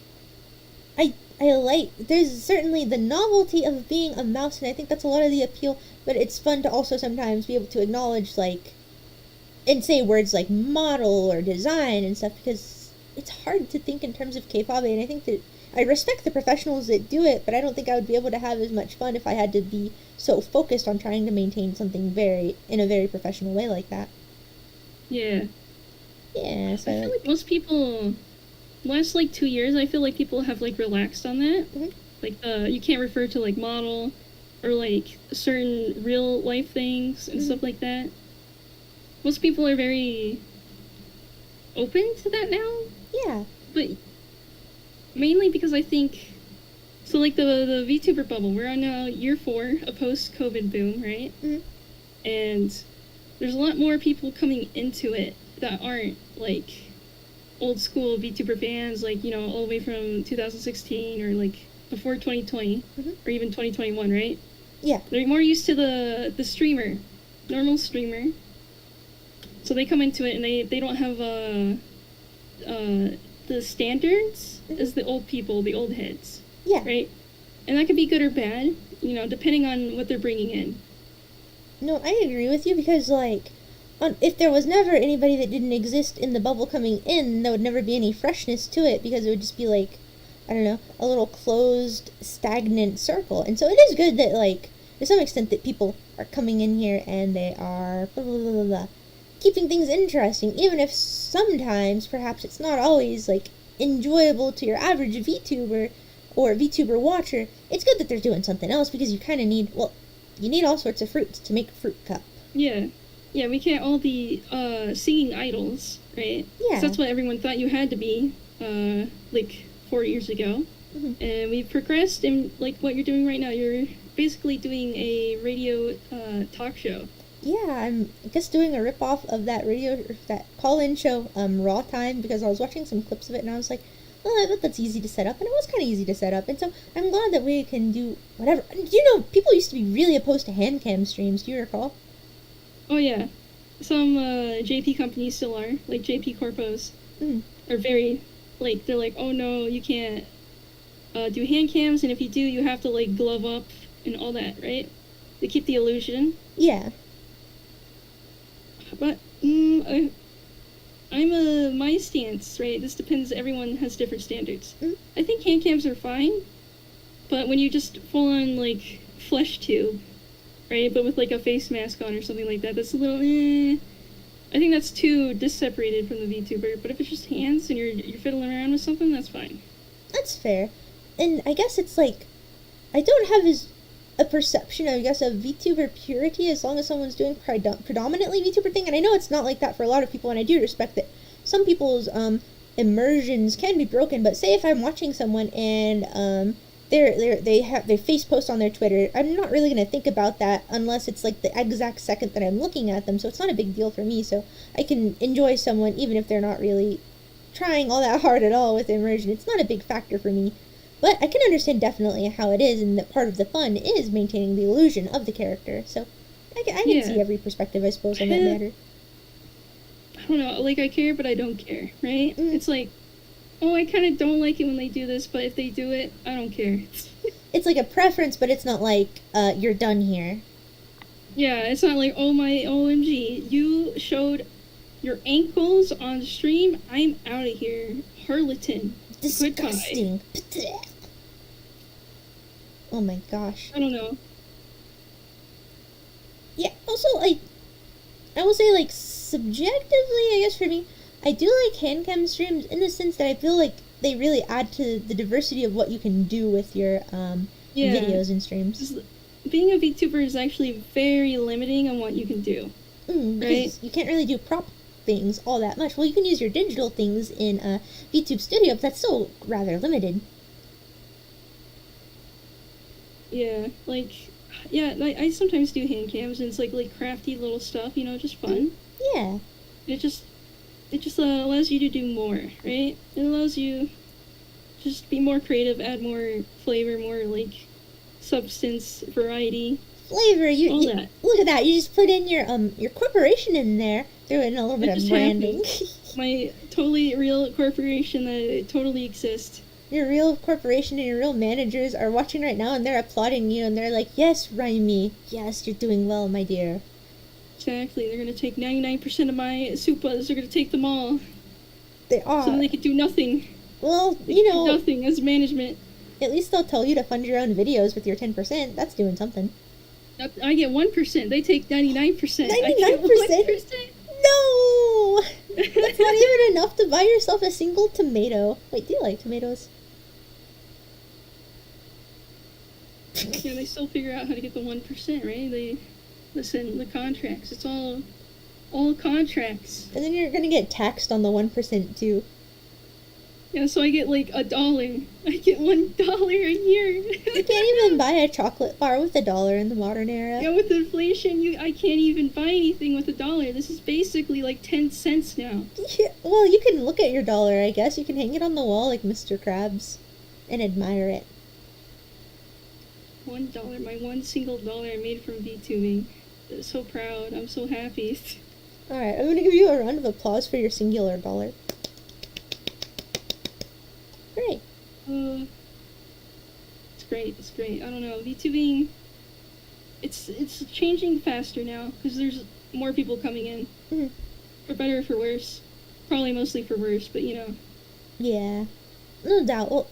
Speaker 1: I like, there's certainly the novelty of being a mouse, and I think that's a lot of the appeal, but it's fun to also sometimes be able to acknowledge, like, and say words like model or design and stuff, because it's hard to think in terms of Kfabe, and I think that I respect the professionals that do it, but I don't think I would be able to have as much fun if I had to be so focused on trying to maintain something in a very professional way like that.
Speaker 6: Yeah.
Speaker 1: Yeah, so
Speaker 6: I feel like most people, last like 2 years, I feel like people have like relaxed on that.
Speaker 1: Mhm.
Speaker 6: Like you can't refer to like model or like certain real life things and stuff like that. Most people are very open to that now,
Speaker 1: yeah.
Speaker 6: but mainly because I think so. Like the VTuber bubble, we're on now year 4, a post-COVID boom, right?
Speaker 1: Mhm.
Speaker 6: And there's a lot more people coming into it that aren't like old school VTuber fans, like, you know, all the way from 2016 or like before 2020 or even 2021, right?
Speaker 1: Yeah.
Speaker 6: They're more used to the streamer, normal streamer. So they come into it and they don't have the standards as the old people, the old heads,
Speaker 1: Yeah.
Speaker 6: right? And that could be good or bad, you know, depending on what they're bringing in.
Speaker 1: No, I agree with you because, like, if there was never anybody that didn't exist in the bubble coming in, there would never be any freshness to it because it would just be like, I don't know, a little closed, stagnant circle. And so it is good that, like, to some extent that people are coming in here and they are blah, blah, blah, blah, blah, keeping things interesting, even if sometimes, perhaps it's not always, like, enjoyable to your average VTuber or VTuber watcher. It's good that they're doing something else because you kind of need, well, you need all sorts of fruits to make a fruit cup.
Speaker 6: Yeah. Yeah, we can't all be singing idols, right?
Speaker 1: Yeah.
Speaker 6: 'Cause that's what everyone thought you had to be, like 4 years ago.
Speaker 1: Mhm.
Speaker 6: And we've progressed in like what you're doing right now. You're basically doing a radio talk show.
Speaker 1: Yeah, I'm I guess doing a rip-off of that call-in show, Raw Time, because I was watching some clips of it and I was like, well, I bet that's easy to set up, and it was kind of easy to set up, and so I'm glad that we can do whatever. You know, people used to be really opposed to hand cam streams, do you recall?
Speaker 6: Oh yeah, some JP companies still are, like JP Corpos, are very, like, they're like, oh no, you can't do hand cams, and if you do, you have to like glove up and all that, right? They keep the illusion.
Speaker 1: Yeah.
Speaker 6: But my stance, right? This depends. Everyone has different standards. I think hand cams are fine, but when you just full on like flesh tube, right? But with like a face mask on or something like that, that's a little. I think that's too disseparated from the VTuber. But if it's just hands and you're fiddling around with something, that's fine.
Speaker 1: That's fair. And I guess it's like, I don't have a perception, I guess, of VTuber purity as long as someone's doing predominantly VTuber thing. And I know it's not like that for a lot of people, and I do respect that some people's immersions can be broken. But say if I'm watching someone and they face post on their Twitter, I'm not really going to think about that unless it's like the exact second that I'm looking at them. So it's not a big deal for me. So I can enjoy someone even if they're not really trying all that hard at all with immersion. It's not a big factor for me. But I can understand definitely how it is, and that part of the fun is maintaining the illusion of the character. So I can see every perspective, I suppose, on that matter.
Speaker 6: I don't know, like, I care, but I don't care, right? It's like, oh, I kind of don't like it when they do this, but if they do it, I don't care.
Speaker 1: It's like a preference, but it's not like, you're done here.
Speaker 6: Yeah, it's not like, oh my OMG, you showed your ankles on stream, I'm out of here. Harleton.
Speaker 1: Disgusting. Oh my gosh.
Speaker 6: I don't know.
Speaker 1: Yeah, also, I will say, like, subjectively, I guess for me, I do like hand cam streams in the sense that I feel like they really add to the diversity of what you can do with your videos and streams.
Speaker 6: Being a VTuber is actually very limiting on what you can do.
Speaker 1: Because
Speaker 6: right?
Speaker 1: you can't really do prop things all that much. Well, you can use your digital things in VTube Studio, but that's still rather limited.
Speaker 6: Yeah, like, yeah, I sometimes do hand cams, and it's like crafty little stuff, you know, just fun.
Speaker 1: Yeah.
Speaker 6: It just allows you to do more, right? It allows you just be more creative, add more flavor, more like substance, variety.
Speaker 1: Flavor,
Speaker 6: that.
Speaker 1: Look at that! You just put in your corporation in there, threw in a little bit of branding.
Speaker 6: My totally real corporation that totally exists.
Speaker 1: Your real corporation and your real managers are watching right now, and they're applauding you, and they're like, "Yes, Raimi, yes, you're doing well, my dear."
Speaker 6: Exactly. They're gonna take 99% of my supas. They're gonna take them all.
Speaker 1: They are.
Speaker 6: So they could do nothing.
Speaker 1: Well,
Speaker 6: They could do nothing as management.
Speaker 1: At least they'll tell you to fund your own videos with your 10%. That's doing something.
Speaker 6: I get 1%. They take 99%.
Speaker 1: 99%? No! That's not even enough to buy yourself a single tomato. Wait, do you like tomatoes?
Speaker 6: Yeah, they still figure out how to get the 1%, right? They listen, the contracts. It's all contracts.
Speaker 1: And then you're gonna get taxed on the 1% too.
Speaker 6: Yeah, so I get like $1. I get $1 a year.
Speaker 1: You can't even buy a chocolate bar with $1 in the modern era.
Speaker 6: Yeah, with inflation, I can't even buy anything with $1. This is basically like 10 cents now.
Speaker 1: Yeah, well, you can look at your dollar, I guess. You can hang it on the wall like Mr. Krabs and admire it.
Speaker 6: $1, my one single dollar I made from VTubing. I'm so proud. I'm so happy.
Speaker 1: Alright, I'm gonna give you a round of applause for your singular dollar. Great.
Speaker 6: It's great. It's great. I don't know. VTubing, it's changing faster now because there's more people coming in.
Speaker 1: Mhm.
Speaker 6: For better or for worse. Probably mostly for worse, but you know.
Speaker 1: Yeah. No doubt. Well,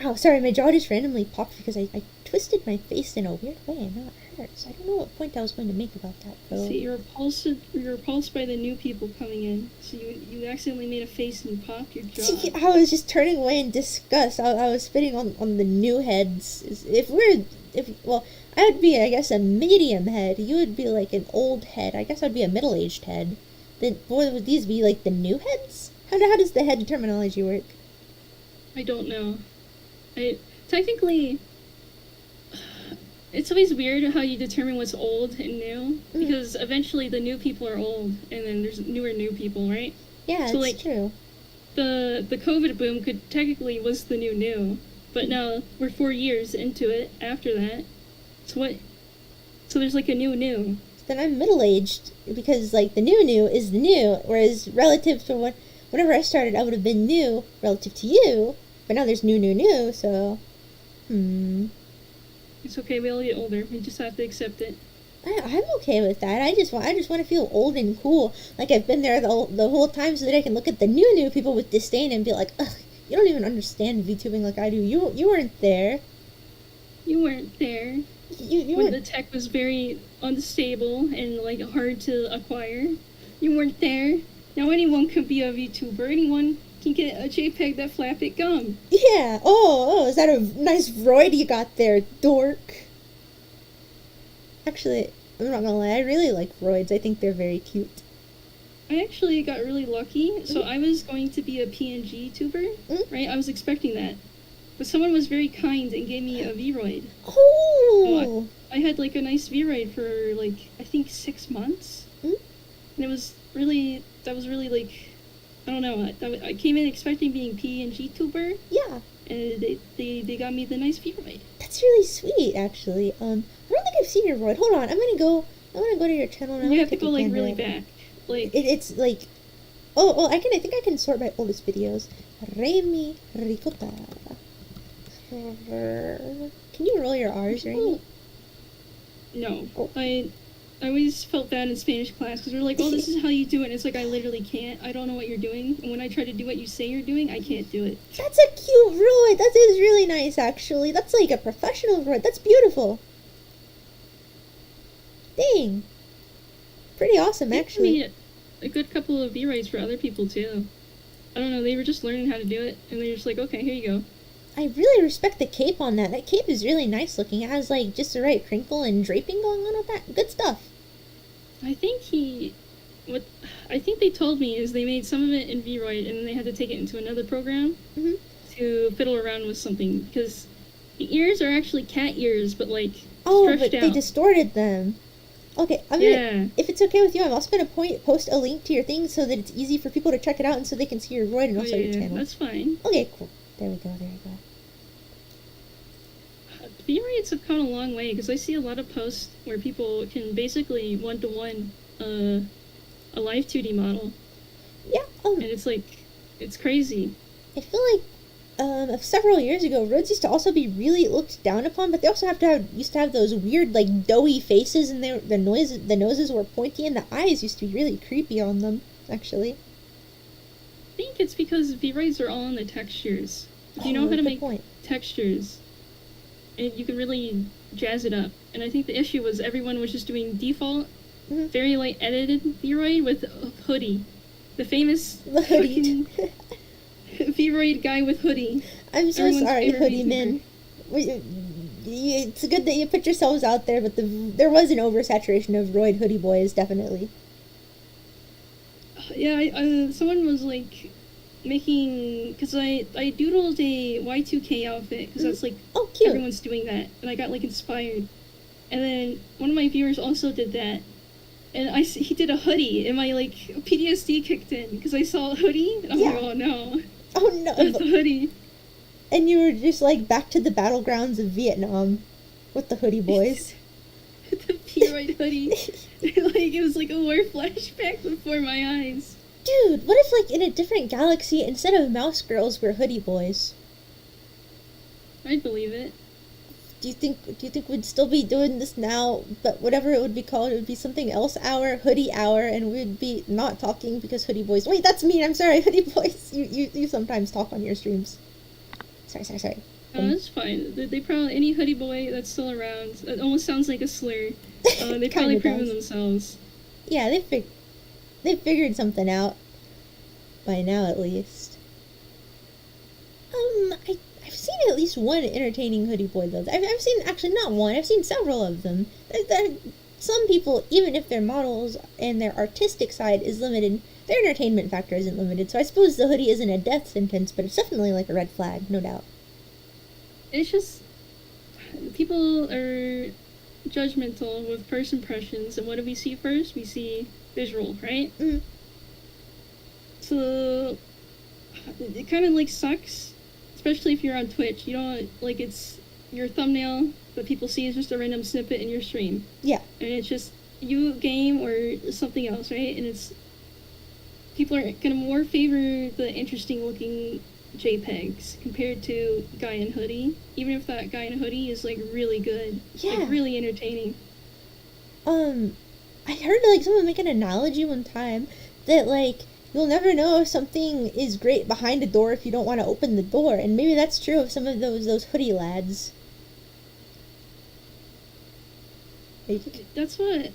Speaker 1: ow, sorry, my jaw just randomly popped because I twisted my face in a weird way and now it hurts. I don't know what point I was going to make about that, though.
Speaker 6: See, you're repulsed by the new people coming in. So you accidentally made a face and popped your jaw.
Speaker 1: See, I was just turning away in disgust. I was spitting on the new heads. Well, I would be, I guess, a medium head. You would be like an old head. I guess I'd be a middle-aged head. Then, would these be like the new heads? How does the head terminology work?
Speaker 6: I don't know. Technically, it's always weird how you determine what's old and new, because eventually the new people are old, and then there's new people, right?
Speaker 1: Yeah,
Speaker 6: So,
Speaker 1: it's true.
Speaker 6: The COVID boom was the new, but now we're 4 years into it after that. So there's like a new.
Speaker 1: Then I'm middle-aged, because, like, the new is the new, whereas relative to whenever I started, I would have been new relative to you, but now there's new, so,
Speaker 6: It's okay, we all get older. We just have to accept it.
Speaker 1: I'm okay with that. I just want to feel old and cool, like I've been there the whole time, so that I can look at the new people with disdain and be like, ugh, you don't even understand VTubing like I do. You weren't there.
Speaker 6: You weren't there.
Speaker 1: You
Speaker 6: when
Speaker 1: weren't.
Speaker 6: the tech was very unstable and like hard to acquire. You weren't there. Now anyone can be a VTuber. Anyone can get a JPEG that flap it gum.
Speaker 1: Yeah. Oh, is that a nice Vroid you got there, dork? Actually, I'm not gonna lie, I really like Vroids. I think they're very cute.
Speaker 6: I actually got really lucky. So I was going to be a PNG tuber, right? I was expecting that. But someone was very kind and gave me a Vroid.
Speaker 1: Oh!
Speaker 6: I had like a nice Vroid for like, I think 6 months.
Speaker 1: Mm.
Speaker 6: And that was really like, I don't know, I came in expecting being PNG tuber.
Speaker 1: Yeah.
Speaker 6: And they got me the nice Vroid.
Speaker 1: That's really sweet, actually. I don't think I've seen your Vroid. Hold on, I'm gonna go to your channel and
Speaker 6: You have to go like really back. Like
Speaker 1: it's like, I think I can sort by oldest videos. Remy Ricotta. Can you roll your R's, Remy?
Speaker 6: No.
Speaker 1: Oh.
Speaker 6: I always felt bad in Spanish class because they're like, oh, this is how you do it. And it's like, I literally can't. I don't know what you're doing. And when I try to do what you say you're doing, I can't do it.
Speaker 1: That's a cute Vroid. That is really nice, actually. That's like a professional Vroid. That's beautiful. Dang. Pretty awesome, actually.
Speaker 6: I made a good couple of V-Rides for other people, too. I don't know, they were just learning how to do it. And they're just like, okay, here you go.
Speaker 1: I really respect the cape on that. That cape is really nice looking. It has, like, just the right crinkle and draping going on with that. Good stuff.
Speaker 6: I think they told me is they made some of it in Vroid and then they had to take it into another program to fiddle around with something because the ears are actually cat ears, but like stretched
Speaker 1: but
Speaker 6: out.
Speaker 1: they distorted them. Okay, if it's okay with you, I'm also gonna post a link to your thing so that it's easy for people to check it out and so they can see your Vroid and also your channel.
Speaker 6: That's fine.
Speaker 1: Okay, cool. There we go.
Speaker 6: V-Rides have come a long way because I see a lot of posts where people can basically one-to-one a live 2D model.
Speaker 1: Yeah.
Speaker 6: And it's like, it's crazy.
Speaker 1: I feel like several years ago, roads used to also be really looked down upon, but they also used to have those weird like doughy faces, and the noses were pointy, and the eyes used to be really creepy on them. Actually,
Speaker 6: I think it's because V-Rides are all in the textures. If you know how to make textures, and you can really jazz it up. And I think the issue was everyone was just doing default
Speaker 1: Mhm.
Speaker 6: very light edited Vroid with hoodie, the famous
Speaker 1: The hoodie.
Speaker 6: Vroid guy with hoodie.
Speaker 1: I'm so
Speaker 6: Everyone's
Speaker 1: sorry,
Speaker 6: favorite
Speaker 1: hoodie
Speaker 6: YouTuber.
Speaker 1: men. It's good that you put yourselves out there, but there was an oversaturation of roid hoodie boys, definitely.
Speaker 6: Yeah, someone was like making, because I doodled a Y2K outfit because that's like
Speaker 1: Oh, cute.
Speaker 6: everyone's doing that, and I got like inspired. And then one of my viewers also did that, and he did a hoodie, and my like PTSD kicked in because I saw a hoodie, and I'm
Speaker 1: Yeah.
Speaker 6: like, oh no,
Speaker 1: Oh no.
Speaker 6: that's the hoodie.
Speaker 1: And you were just like back to the battlegrounds of Vietnam with the hoodie boys.
Speaker 6: The P-Roid hoodie. Like, it was like a war flashback before my eyes.
Speaker 1: Dude, what if like in a different galaxy, instead of mouse girls, we're hoodie boys?
Speaker 6: I'd believe it.
Speaker 1: Do you think we'd still be doing this now, but whatever it would be called, it would be something else hoodie hour, and we'd be not talking because hoodie boys. Wait, that's mean. I'm sorry, hoodie boys. You sometimes talk on your streams. Sorry.
Speaker 6: Oh, that's fine. They probably, any hoodie boy that's still around, it almost sounds like a slur. They probably
Speaker 1: Kinda
Speaker 6: proven
Speaker 1: does.
Speaker 6: themselves.
Speaker 1: Yeah, they figured something out by now, at least. I've seen at least one entertaining hoodie boy though. I've seen, actually not one. I've seen several of them. Some people, even if their models and their artistic side is limited, their entertainment factor isn't limited. So I suppose the hoodie isn't a death sentence, but it's definitely like a red flag, no doubt.
Speaker 6: It's just, people are judgmental with first impressions, and what do we see first? We see visual, right?
Speaker 1: Mm.
Speaker 6: So, it kind of like sucks, especially if you're on Twitch. You don't, like, it's your thumbnail, but people see is just a random snippet in your stream.
Speaker 1: Yeah.
Speaker 6: And it's just you game or something else, right? And it's, people are gonna more favor the interesting looking JPEGs compared to guy in hoodie, even if that guy in hoodie is like really good,
Speaker 1: Yeah.
Speaker 6: like really entertaining.
Speaker 1: I heard like someone make an analogy one time that like you'll never know if something is great behind a door if you don't want to open the door, and maybe that's true of some of those hoodie lads.
Speaker 6: That's what,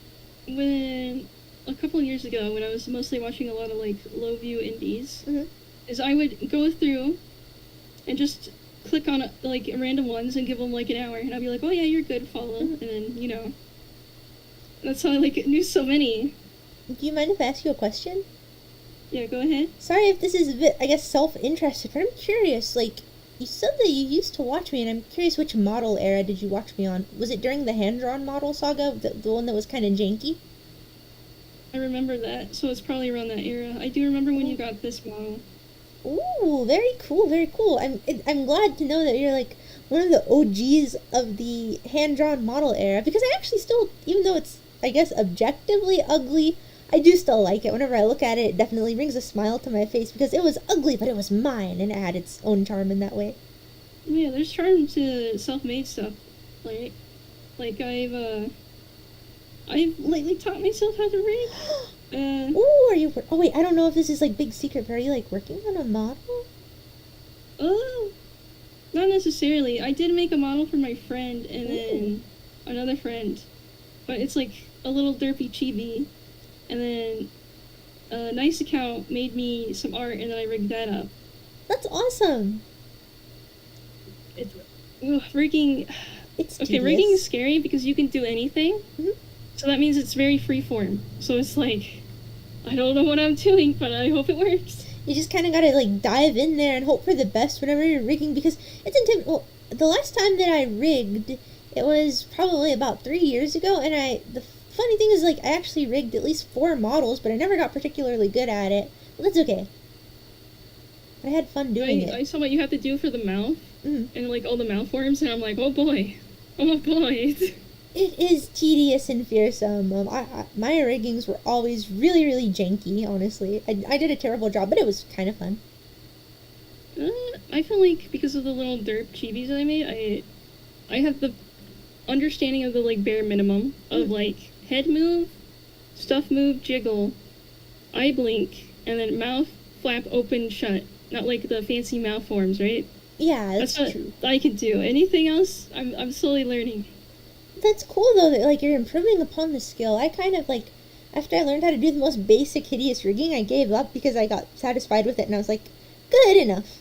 Speaker 6: when a couple of years ago when I was mostly watching a lot of like low view indies,
Speaker 1: Mhm.
Speaker 6: is I would go through and just click on like random ones and give them like an hour, and I'd be like, oh yeah, you're good, follow, and then that's how I like knew so many.
Speaker 1: Do you mind if I ask you a question?
Speaker 6: Yeah, go ahead.
Speaker 1: Sorry if this is a bit, I guess, self-interested, but I'm curious, like, you said that you used to watch me, and I'm curious which model era did you watch me on? Was it during the hand-drawn model saga, the one that was kind of janky?
Speaker 6: I remember that, so it's probably around that era. I do remember when you got this model.
Speaker 1: Ooh, very cool, very cool. I'm glad to know that you're, like, one of the OGs of the hand-drawn model era, because I actually still, even though it's, I guess, objectively ugly, I do still like it. Whenever I look at it, it definitely brings a smile to my face, because it was ugly, but it was mine, and it had its own charm in that way.
Speaker 6: Yeah, there's charm to self-made stuff. Like I've lately taught myself how to rig.
Speaker 1: Ooh, are you... Oh, wait, I don't know if this is, like, big secret, but are you, like, working on a model?
Speaker 6: Oh, not necessarily. I did make a model for my friend and then another friend, but it's like a little derpy chibi. And then a nice account made me some art, and then I rigged that up.
Speaker 1: That's awesome.
Speaker 6: Rigging.
Speaker 1: It's
Speaker 6: Okay, rigging is scary because you can do anything.
Speaker 1: Mhm.
Speaker 6: So that means it's very freeform. So it's like, I don't know what I'm doing, but I hope it works.
Speaker 1: You just kind of gotta, like, dive in there and hope for the best whenever you're rigging, because it's intimidating. Well, the last time that I rigged, it was probably about 3 years ago, and the funny thing is, like, I actually rigged at least 4 models, but I never got particularly good at it. But that's okay. I had fun doing it.
Speaker 6: I saw what you have to do for the mouth,
Speaker 1: Mhm.
Speaker 6: and like all the mouth forms, and I'm like, oh boy.
Speaker 1: It is tedious and fearsome. My riggings were always really, really janky, honestly. I did a terrible job, but it was kind of fun.
Speaker 6: I feel like because of the little derp chibis that I made, I have the understanding of the like bare minimum of like head move, stuff move, jiggle, eye blink, and then mouth flap open shut. Not like the fancy mouth forms, right?
Speaker 1: Yeah, that's
Speaker 6: what
Speaker 1: true.
Speaker 6: I can do. Anything else, I'm slowly learning.
Speaker 1: That's cool though that like you're improving upon the skill. I kind of like After I learned how to do the most basic, hideous rigging, I gave up because I got satisfied with it, and I was like, good enough.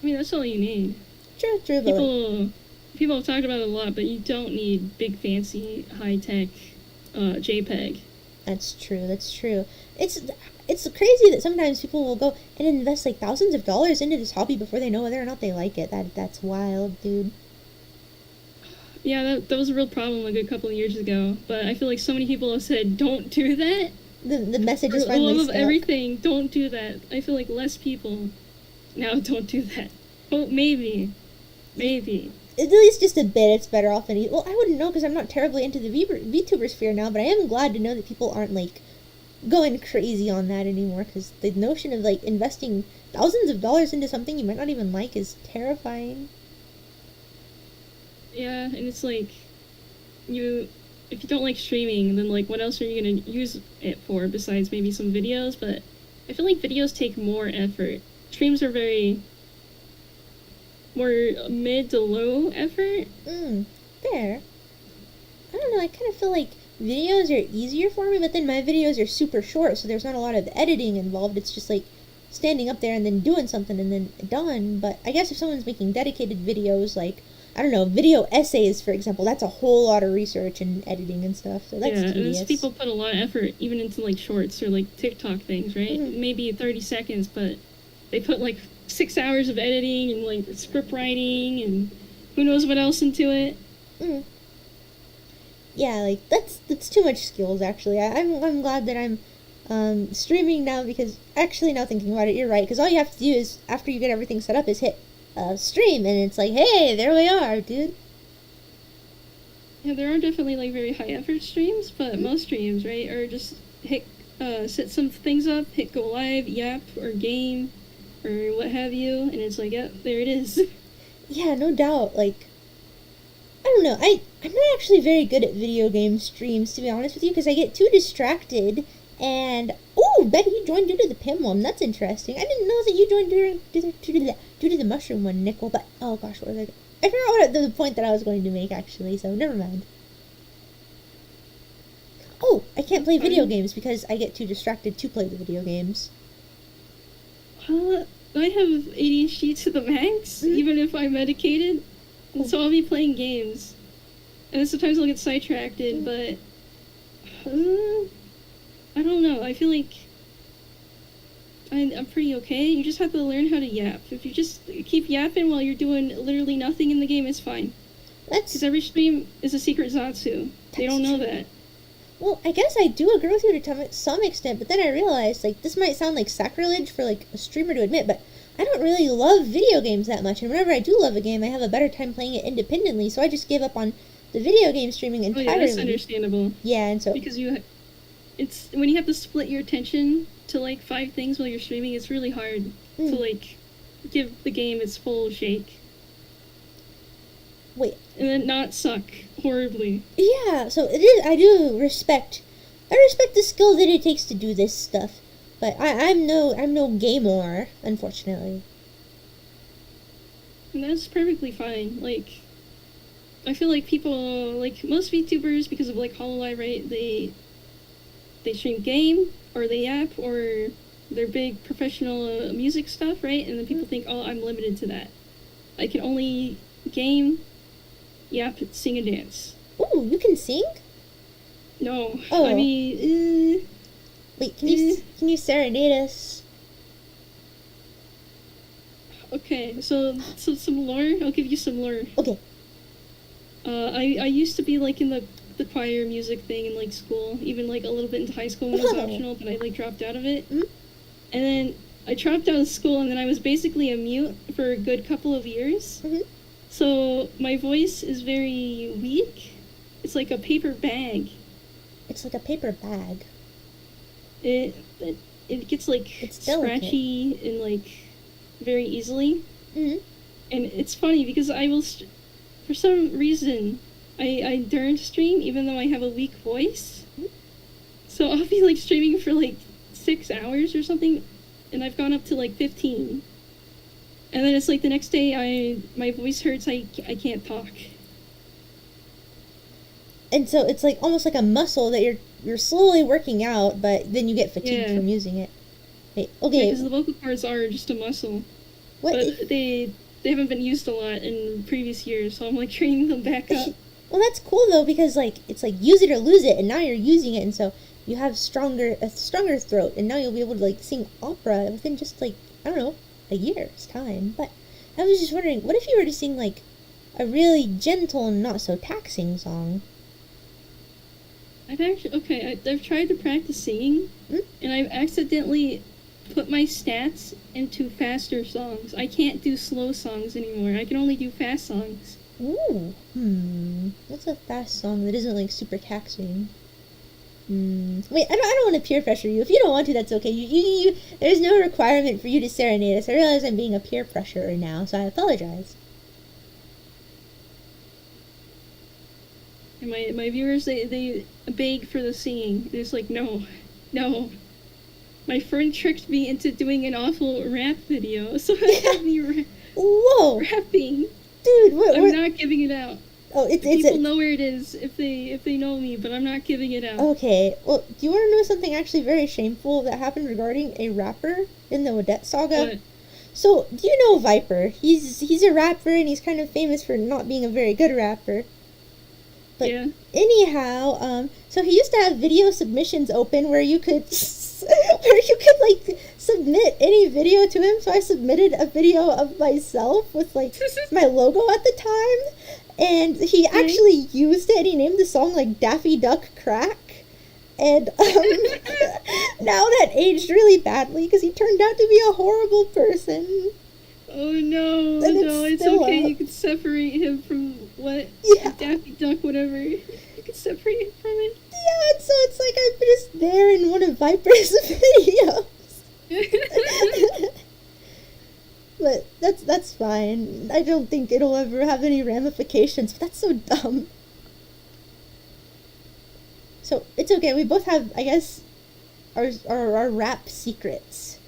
Speaker 6: I mean, that's all you need.
Speaker 1: True, but like,
Speaker 6: People have talked about it a lot, but you don't need big, fancy, high-tech JPEG.
Speaker 1: that's true. It's crazy that sometimes people will go and invest like thousands of dollars into this hobby before they know whether or not they like it. That's wild, dude.
Speaker 6: Yeah, that was a real problem like a couple of years ago. But I feel like so many people have said, don't do that.
Speaker 1: The message is
Speaker 6: For the
Speaker 1: finally
Speaker 6: love of
Speaker 1: stuck.
Speaker 6: everything, don't do that. I feel like less people now don't do that. Oh, maybe.
Speaker 1: At least just a bit, it's better off than well, I wouldn't know because I'm not terribly into the VTuber sphere now, but I am glad to know that people aren't like going crazy on that anymore, because the notion of like investing thousands of dollars into something you might not even like is terrifying.
Speaker 6: Yeah, and it's like, if you don't like streaming, then like what else are you gonna use it for besides maybe some videos? But I feel like videos take more effort. Streams are very more mid to low effort.
Speaker 1: Fair. I don't know, I kind of feel like videos are easier for me, but then my videos are super short, so there's not a lot of editing involved. It's just like standing up there and then doing something and then done. But I guess if someone's making dedicated videos, like, I don't know, video essays, for example, that's a whole lot of research and editing and stuff, so that's
Speaker 6: yeah,
Speaker 1: tedious.
Speaker 6: and people put a lot of effort even into like shorts or like TikTok things, right? Maybe 30 seconds, but they put like 6 hours of editing and like script writing and who knows what else into it.
Speaker 1: Yeah, like that's too much skills. Actually, I'm glad that I'm streaming now, because actually now thinking about it, you're right. Because all you have to do is, after you get everything set up, is hit stream, and it's like, hey, there we are, dude.
Speaker 6: Yeah, there are definitely like very high effort streams, but most streams, right, are just set some things up, hit go live, yap, or game, or what have you, and it's like, yep, there it is.
Speaker 1: Yeah, no doubt. Like, I don't know. I'm not actually very good at video game streams, to be honest with you, because I get too distracted. And Betty, you joined due to the Pim one. That's interesting. I didn't know that you joined due to the mushroom one, Nickel. But oh gosh, what was I forgot what the point that I was going to make actually. So never mind. Oh, I can't play video games because I get too distracted to play the video games.
Speaker 6: I have ADHD to the max, even if I'm medicated. And so I'll be playing games. And then sometimes I'll get sidetracked, but I don't know. I feel like I'm pretty okay. You just have to learn how to yap. If you just keep yapping while you're doing literally nothing in the game, it's fine. Because every stream is a secret Zatsu. They don't know that.
Speaker 1: Well, I guess I do agree with you to some extent, but then I realized, like, this might sound like sacrilege for, like, a streamer to admit, but I don't really love video games that much, and whenever I do love a game, I have a better time playing it independently, so I just gave up on the video game streaming entirely.
Speaker 6: Oh yeah, that's understandable.
Speaker 1: Yeah, and so...
Speaker 6: Because it's when you have to split your attention to, like, 5 things while you're streaming, it's really hard to, like, give the game its full shake.
Speaker 1: Wait.
Speaker 6: And then not suck horribly.
Speaker 1: Yeah, so it is. I respect the skill that it takes to do this stuff, but I'm no gamer, unfortunately.
Speaker 6: And that's perfectly fine. Like, I feel like people, like most VTubers, because of like HoloLive, right? They stream game, or they yap, or they're big professional music stuff, right? And then people think, oh, I'm limited to that. I can only game, yap, sing, and dance.
Speaker 1: Ooh, you can sing?
Speaker 6: No.
Speaker 1: Oh.
Speaker 6: I mean,
Speaker 1: Wait, can you serenade us?
Speaker 6: Okay, so some lore. I'll give you some lore.
Speaker 1: Okay.
Speaker 6: I used to be like in the choir music thing in like school, even like a little bit into high school when it was optional, but I like dropped out of it. And then I dropped out of school, and then I was basically a mute for a good couple of years. So my voice is very weak. It's like a paper bag.
Speaker 1: It's like a paper bag.
Speaker 6: It gets like
Speaker 1: It's
Speaker 6: scratchy and like very easily.
Speaker 1: Mm-hmm.
Speaker 6: And it's funny because I will, for some reason, I daren't stream even though I have a weak voice. So I'll be like streaming for like 6 hours or something, and I've gone up to like 15. And then it's like the next day my voice hurts, I can't talk.
Speaker 1: And so it's like almost like a muscle that you're slowly working out, but then you get fatigued
Speaker 6: Yeah.
Speaker 1: from using it. Wait,
Speaker 6: Yeah,
Speaker 1: okay.
Speaker 6: because the vocal cords are just a muscle,
Speaker 1: What?
Speaker 6: but they haven't been used a lot in previous years, so I'm like training them back up.
Speaker 1: Well, that's cool though, because like it's like use it or lose it, and now you're using it, and so you have a stronger throat, and now you'll be able to like sing opera within just like, I don't know, a year's time. But I was just wondering, what if you were to sing like a really gentle and not so taxing song?
Speaker 6: I've tried to practice singing,
Speaker 1: Hmm?
Speaker 6: and I've accidentally put my stats into faster songs. I can't do slow songs anymore. I can only do fast songs.
Speaker 1: Ooh, what's a fast song that isn't like super taxing? Wait, I don't want to peer pressure you. If you don't want to, that's okay. You there's no requirement for you to serenade us. I realize I'm being a peer pressurer now, so I apologize.
Speaker 6: And my viewers, they beg for the singing. They're just like, no. My friend tricked me into doing an awful rap video, so I had me
Speaker 1: Whoa,
Speaker 6: rapping.
Speaker 1: dude,
Speaker 6: I'm not giving it out.
Speaker 1: Oh, it's
Speaker 6: People know where it is if they know me, but I'm not giving it out.
Speaker 1: Okay, well, do you want to know something actually very shameful that happened regarding a rapper in the Odette saga?
Speaker 6: What?
Speaker 1: So, do you know Viper? He's a rapper, and he's kind of famous for not being a very good rapper. But
Speaker 6: Yeah.
Speaker 1: anyhow, so he used to have video submissions open where you could like submit any video to him. So I submitted a video of myself with like my logo at the time, and he actually used it, and he named the song like Daffy Duck Crack. And now that aged really badly because he turned out to be a horrible person.
Speaker 6: Oh no,
Speaker 1: And
Speaker 6: no, it's
Speaker 1: still
Speaker 6: okay.
Speaker 1: up.
Speaker 6: You can separate him from what?
Speaker 1: Yeah.
Speaker 6: Daffy Duck, whatever. You can separate him from it.
Speaker 1: Yeah, and so it's like I'm just there in one of Viper's videos. But that's fine. I don't think it'll ever have any ramifications, but that's so dumb. So it's okay. We both have, I guess, our rap secrets.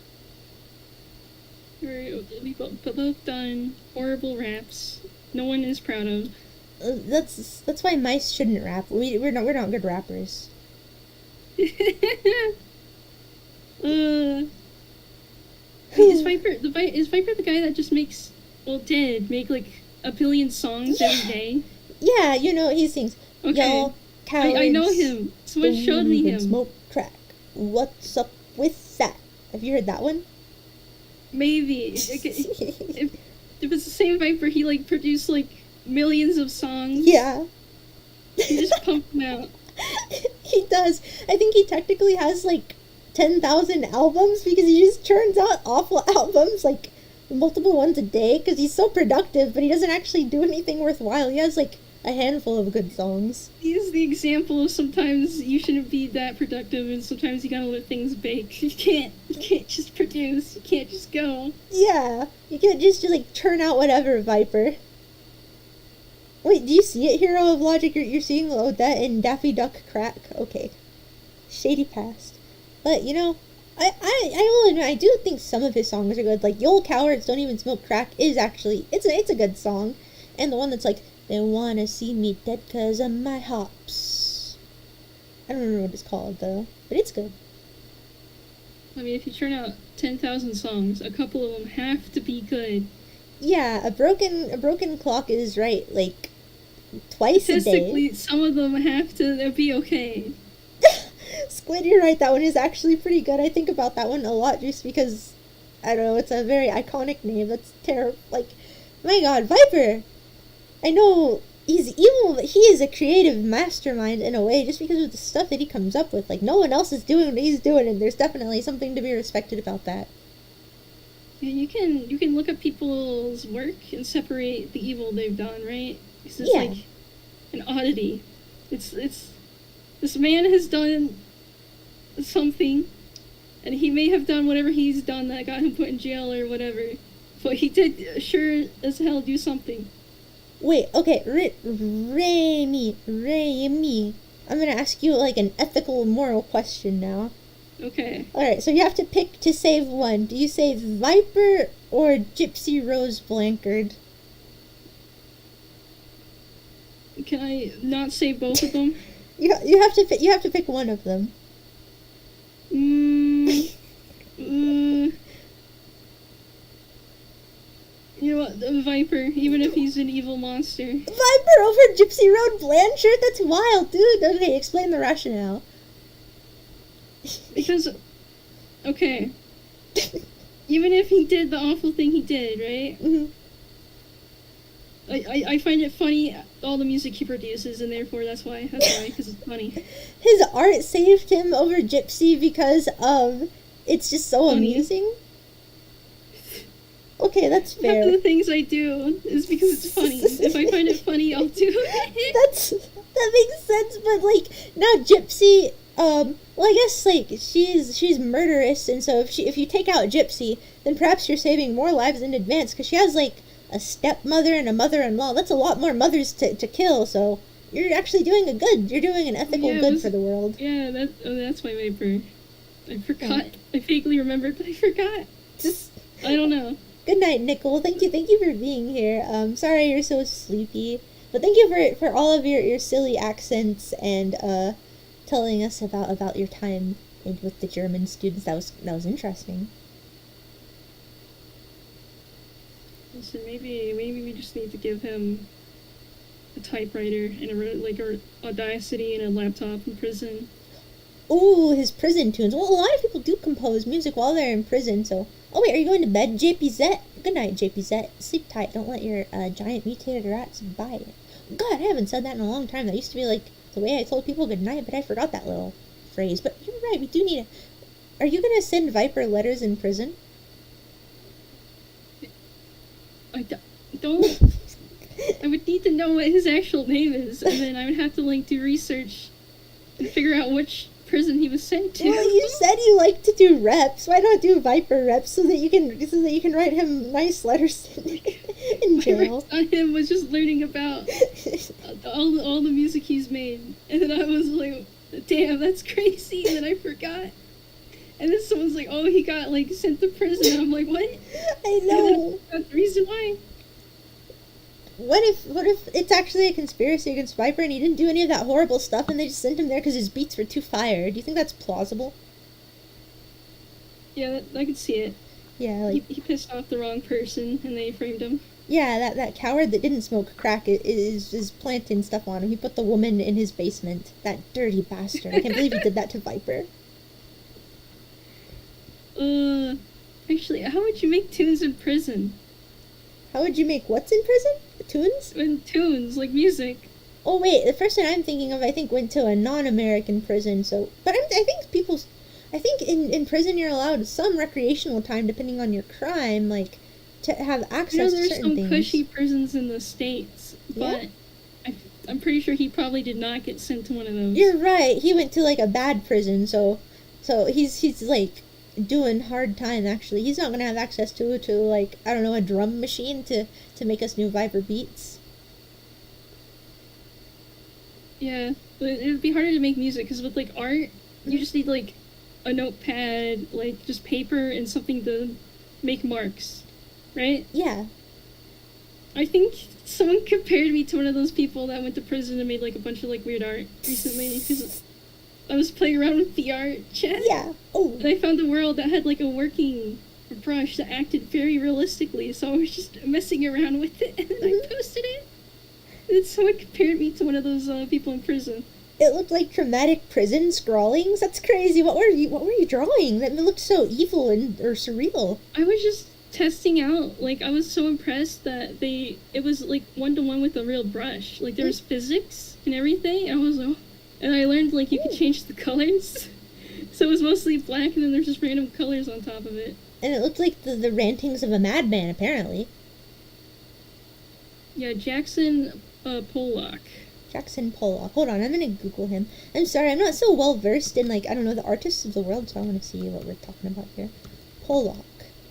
Speaker 6: We've both done horrible raps. No one is proud of.
Speaker 1: That's why mice shouldn't rap. We're not good rappers.
Speaker 6: Is Viper the guy that just make like a billion songs every day?
Speaker 1: Yeah, you know he sings.
Speaker 6: Okay.
Speaker 1: Y'all cowards.
Speaker 6: I know him. Someone showed me
Speaker 1: Don't
Speaker 6: him.
Speaker 1: Smoke crack. What's up with that? Have you heard that one?
Speaker 6: Maybe. If it's the same Viper, he like produced like millions of songs.
Speaker 1: Yeah.
Speaker 6: He just pumped them out.
Speaker 1: He does. I think he technically has like 10,000 albums because he just churns out awful albums, like multiple ones a day, because he's so productive, but he doesn't actually do anything worthwhile. He has like a handful of good songs.
Speaker 6: He's the example of sometimes you shouldn't be that productive, and sometimes you gotta let things bake. You can't just produce. You can't just go.
Speaker 1: Yeah, you can't just like churn out whatever, Viper. Wait, do you see it, Hero of Logic? You're seeing Odette and Daffy Duck Crack? Okay. Shady past. But, you know, I will admit, I do think some of his songs are good. Like, Y'all Cowards Don't Even Smoke Crack is actually, it's a good song. And the one that's like, they wanna see me dead 'cause of my hops. I don't remember what it's called, though. But it's good.
Speaker 6: I mean, if you turn out 10,000 songs, a couple of them have to be good.
Speaker 1: Yeah, a broken clock is right, like, twice a day.
Speaker 6: Statistically, some of them have to be okay.
Speaker 1: Squid, you're right, that one is actually pretty good. I think about that one a lot just because, I don't know, it's a very iconic name. That's terrible. Like, my god, Viper! I know he's evil, but he is a creative mastermind in a way just because of the stuff that he comes up with. Like, no one else is doing what he's doing, and there's definitely something to be respected about that.
Speaker 6: Yeah, you can look at people's work and separate the evil they've done, right? Because it's
Speaker 1: Yeah.
Speaker 6: like an oddity. It's this man has done something, and he may have done whatever he's done that got him put in jail or whatever, but he did sure as hell do something.
Speaker 1: Wait, okay, Remy, I'm gonna ask you, like, an ethical, moral question now.
Speaker 6: Okay.
Speaker 1: Alright, so you have to pick to save one. Do you save Viper or Gypsy Rose Blankard?
Speaker 6: Can I not say both of them?
Speaker 1: You have to pick one of them.
Speaker 6: You know what? The Viper, even if he's an evil monster.
Speaker 1: Viper over Gypsy Road Blanchard? That's wild, dude. Okay, explain the rationale.
Speaker 6: Because, okay, even if he did the awful thing he did, right?
Speaker 1: Mhm.
Speaker 6: I find it funny, all the music he produces, and therefore that's why, because it's funny.
Speaker 1: His art saved him over Gypsy because of it's just so
Speaker 6: Funny.
Speaker 1: amusing. Okay, that's
Speaker 6: Half of
Speaker 1: fair.
Speaker 6: the things I do is because it's funny. If I find it funny, I'll do it.
Speaker 1: That makes sense, but like now Gypsy, well I guess like she's murderous, and so if you take out Gypsy, then perhaps you're saving more lives in advance because she has like a stepmother and a mother-in-law. That's a lot more mothers to kill. So you're actually doing a good. You're doing an ethical
Speaker 6: Yeah,
Speaker 1: good for the world.
Speaker 6: Yeah, that's my Viper. I forgot.
Speaker 1: Yeah.
Speaker 6: I vaguely remembered, but I forgot.
Speaker 1: Just
Speaker 6: I don't know.
Speaker 1: good night, Nicole. Thank you for being here. Sorry you're so sleepy, but thank you for all of your silly accents and telling us about your time with the German students. That was interesting.
Speaker 6: Listen, maybe we just need to give him a typewriter and a Audacity and a laptop in prison.
Speaker 1: Ooh, his prison tunes. Well, a lot of people do compose music while they're in prison. So, oh wait, are you going to bed, JPZ? Good night, JPZ. Sleep tight. Don't let your giant mutated rats bite. God, I haven't said that in a long time. That used to be like the way I told people good night, but I forgot that little phrase. But you're right. We do need a. Are you gonna send Viper letters in prison?
Speaker 6: Don't. I would need to know what his actual name is, and then I would have to like do research and figure out which prison he was sent to.
Speaker 1: Well, you said you like to do reps. Why not do Viper reps so that you can write him nice letters in
Speaker 6: My
Speaker 1: jail?
Speaker 6: reps on him was just learning about all the music he's made, and then I was like, "Damn, that's crazy," and then I forgot. And then someone's like, "Oh, he got like sent to prison," and I'm like, "What?"
Speaker 1: I know.
Speaker 6: That's the reason why.
Speaker 1: What if it's actually a conspiracy against Viper and he didn't do any of that horrible stuff and they just sent him there because his beats were too fire? Do you think that's plausible?
Speaker 6: Yeah, I could see it.
Speaker 1: Yeah, like
Speaker 6: He pissed off the wrong person, and they framed him.
Speaker 1: yeah, that coward that didn't smoke crack is planting stuff on him. He put the woman in his basement. That dirty bastard! I can't believe he did that to Viper.
Speaker 6: Actually, how would you make tunes in prison?
Speaker 1: How would you make what's in prison? Tunes?
Speaker 6: In tunes, like music.
Speaker 1: Oh wait, the first thing I'm thinking of, I think, went to a non-American prison. So, but I think in prison you're allowed some recreational time depending on your crime, like to have access
Speaker 6: I know
Speaker 1: to
Speaker 6: there's
Speaker 1: certain
Speaker 6: some
Speaker 1: things.
Speaker 6: cushy prisons in the States, but
Speaker 1: Yeah.
Speaker 6: I'm pretty sure he probably did not get sent to one of those.
Speaker 1: You're right. He went to like a bad prison, so he's like doing hard time. Actually, he's not gonna have access to like I don't know a drum machine to make us new Viper beats.
Speaker 6: Yeah, but it would be harder to make music because with like art, you just need like a notepad, like just paper and something to make marks, right?
Speaker 1: Yeah.
Speaker 6: I think someone compared me to one of those people that went to prison and made like a bunch of like weird art recently because I was playing around with the art chat.
Speaker 1: Yeah. Oh.
Speaker 6: And I found a world that had like a working brush that acted very realistically, so I was just messing around with it and I posted it. And then someone compared me to one of those people in prison.
Speaker 1: It looked like traumatic prison scrawlings. That's crazy. What were you drawing? That looked so evil or surreal.
Speaker 6: I was just testing out, like I was so impressed that it was like 1-to-1 with a real brush. Like there was physics and everything, and I was like, and I learned like you could change the colors. So it was mostly black and then there's just random colors on top of it.
Speaker 1: And it looked like the rantings of a madman, apparently.
Speaker 6: Yeah, Jackson Pollock.
Speaker 1: Jackson Pollock. Hold on, I'm gonna Google him. I'm sorry, I'm not so well versed in, like, I don't know, the artists of the world, so I want to see what we're talking about here. Pollock.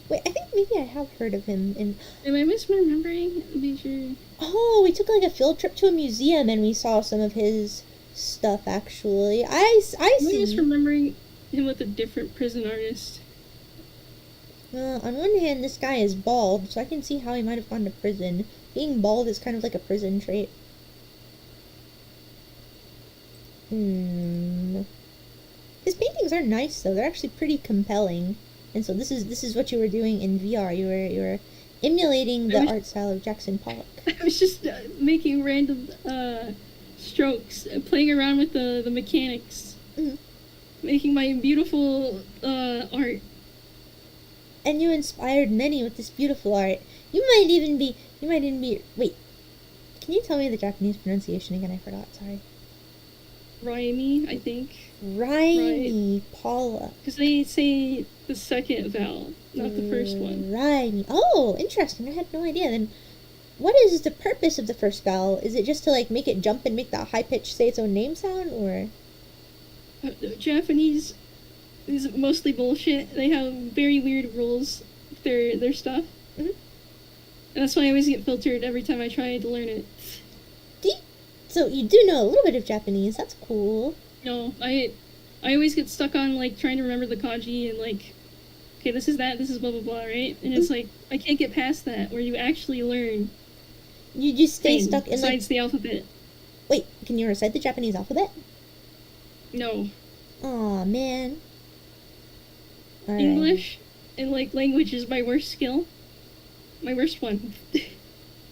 Speaker 1: Wait, I think maybe I have heard of him in...
Speaker 6: Am I misremembering? Be sure.
Speaker 1: Oh, we took, like, a field trip to a museum and we saw some of his stuff, actually. I
Speaker 6: Am I
Speaker 1: see.
Speaker 6: misremembering him with a different prison artist?
Speaker 1: Well, on one hand, this guy is bald, so I can see how he might have gone to prison. Being bald is kind of like a prison trait. His paintings are nice though. They're actually pretty compelling. And so this is what you were doing in VR. You were emulating the art style of Jackson Pollock.
Speaker 6: I was just making random strokes, playing around with the mechanics, making my beautiful art.
Speaker 1: And you inspired many with this beautiful art. You might even be. Wait, can you tell me the Japanese pronunciation again? I forgot. Sorry.
Speaker 6: Raimi, I think.
Speaker 1: Raimi Pollock.
Speaker 6: Because they say the second vowel, not the first one.
Speaker 1: Raimi. Oh, interesting. I had no idea. Then, what is the purpose of the first vowel? Is it just to like make it jump and make that high pitch say its own name sound, or?
Speaker 6: Japanese is mostly bullshit. They have very weird rules with their stuff. And that's why I always get filtered every time I try to learn it.
Speaker 1: So you do know a little bit of Japanese. That's cool.
Speaker 6: No, I always get stuck on like trying to remember the kanji and like, okay, this is blah blah blah, right? And it's like I can't get past that where you actually learn.
Speaker 1: You just stay stuck in
Speaker 6: besides the alphabet.
Speaker 1: Wait, can you recite the Japanese alphabet?
Speaker 6: No.
Speaker 1: Aw, man. All
Speaker 6: English and like language is my worst skill. My worst one.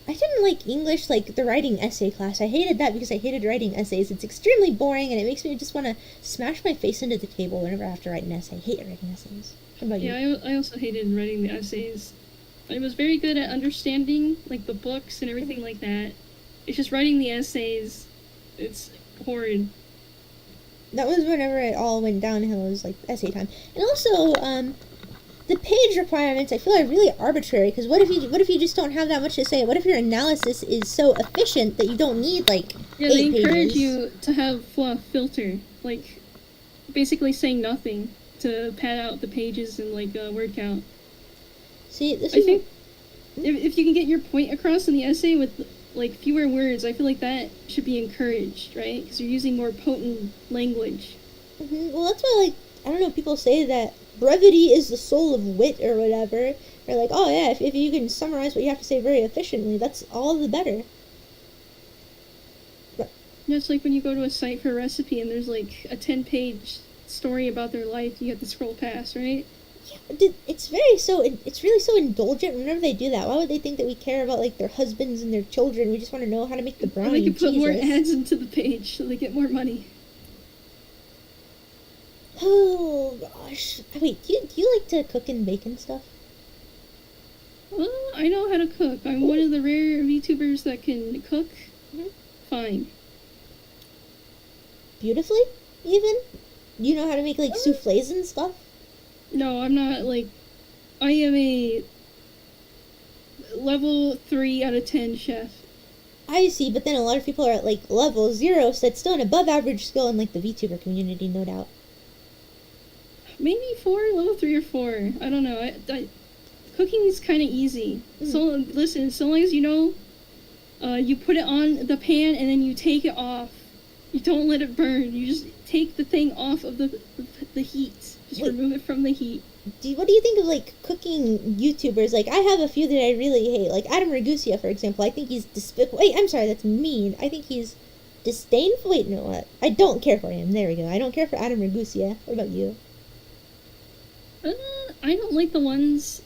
Speaker 1: I didn't like English, like the writing essay class. I hated that because I hated writing essays. It's extremely boring and it makes me just want to smash my face into the table whenever I have to write an essay. I hate writing essays. How about you?
Speaker 6: Yeah, I also hated writing the essays. I was very good at understanding like the books and everything like that. It's just writing the essays. It's horrid.
Speaker 1: That was whenever it all went downhill. It was like essay time, and also the page requirements I feel are really arbitrary. Because what if you just don't have that much to say? What if your analysis is so efficient that you don't need like 8
Speaker 6: they encourage
Speaker 1: pages?
Speaker 6: you to have fluff filter, like basically saying nothing to pad out the pages and like word count.
Speaker 1: See, this
Speaker 6: I
Speaker 1: is
Speaker 6: think if you can get your point across in the essay with like fewer words, I feel like that should be encouraged, right? Because you're using more potent language.
Speaker 1: Well, that's why, like, I don't know, people say that brevity is the soul of wit or whatever. Or like, oh yeah, if you can summarize what you have to say very efficiently, that's all the better. But,
Speaker 6: Yeah, it's like when you go to a site for a recipe and there's like a 10-page story about their life, you have to scroll past, right?
Speaker 1: yeah, it's really so indulgent whenever they do that. Why would they think that we care about, like, their husbands and their children? We just want to know how to make the
Speaker 6: And
Speaker 1: brownie.
Speaker 6: they can put more
Speaker 1: Jesus.
Speaker 6: ads into the page so they get more money.
Speaker 1: Oh, gosh. Wait, do you like to cook and bake and stuff?
Speaker 6: Well, I know how to cook. I'm one of the rare VTubers that can cook fine.
Speaker 1: Beautifully, even? You know how to make, like, souffles and stuff?
Speaker 6: No, I'm not, like... I am a level 3 out of 10 chef.
Speaker 1: I see, but then a lot of people are at, like, level 0, so it's still an above average skill in, like, the VTuber community, no doubt.
Speaker 6: Maybe 4, level 3 or 4. I don't know. Cooking is kind of easy. So, listen, so long as you know, you put it on the pan and then you take it off. You don't let it burn. You just take the thing off of the heat. Just remove it from the heat.
Speaker 1: What do you think of, like, cooking YouTubers? Like, I have a few that I really hate. Like, Adam Ragusa, for example. I think he's despicable. Wait, I'm sorry, that's mean. I think he's disdainful. Wait, no, what? I don't care for him. There we go. I don't care for Adam Ragusa. What about you?
Speaker 6: I don't like the ones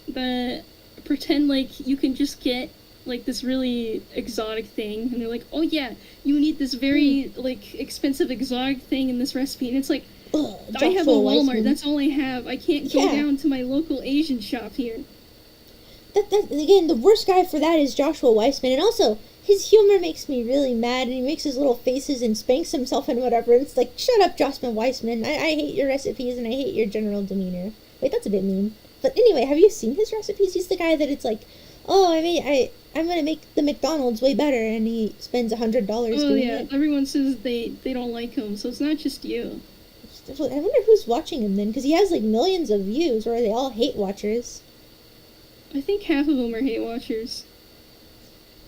Speaker 6: that pretend like you can just get like this really exotic thing and they're like, oh yeah, you need this very like expensive exotic thing in this recipe, and it's like,
Speaker 1: Ugh,
Speaker 6: I have a Walmart,
Speaker 1: Weissman.
Speaker 6: that's all I have. I can't go down to my local Asian shop here.
Speaker 1: That again, the worst guy for that is Joshua Weissman, and also his humor makes me really mad, and he makes his little faces and spanks himself and whatever. And it's like, shut up, Joshua Weissman. I hate your recipes and I hate your general demeanor. Wait, that's a bit mean. But anyway, have you seen his recipes? He's the guy that it's like, oh, I'm gonna make the McDonald's way better, and he spends $100 doing it.
Speaker 6: Everyone says they don't like him, so it's not just you.
Speaker 1: I wonder who's watching him then, because he has like millions of views, or are they all hate watchers?
Speaker 6: I think half of them are hate watchers.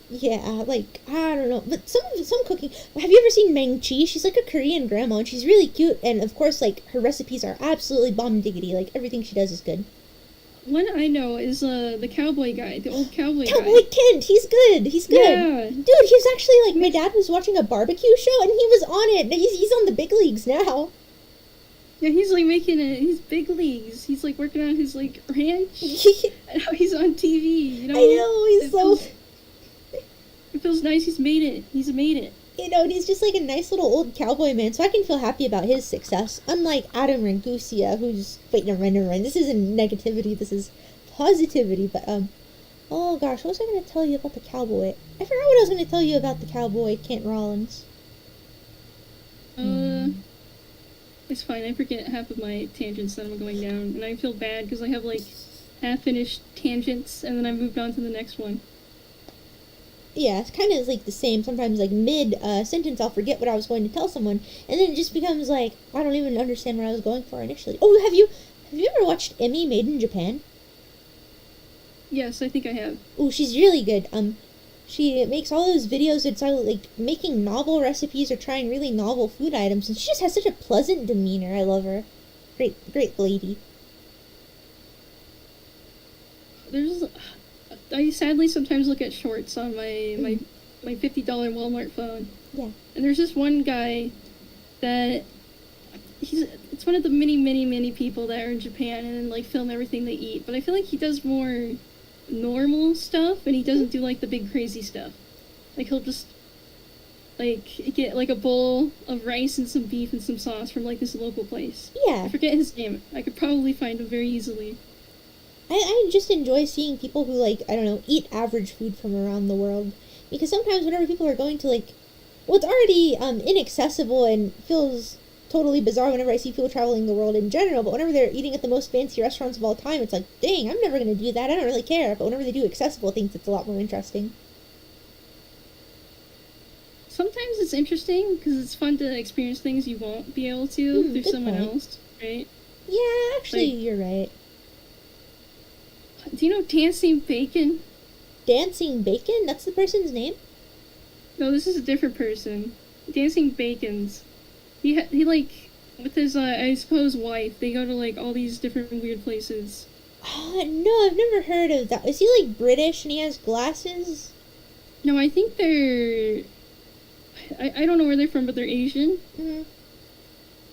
Speaker 1: Yeah, like, I don't know. But some cooking... Have you ever seen Mang Chi? She's like a Korean grandma, and she's really cute. And, of course, like, her recipes are absolutely bomb diggity. Like, everything she does is good.
Speaker 6: one I know is the cowboy guy, the old cowboy
Speaker 1: Cowboy
Speaker 6: guy.
Speaker 1: Kent, he's good. He's good.
Speaker 6: Yeah.
Speaker 1: Dude, he was actually like, my dad was watching a barbecue show and he was on it. He's on the big leagues now.
Speaker 6: Yeah, he's like making it. He's big leagues. He's like working on his like ranch. And now he's on TV. You know.
Speaker 1: I know, he's so.
Speaker 6: It feels nice. He's made it. He's made it.
Speaker 1: You know, and he's just like a nice little old cowboy man, so I can feel happy about his success. Unlike Adam Ragusa, who's wait, never mind. This isn't negativity. This is positivity. But oh gosh, what was I going to tell you about the cowboy? I forgot what I was going to tell you about the cowboy Kent Rollins.
Speaker 6: It's fine. I forget half of my tangents that I'm going down, and I feel bad because I have like half-finished tangents, and then I moved on to the next one.
Speaker 1: Yeah, it's kind of like the same. Sometimes, like mid sentence, I'll forget what I was going to tell someone, and then it just becomes like I don't even understand what I was going for initially. Oh, have you ever watched Emmy Made in Japan?
Speaker 6: Yes, I think I have.
Speaker 1: Oh, she's really good. She makes all those videos. It's all like making novel recipes or trying really novel food items, and she just has such a pleasant demeanor. I love her. Great lady.
Speaker 6: I sadly sometimes look at shorts on my $50 Walmart phone.
Speaker 1: Yeah.
Speaker 6: And there's this one guy that it's one of the many people that are in Japan and like film everything they eat. But I feel like he does more normal stuff and he doesn't do like the big crazy stuff. Like he'll just like get like a bowl of rice and some beef and some sauce from like this local place.
Speaker 1: Yeah.
Speaker 6: I forget his name. I could probably find him very easily.
Speaker 1: I just enjoy seeing people who, like, I don't know, eat average food from around the world. Because sometimes whenever people are going to, like, well, it's already inaccessible and feels totally bizarre whenever I see people traveling the world in general, but whenever they're eating at the most fancy restaurants of all time, it's like, dang, I'm never going to do that. I don't really care. But whenever they do accessible things, it's a lot more interesting.
Speaker 6: Sometimes it's interesting because it's fun to experience things you won't be able to through
Speaker 1: good
Speaker 6: someone
Speaker 1: point.
Speaker 6: else, right?
Speaker 1: Yeah, actually,
Speaker 6: Like-
Speaker 1: you're right.
Speaker 6: Do you know Dancing Bacon?
Speaker 1: Dancing Bacon? That's the person's name?
Speaker 6: No, this is a different person. Dancing Bacons. He like, with his, I suppose, wife, they go to, like, all these different weird places.
Speaker 1: No, I've never heard of that. Is he, like, British and he has glasses?
Speaker 6: No, I think they're... I don't know where they're from, but they're Asian.
Speaker 1: Mm-hmm.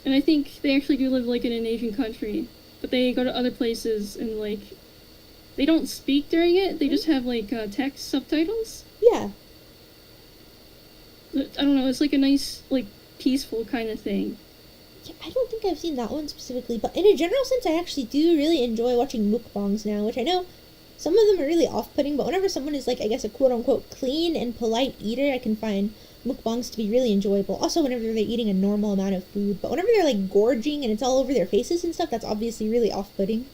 Speaker 6: And I think they actually do live, like, in an Asian country. But they go to other places and, like... They don't speak during it, they just have, like, text subtitles.
Speaker 1: Yeah.
Speaker 6: I don't know, it's like a nice, like, peaceful kind of thing.
Speaker 1: Yeah, I don't think I've seen that one specifically, but in a general sense, I actually do really enjoy watching mukbangs now, which I know some of them are really off-putting, but whenever someone is, like, I guess a quote-unquote clean and polite eater, I can find mukbangs to be really enjoyable. Also, whenever they're eating a normal amount of food, but whenever they're, like, gorging and it's all over their faces and stuff, that's obviously really off-putting.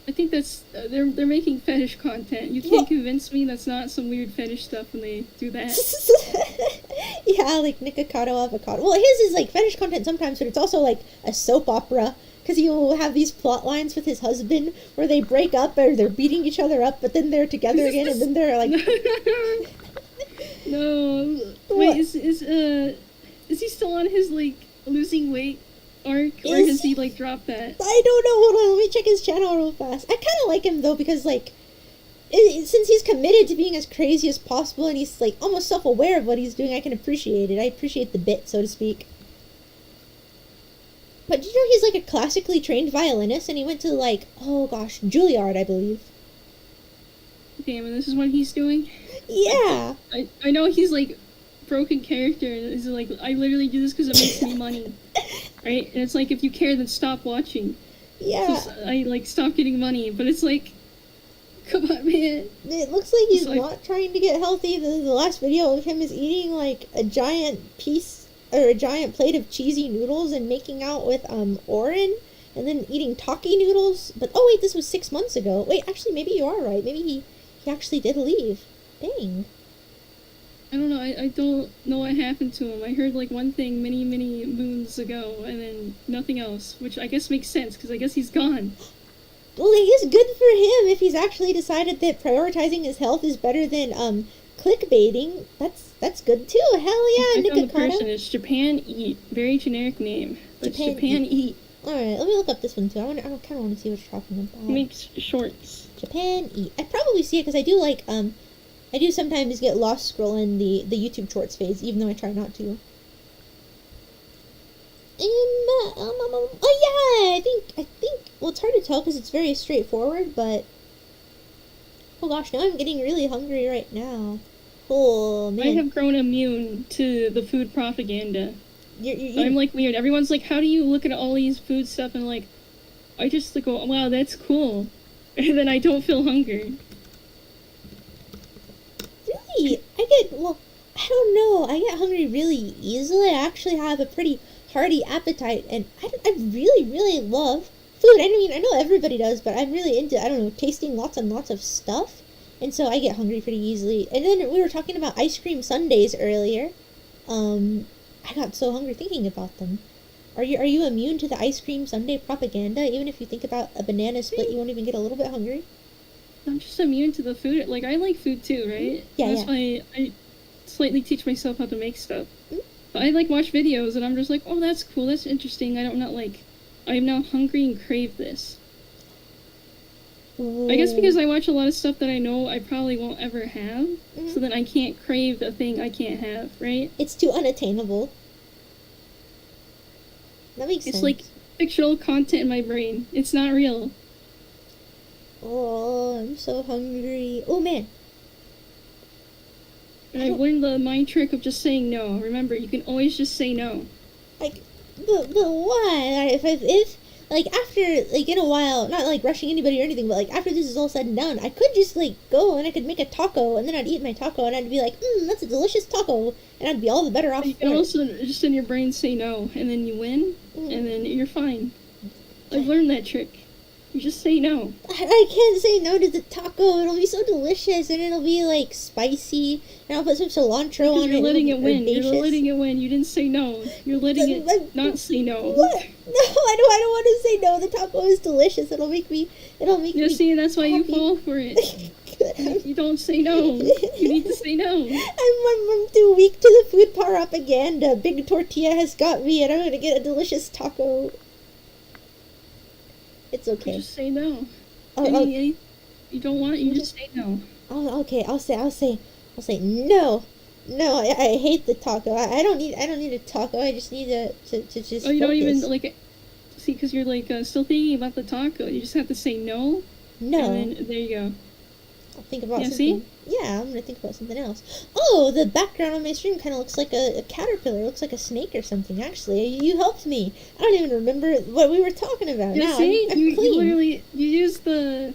Speaker 6: I think that's they're making fetish content. You can't convince me that's not some weird fetish stuff when they do that.
Speaker 1: Yeah, like Nikocado avocado. Well, his is like fetish content sometimes, but it's also like a soap opera because he'll have these plot lines with his husband where they break up or they're beating each other up, but then they're together again, and then they're like.
Speaker 6: No,
Speaker 1: What?
Speaker 6: wait, is he still on his like losing weight arc, or has he like dropped that?
Speaker 1: I don't know. Hold on, let me check his channel real fast. I kind of like him though because like, since he's committed to being as crazy as possible and he's like almost self-aware of what he's doing, I can appreciate it. I appreciate the bit, so to speak. But you know he's like a classically trained violinist, and he went to like, oh gosh, Juilliard, I believe.
Speaker 6: Damn, and this is what he's doing.
Speaker 1: Yeah.
Speaker 6: I know he's like broken character, and he's like, I literally do this because it makes me money, right? And it's like, if you care, then stop watching.
Speaker 1: Yeah.
Speaker 6: Just, I like stop getting money, but it's like, come on, man.
Speaker 1: It looks like he's
Speaker 6: It's like-
Speaker 1: not trying to get healthy. The last video of him is eating like a giant piece or a giant plate of cheesy noodles and making out with Oren, and then eating Taki noodles. But oh wait, this was 6 months ago. Wait, actually, maybe you are right. Maybe he actually did leave. Dang.
Speaker 6: I don't know. I don't know what happened to him. I heard like one thing many moons ago, and then nothing else, which I guess makes sense because I guess he's gone.
Speaker 1: Well, it is good for him if he's actually decided that prioritizing his health is better than clickbaiting. That's good too. Hell yeah,
Speaker 6: I found the person.
Speaker 1: Nikocado.
Speaker 6: It's Japan Eat. Very generic name, but
Speaker 1: Japan
Speaker 6: Japan Eat.
Speaker 1: Alright, let me look up this one too. I kind of want to see what you're talking about.
Speaker 6: He makes shorts.
Speaker 1: Japan eat. I probably see it because I do like, I do sometimes get lost scrolling the YouTube Shorts phase, even though I try not to. Oh yeah, I think, well, it's hard to tell because it's very straightforward, but, oh gosh, now I'm getting really hungry right now. Oh, man.
Speaker 6: I have grown immune to the food propaganda.
Speaker 1: You're,
Speaker 6: I'm like weird. Everyone's like, how do you look at all these food stuff? And like, I just like, go, wow, that's cool. And then I don't feel hunger.
Speaker 1: really, well, I don't know, I get hungry really easily. I actually have a pretty hearty appetite, and I really, really love food. I mean, I know everybody does, but I'm really into, I don't know, tasting lots and lots of stuff. And so I get hungry pretty easily. And then we were talking about ice cream sundaes earlier. I got so hungry thinking about them. Are you immune to the ice cream sundae propaganda? Even if you think about a banana split, you won't even get a little bit hungry?
Speaker 6: I'm just immune to the food. Like, I like food too, right?
Speaker 1: Yeah,
Speaker 6: That's why I slightly teach myself how to make stuff.
Speaker 1: Mm.
Speaker 6: But I like watch videos, and I'm just like, oh, that's cool, that's interesting. I'm now hungry and crave this. I guess because I watch a lot of stuff that I know I probably won't ever have, so then I can't crave the thing I can't have, right?
Speaker 1: It's too unattainable. That makes sense.
Speaker 6: It's like fictional content in my brain. It's not real.
Speaker 1: Oh, I'm so hungry. Oh, man.
Speaker 6: And I've learned the mind trick of just saying no. Remember, you can always just say no.
Speaker 1: Like, but why? If like, after, like, in a while, not, like, rushing anybody or anything, but, like, after this is all said and done, I could just, like, go and I could make a taco, and then I'd eat my taco, and I'd be like, that's a delicious taco, and I'd be all the better off
Speaker 6: You
Speaker 1: for
Speaker 6: can
Speaker 1: it.
Speaker 6: also just in your brain say no, and then you win, and then you're fine. I've learned that trick. You just say no.
Speaker 1: I can't say no to the taco. It'll be so delicious, and it'll be, like, spicy, and I'll put some cilantro on it.
Speaker 6: You're letting it win.
Speaker 1: herbaceous.
Speaker 6: You're letting it win. You didn't say no. You're letting it not say no.
Speaker 1: What? No, I don't want to say no. The taco is delicious. It'll make me
Speaker 6: You see, that's why
Speaker 1: happy.
Speaker 6: you fall for it. You don't say no. You need to say no.
Speaker 1: I'm too weak to the food propaganda. Big tortilla has got me, and I'm gonna get a delicious taco. It's okay.
Speaker 6: Just say no.
Speaker 1: Oh,
Speaker 6: You don't want it, you just say no.
Speaker 1: oh, okay. I'll say no. No, I hate the taco. I don't need a taco. I just need to just.
Speaker 6: Oh, you don't even,
Speaker 1: focus.
Speaker 6: like, see, because you're, like, still thinking about the taco. You just have to say no.
Speaker 1: No.
Speaker 6: And then, there you go.
Speaker 1: I'll think about
Speaker 6: Yeah,
Speaker 1: something.
Speaker 6: see?
Speaker 1: Yeah, I'm gonna think about something else. Oh, the background on my stream kind of looks like a caterpillar. It looks like a snake or something. Actually, you helped me. I don't even remember what we were talking about.
Speaker 6: Yeah,
Speaker 1: Now
Speaker 6: see?
Speaker 1: I'm
Speaker 6: you
Speaker 1: clean.
Speaker 6: literally, you use the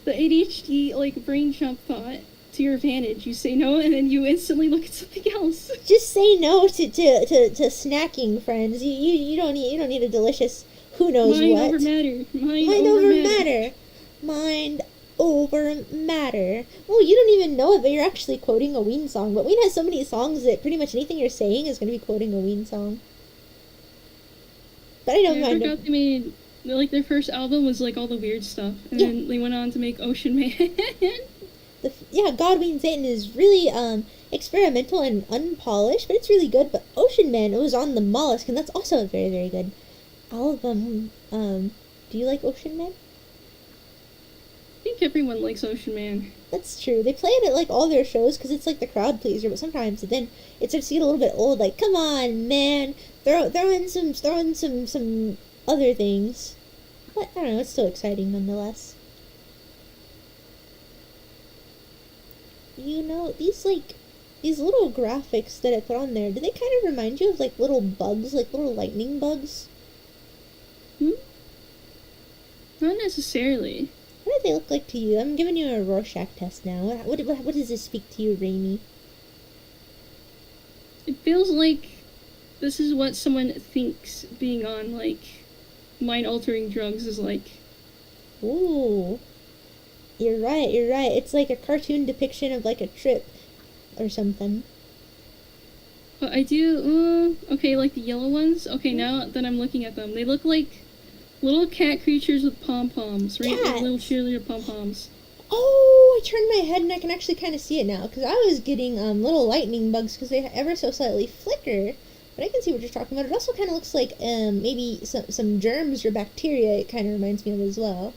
Speaker 6: ADHD, like, brain jump thought to your advantage. You say no, and then you instantly look at something else.
Speaker 1: Just say no to snacking, friends. You don't need a delicious who knows
Speaker 6: Mind
Speaker 1: what.
Speaker 6: over matter.
Speaker 1: Mind over matter. Mind over matter. Oh, you don't even know it, but you're actually quoting a Ween song. But Ween has so many songs that pretty much anything you're saying is going to be quoting a Ween song. But I don't
Speaker 6: Yeah, I
Speaker 1: mind.
Speaker 6: forgot they made, like, their first album was, like, all the weird stuff. And
Speaker 1: Yeah.
Speaker 6: then they went on to make Ocean Man.
Speaker 1: Godween Satan is really experimental and unpolished, but it's really good. But Ocean Man, it was on the Mollusk, and that's also very, very good. All of them. Do you like Ocean Man?
Speaker 6: I think everyone likes Ocean Man.
Speaker 1: That's true. They play it at like all their shows because it's like the crowd pleaser. But sometimes then it starts to get a little bit old. Like, come on, man, throw in some other things. But I don't know. It's still exciting nonetheless. You know, these little graphics that I put on there, do they kind of remind you of like little bugs, like little lightning bugs?
Speaker 6: Not necessarily.
Speaker 1: What do they look like to you? I'm giving you a Rorschach test now. What does this speak to you, Raimi?
Speaker 6: It feels like this is what someone thinks being on, like, mind-altering drugs is like.
Speaker 1: Ooh. You're right. It's like a cartoon depiction of like a trip or something.
Speaker 6: But I do, okay, like the yellow ones? Okay, now that I'm looking at them, they look like little cat creatures with pom-poms, right? Like
Speaker 1: Cats.
Speaker 6: little cheerleader pom-poms.
Speaker 1: Oh, I turned my head and I can actually kind of see it now. Because I was getting little lightning bugs because they ever so slightly flicker. But I can see what you're talking about. It also kind of looks like maybe some germs or bacteria. It kind of reminds me of as well.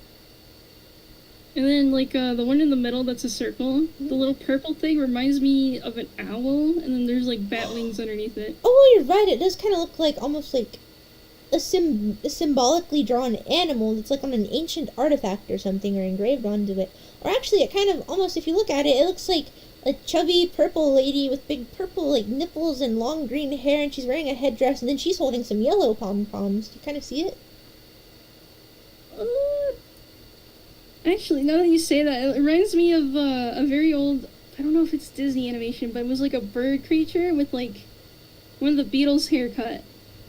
Speaker 6: And then, like, the one in the middle that's a circle, the little purple thing reminds me of an owl, and then there's, like, bat wings underneath it.
Speaker 1: Oh, you're right. It does kind of look like almost like a symbolically drawn animal that's like on an ancient artifact or something, or engraved onto it. Or actually, it kind of almost, if you look at it, it looks like a chubby purple lady with big purple like nipples and long green hair, and she's wearing a headdress, and then she's holding some yellow pom-poms. Do you kind of see it?
Speaker 6: Actually, now that you say that, it reminds me of a very old, I don't know if it's Disney animation, but it was like a bird creature with like one of the Beatles' haircut.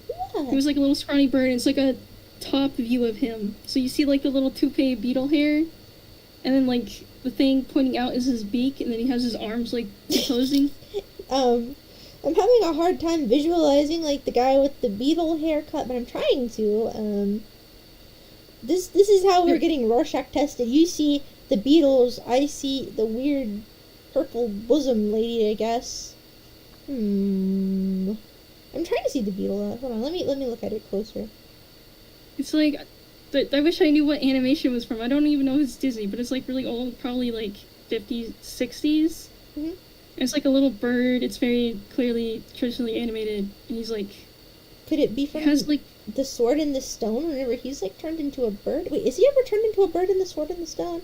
Speaker 1: Yeah.
Speaker 6: It was like a little scrawny bird, and it's like a top view of him. So you see like the little toupee beetle hair, and then like the thing pointing out is his beak, and then he has his arms like opposing.
Speaker 1: I'm having a hard time visualizing like the guy with the beetle haircut, but I'm trying to. This is how we're getting Rorschach tested. You see the Beatles, I see the weird purple bosom lady, I guess. I'm trying to see the beetle. Hold on, let me look at it closer.
Speaker 6: It's like, I wish I knew what animation it was from. I don't even know if it's Disney, but it's like really old, probably like 50s, 60s.
Speaker 1: Mm-hmm.
Speaker 6: It's like a little bird. It's very clearly traditionally animated, and he's like,
Speaker 1: Could it be from
Speaker 6: has like
Speaker 1: the Sword in the Stone? Whenever he's like turned into a bird. Wait, is he ever turned into a bird in the Sword in the Stone?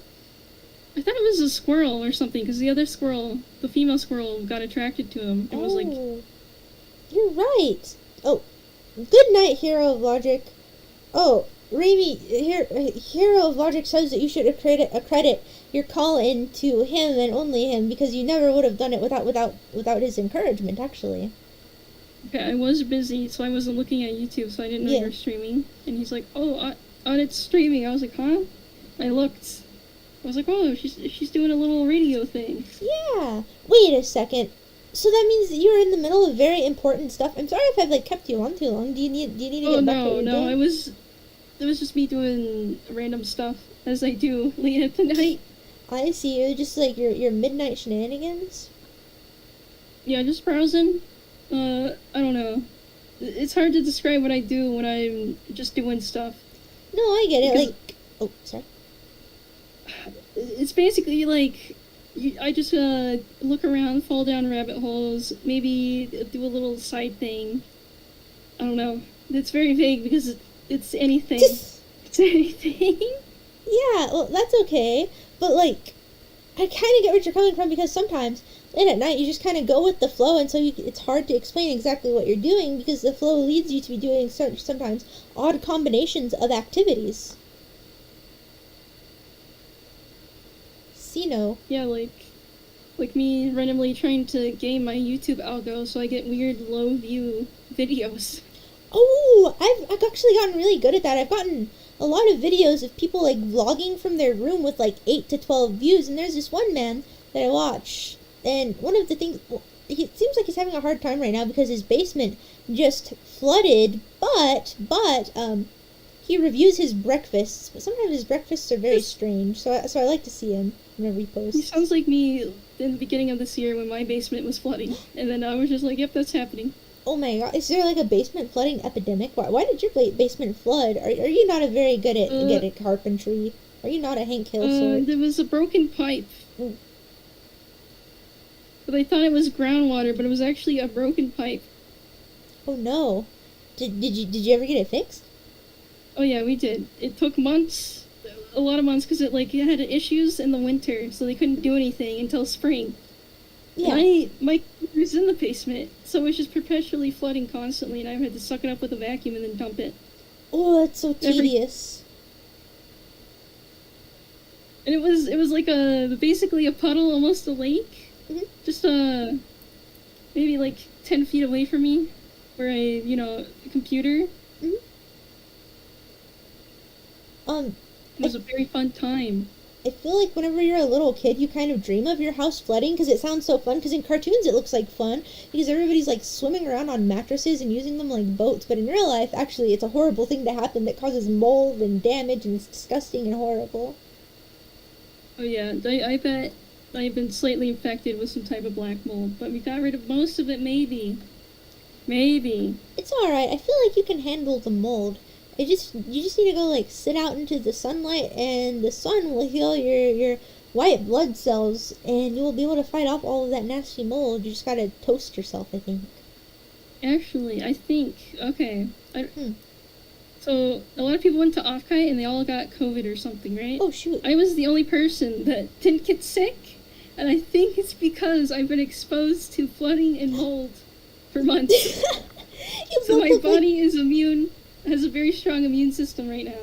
Speaker 6: I thought it was a squirrel or something, because the other squirrel, the female squirrel, got attracted to him. It was like,
Speaker 1: you're right. Oh, good night, Hero of Logic. Oh, Raimi, Hero of Logic says that you should accredit your call-in to him and only him, because you never would have done it without his encouragement, actually.
Speaker 6: okay, I was busy, so I wasn't looking at YouTube, so I didn't know you were streaming. And he's like, oh, it's streaming. I was like, huh? I looked. I was like, oh, she's doing a little radio thing.
Speaker 1: Yeah. Wait a second. So that means that you're in the middle of very important stuff. I'm sorry if I've like kept you on too long. Do you need to get back to what you're doing?
Speaker 6: It was just me doing random stuff as I do late at the night.
Speaker 1: I see. You're just like your midnight shenanigans.
Speaker 6: Yeah, just browsing. I don't know. It's hard to describe what I do when I'm just doing stuff.
Speaker 1: No, I get it.
Speaker 6: Because
Speaker 1: like, oh, sorry.
Speaker 6: It's basically like I just look around, fall down rabbit holes, maybe do a little side thing. I don't know. It's very vague because it's anything. It's anything.
Speaker 1: Yeah, well, that's okay. But like, I kind of get where you're coming from, because sometimes late at night you just kind of go with the flow, and so it's hard to explain exactly what you're doing, because the flow leads you to be doing sometimes odd combinations of activities. No.
Speaker 6: Yeah, like me randomly trying to game my YouTube algo so I get weird low view videos.
Speaker 1: Oh, I've actually gotten really good at that. I've gotten a lot of videos of people like vlogging from their room with like 8 to 12 views, and there's this one man that I watch, and one of the things, well, it seems like he's having a hard time right now because his basement just flooded, but he reviews his breakfasts, but sometimes his breakfasts are very strange, so I like to see him whenever he posts.
Speaker 6: He sounds like me in the beginning of this year when my basement was flooding, and then I was just like, yep, that's happening.
Speaker 1: Oh my god, is there like a basement flooding epidemic? Why did your basement flood? Are you not a very good at carpentry? Are you not a Hank Hill sort?
Speaker 6: There was a broken pipe.
Speaker 1: Mm.
Speaker 6: But I thought it was groundwater, but it was actually a broken pipe.
Speaker 1: Oh no. Did you ever get it fixed?
Speaker 6: Oh yeah, we did. It took months, a lot of months, because it had issues in the winter, so they couldn't do anything until spring.
Speaker 1: Yeah.
Speaker 6: And my computer was in the basement, so it was just perpetually flooding constantly, and I had to suck it up with a vacuum and then dump it.
Speaker 1: Oh, that's so tedious.
Speaker 6: And it was like basically a puddle, almost a lake.
Speaker 1: Mm-hmm.
Speaker 6: Just maybe like 10 feet away from me, where the computer.
Speaker 1: Mm-hmm.
Speaker 6: It was a very fun time.
Speaker 1: I feel like whenever you're a little kid, you kind of dream of your house flooding because it sounds so fun. Because in cartoons, it looks like fun because everybody's like swimming around on mattresses and using them like boats. But in real life, actually, it's a horrible thing to happen that causes mold and damage, and it's disgusting and horrible.
Speaker 6: Oh yeah, I bet I've been slightly infected with some type of black mold, but we got rid of most of it, maybe. Maybe.
Speaker 1: It's alright. I feel like you can handle the mold. You just need to go like sit out into the sunlight, and the sun will heal your white blood cells, and you will be able to fight off all of that nasty mold. You just gotta toast yourself, I think.
Speaker 6: Actually, I think, okay.
Speaker 1: Hmm.
Speaker 6: So, a lot of people went to Offkite and they all got COVID or something, right?
Speaker 1: Oh shoot.
Speaker 6: I was the only person that didn't get sick, and I think it's because I've been exposed to flooding and mold for months. So my body is immune, has a very strong immune system right now.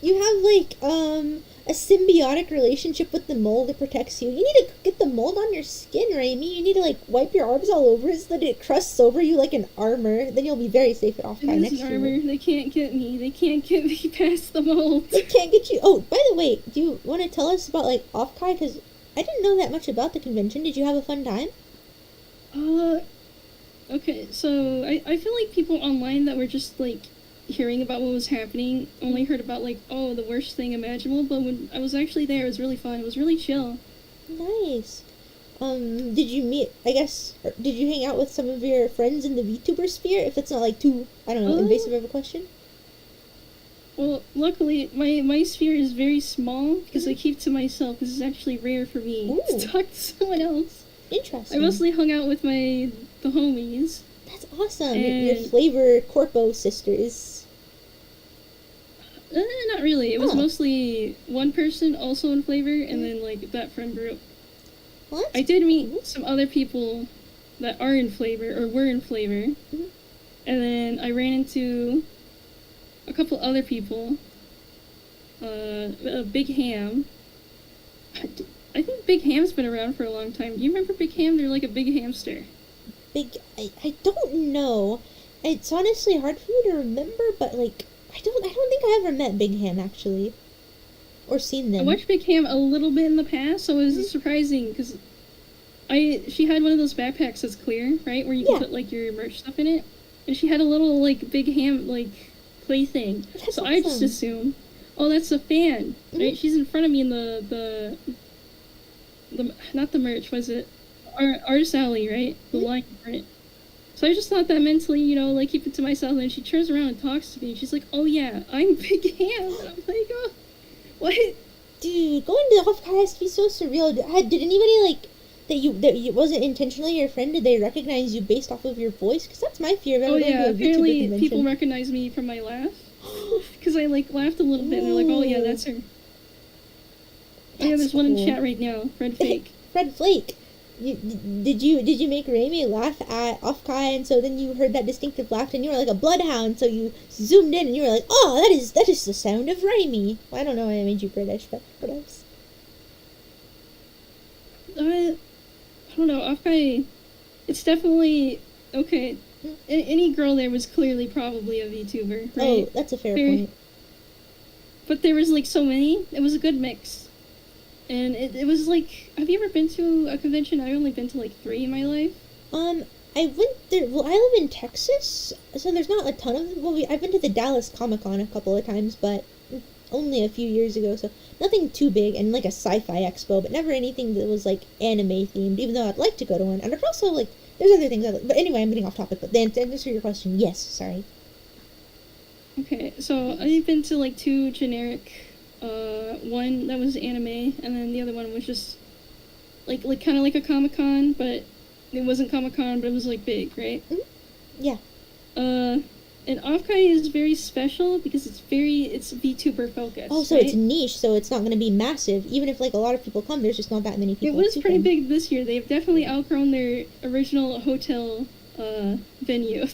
Speaker 1: You have like a symbiotic relationship with the mold that protects you. You need to get the mold on your skin, Raimi. You need to like wipe your arms all over it so that it crusts over you like an armor. Then you'll be very safe at Offkite
Speaker 6: It
Speaker 1: next
Speaker 6: is
Speaker 1: year.
Speaker 6: armor. They can't get me. They can't get me past the mold.
Speaker 1: They can't get you. Oh, by the way, do you want to tell us about like Offkite? Because I didn't know that much about the convention. Did you have a fun time?
Speaker 6: Okay, so I feel like people online that were just like hearing about what was happening only heard about like, oh, the worst thing imaginable, but when I was actually there, it was really fun. It was really chill.
Speaker 1: Nice. Did you meet, I guess, did you hang out with some of your friends in the VTuber sphere? If it's not like too, I don't know, invasive of a question?
Speaker 6: Well, luckily, my sphere is very small because I keep to myself. This is actually rare for me
Speaker 1: Ooh.
Speaker 6: to talk to someone else. I
Speaker 1: Interesting.
Speaker 6: mostly hung out with the homies.
Speaker 1: That's awesome. Your
Speaker 6: And-
Speaker 1: Flavor Corpo sisters.
Speaker 6: Not really. It was
Speaker 1: Oh.
Speaker 6: mostly one person also in Flavor, and then like that friend group.
Speaker 1: What?
Speaker 6: I did meet some other people that are in Flavor or were in Flavor,
Speaker 1: Mhm.
Speaker 6: and then I ran into a couple other people. Big Ham. I think Big Ham's been around for a long time. Do you remember Big Ham? They're like a big hamster.
Speaker 1: I don't know. It's honestly hard for me to remember, but like I don't think I ever met Big Ham actually, or seen
Speaker 6: I
Speaker 1: them.
Speaker 6: watched Big Ham a little bit in the past, so it was surprising because she had one of those backpacks that's clear, right, where you can
Speaker 1: Yeah.
Speaker 6: put like your merch stuff in it, and she had a little like Big Ham like play thing.
Speaker 1: That's
Speaker 6: So I just
Speaker 1: awesome.
Speaker 6: assumed, oh, that's a fan, right? She's in front of me in the not the merch, was it? Artist Alley, right? The line, right? So I just thought that mentally, like keep it to myself. And then she turns around and talks to me. And she's like, "Oh yeah, I'm Big Ham." And I'm like, "Oh, what?"
Speaker 1: Dude, going to the Offkite has to be so surreal. Did anybody like that you wasn't intentionally your friend? Did they recognize you based off of your voice? Because that's my fear of ever
Speaker 6: Oh
Speaker 1: going
Speaker 6: yeah,
Speaker 1: to a VTuber
Speaker 6: apparently
Speaker 1: convention.
Speaker 6: people recognize me from my laugh because I like laughed a little bit. And they're like, "Oh yeah, that's her." Oh yeah,
Speaker 1: That's
Speaker 6: there's one in
Speaker 1: cool.
Speaker 6: chat right now. Fred Fake.
Speaker 1: Fred Flake. Did you make Raimi laugh at Offkite, and so then you heard that distinctive laugh, and you were like a bloodhound, so you zoomed in and you were like, "Oh, that is the sound of Raimi." Well, I don't know why I made you British, but what else?
Speaker 6: I don't know. Offkite, it's definitely okay. Any girl there was clearly probably a VTuber, right?
Speaker 1: Oh, that's a fair
Speaker 6: Very-
Speaker 1: point.
Speaker 6: But there was like so many. It was a good mix. And it was like, have you ever been to a convention? I've only been to like 3 in my life.
Speaker 1: I went there. Well, I live in Texas, so there's not a ton of them. Well, I've been to the Dallas Comic Con a couple of times, but only a few years ago, so nothing too big, and like a sci-fi expo, but never anything that was like anime themed. Even though I'd like to go to one, and I'd also like there's other things. But anyway, I'm getting off topic. But then to answer your question, yes. Sorry.
Speaker 6: Okay, so I've been to like 2 generic. One that was anime, and then the other one was just like kind of like a Comic-Con, but it wasn't Comic-Con, but it was like big, right?
Speaker 1: Yeah.
Speaker 6: And Offkite is very special because it's VTuber focused.
Speaker 1: Oh, so
Speaker 6: right?
Speaker 1: it's niche, so it's not going to be massive. Even if like a lot of people come, there's just not that many
Speaker 6: It
Speaker 1: people.
Speaker 6: was
Speaker 1: to
Speaker 6: pretty
Speaker 1: come.
Speaker 6: big this year. They've definitely outgrown their original hotel venue.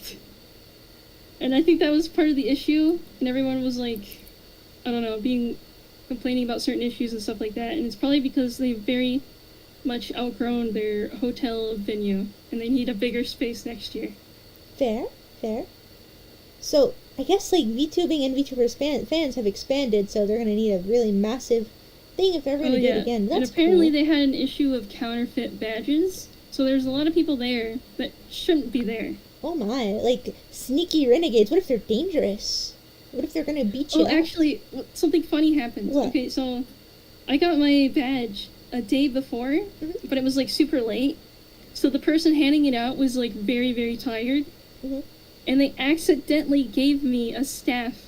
Speaker 6: And I think that was part of the issue, and everyone was like, I don't know, complaining about certain issues and stuff like that, and it's probably because they've very much outgrown their hotel venue, and they need a bigger space next year.
Speaker 1: Fair. So I guess like VTubing and VTuber fans have expanded, so they're going to need a really massive thing if they're ever going to do it again.
Speaker 6: And
Speaker 1: That's
Speaker 6: apparently
Speaker 1: cool.
Speaker 6: they had an issue of counterfeit badges, so there's a lot of people there that shouldn't be there.
Speaker 1: Oh my, like sneaky renegades. What if they're dangerous? What if they're gonna beat you?
Speaker 6: Oh,
Speaker 1: up?
Speaker 6: actually, something funny happened.
Speaker 1: What?
Speaker 6: Okay, so I got my badge a day before,
Speaker 1: Mhm.
Speaker 6: but it was like super late. So the person handing it out was like very, very tired.
Speaker 1: Mhm.
Speaker 6: and they accidentally gave me a staff,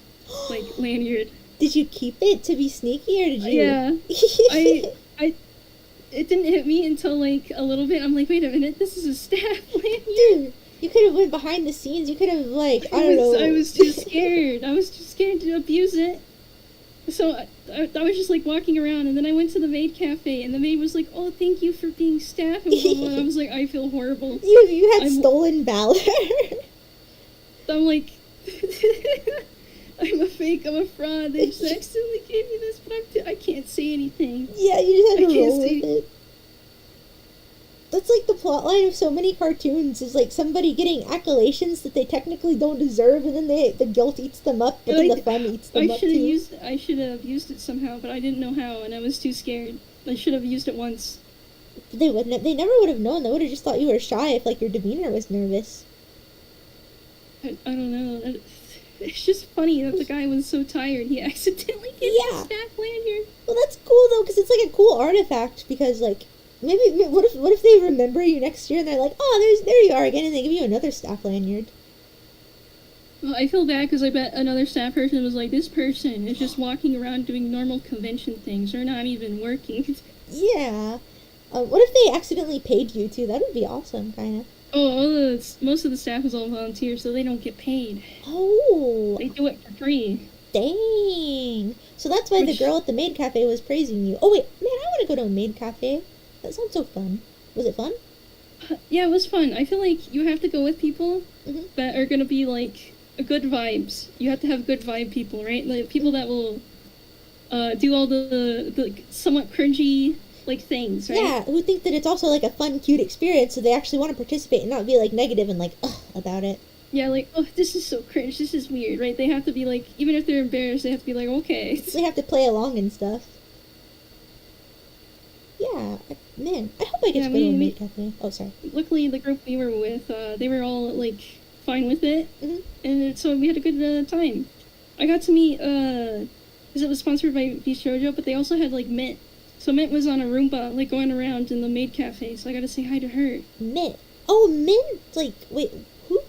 Speaker 6: like, lanyard.
Speaker 1: Did you keep it to be sneaky, or did you?
Speaker 6: Yeah. It didn't hit me until, like, a little bit. I'm like, wait a minute, this is a staff lanyard?
Speaker 1: Dude, you could have went behind the scenes. You could have, like, I don't know.
Speaker 6: I was too scared. I was too scared to abuse it. So I was just like walking around, and then I went to the maid cafe, and the maid was like, "Oh, thank you for being staff." And blah, blah, blah. I was like, I feel horrible.
Speaker 1: You had
Speaker 6: I'm-
Speaker 1: stolen valor.
Speaker 6: I'm like, I'm a fake. I'm a fraud. They just accidentally gave me this, but I can't say anything.
Speaker 1: Yeah, you just had
Speaker 6: I
Speaker 1: to
Speaker 6: can't
Speaker 1: roll with
Speaker 6: see.
Speaker 1: it. That's like the plot line of so many cartoons, is like somebody getting accolades that they technically don't deserve, and then the guilt eats them up, but then
Speaker 6: Like,
Speaker 1: the fun eats them
Speaker 6: I
Speaker 1: up
Speaker 6: should
Speaker 1: too.
Speaker 6: have used it somehow, but I didn't know how, and I was too scared. I should have used it once.
Speaker 1: They wouldn't have, they never would have known. They would have just thought you were shy if like your demeanor was nervous.
Speaker 6: I don't know. It's just funny that the guy was so tired he accidentally gave me
Speaker 1: Yeah.
Speaker 6: a staff lanyard.
Speaker 1: Well, that's cool though, because it's like a cool artifact. Because like maybe what if they remember you next year and they're like, oh, there you are again, and they give you another staff lanyard.
Speaker 6: Well, I feel bad because I bet another staff person was like, this person is just walking around doing normal convention things. They're not even working.
Speaker 1: Yeah. What if they accidentally paid you too? That would be awesome, kind of.
Speaker 6: Oh, most of the staff is all volunteer, so they don't get paid.
Speaker 1: Oh,
Speaker 6: They do it for free.
Speaker 1: dang. So that's why the
Speaker 6: Which-
Speaker 1: girl at the maid cafe was praising you. Oh wait, man, I want to go to a maid cafe. That sounds so fun. Was it fun?
Speaker 6: Yeah, it was fun. I feel like you have to go with people
Speaker 1: Mhm.
Speaker 6: that are gonna be like good vibes. You have to have good vibe people, right? Like people that will do all the like, somewhat cringy like things, right?
Speaker 1: Yeah, who think that it's also like a fun, cute experience, so they actually want to participate and not be like negative and like ugh about it.
Speaker 6: Yeah, like, oh, this is so cringe. This is weird, right? They have to be like, even if they're embarrassed, they have to be like, okay.
Speaker 1: They have to play along and stuff. Yeah, man, I hope I get
Speaker 6: Yeah,
Speaker 1: to go to a
Speaker 6: me-
Speaker 1: maid cafe. Oh, sorry.
Speaker 6: Luckily, the group we were with, they were all like fine with it,
Speaker 1: Mhm.
Speaker 6: and so we had a good time. I got to meet, because it was sponsored by Bishojo, but they also had like Mint. So Mint was on a Roomba, like going around in the maid cafe, so I got to say hi to her.
Speaker 1: Mint. Oh, Mint. Like, wait, who?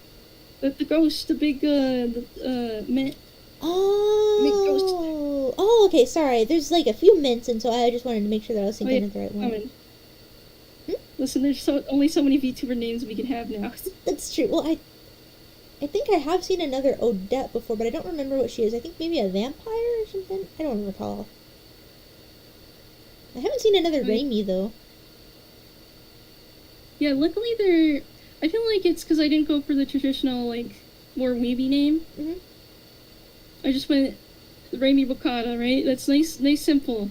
Speaker 6: The ghost, the big, Mint.
Speaker 1: Oh. Oh, okay. Sorry. There's like a few mints, and so I just wanted to make sure that I was thinking of the right one.
Speaker 6: Common. Listen, there's only so many VTuber names we can have now.
Speaker 1: That's true. Well, I think I have seen another Odette before, but I don't remember what she is. I think maybe a vampire or something. I don't recall. I haven't seen another
Speaker 6: Right.
Speaker 1: Raimi though.
Speaker 6: Yeah, luckily they're. I feel like it's because I didn't go for the traditional, like, more weeby name.
Speaker 1: Mhm.
Speaker 6: I just went Raimi Bokata, right? That's nice, simple.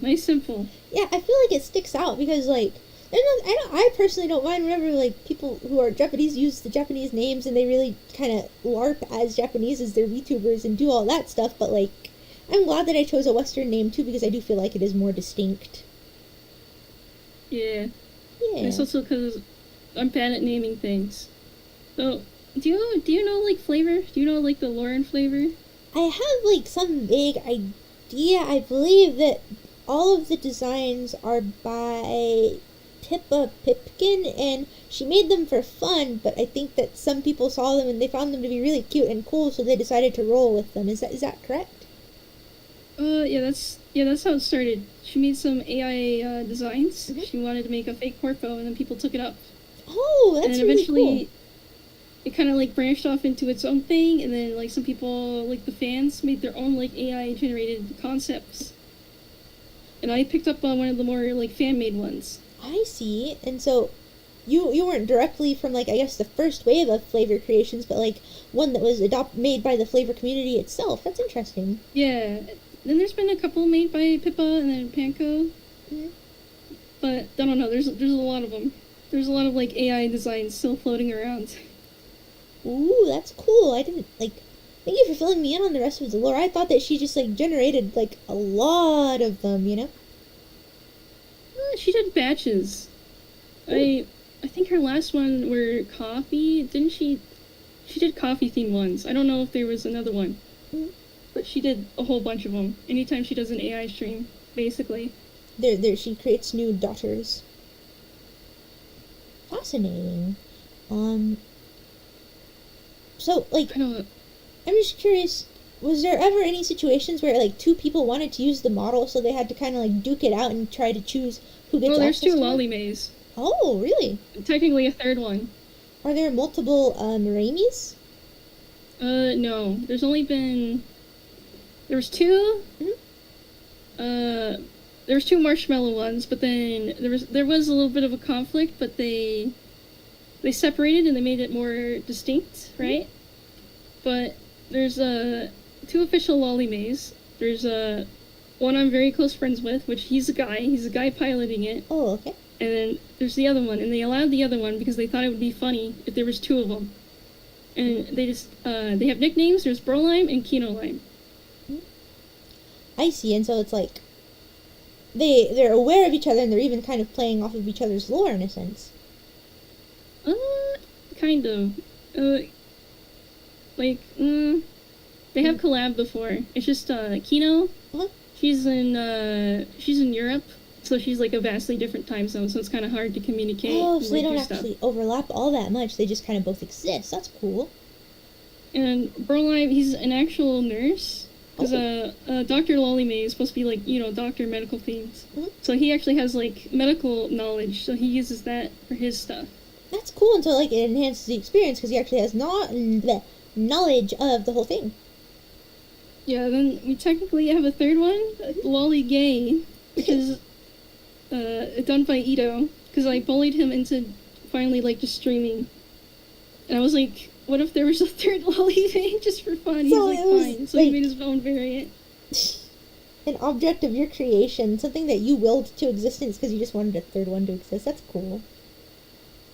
Speaker 1: Yeah, I feel like it sticks out because like I personally don't mind whenever like people who are Japanese use the Japanese names and they really kind of LARP as Japanese as their VTubers and do all that stuff. But like, I'm glad that I chose a Western name too because I do feel like it is more distinct.
Speaker 6: Yeah.
Speaker 1: Yeah.
Speaker 6: It's also because I'm bad at naming things. So, do you know, like, flavor? Do you know, like, the lore and flavor?
Speaker 1: I have like some vague idea. I believe that all of the designs are by Pippa Pipkin, and she made them for fun. But I think that some people saw them and they found them to be really cute and cool, so they decided to roll with them. Is that correct?
Speaker 6: Yeah, that's how it started. She made some AI designs.
Speaker 1: Mhm.
Speaker 6: She wanted to make a fake corpo, and then people took it up.
Speaker 1: Oh,
Speaker 6: And
Speaker 1: that's
Speaker 6: then
Speaker 1: really
Speaker 6: eventually,
Speaker 1: cool.
Speaker 6: it kind of like branched off into its own thing, and then like some people, like the fans, made their own like AI generated concepts. And I picked up on one of the more like fan made ones.
Speaker 1: I see. And so you weren't directly from like I guess the first wave of flavor creations, but like one that was made by the flavor community itself. That's interesting.
Speaker 6: Yeah. Then there's been a couple made by Pippa and then Panko.
Speaker 1: Mhm.
Speaker 6: But I don't know. There's a lot of them. There's a lot of like AI designs still floating around.
Speaker 1: Ooh, that's cool. I didn't like. Thank you for filling me in on the rest of the lore. I thought that she just like generated like a lot of them. You know.
Speaker 6: She did batches. I think her last one were coffee. Didn't she? She did coffee themed ones. I don't know if there was another one.
Speaker 1: Mhm.
Speaker 6: But she did a whole bunch of them. Anytime she does an AI stream, basically.
Speaker 1: There. She creates new daughters. Fascinating. So, like,
Speaker 6: I don't.
Speaker 1: I'm just curious, was there ever any situations where, like, two people wanted to use the model, so they had to kind of, like, duke it out and try to choose who gets
Speaker 6: Well, there's
Speaker 1: access
Speaker 6: two
Speaker 1: to it?
Speaker 6: lollimays.
Speaker 1: Oh, really?
Speaker 6: Technically a third one.
Speaker 1: Are there multiple, Raimis?
Speaker 6: No. There's only been. There was two.
Speaker 1: Mhm.
Speaker 6: There was two marshmallow ones, but then there was a little bit of a conflict, but they separated and they made it more distinct, right? But there's two official lollimays. There's one I'm very close friends with, which he's a guy piloting it.
Speaker 1: Oh, okay.
Speaker 6: And then there's the other one, and they allowed the other one because they thought it would be funny if there was two of them. And they just they have nicknames. There's Brolime and Kino Lime.
Speaker 1: I see, and so it's like, they're aware of each other, and they're even kind of playing off of each other's lore, in a sense.
Speaker 6: Kind of. They have collab before. It's just Kino.
Speaker 1: Uh-huh.
Speaker 6: She's in Europe, so she's like a vastly different time zone, so it's kind of hard to communicate.
Speaker 1: Oh,
Speaker 6: and,
Speaker 1: so they
Speaker 6: like,
Speaker 1: don't
Speaker 6: do stuff.
Speaker 1: actually overlap all that much. They just kind of both exist. That's cool.
Speaker 6: And Brolime, he's an actual nurse. Because Dr. Lollymay is supposed to be like, doctor, medical things.
Speaker 1: Mhm.
Speaker 6: So he actually has like medical knowledge, so he uses that for his stuff.
Speaker 1: That's cool, and so, like, it enhances the experience, because he actually has the knowledge of the whole thing.
Speaker 6: Yeah, then we technically have a third one, Lolly Gay, which is done by Ito, because I bullied him into finally like just streaming. And I was like, what if there was a third Lollymay just for fun? He's
Speaker 1: So
Speaker 6: like,
Speaker 1: it was,
Speaker 6: fine. So he
Speaker 1: like-
Speaker 6: made his own variant.
Speaker 1: An object of your creation, something that you willed to existence because you just wanted a third one to exist. That's cool.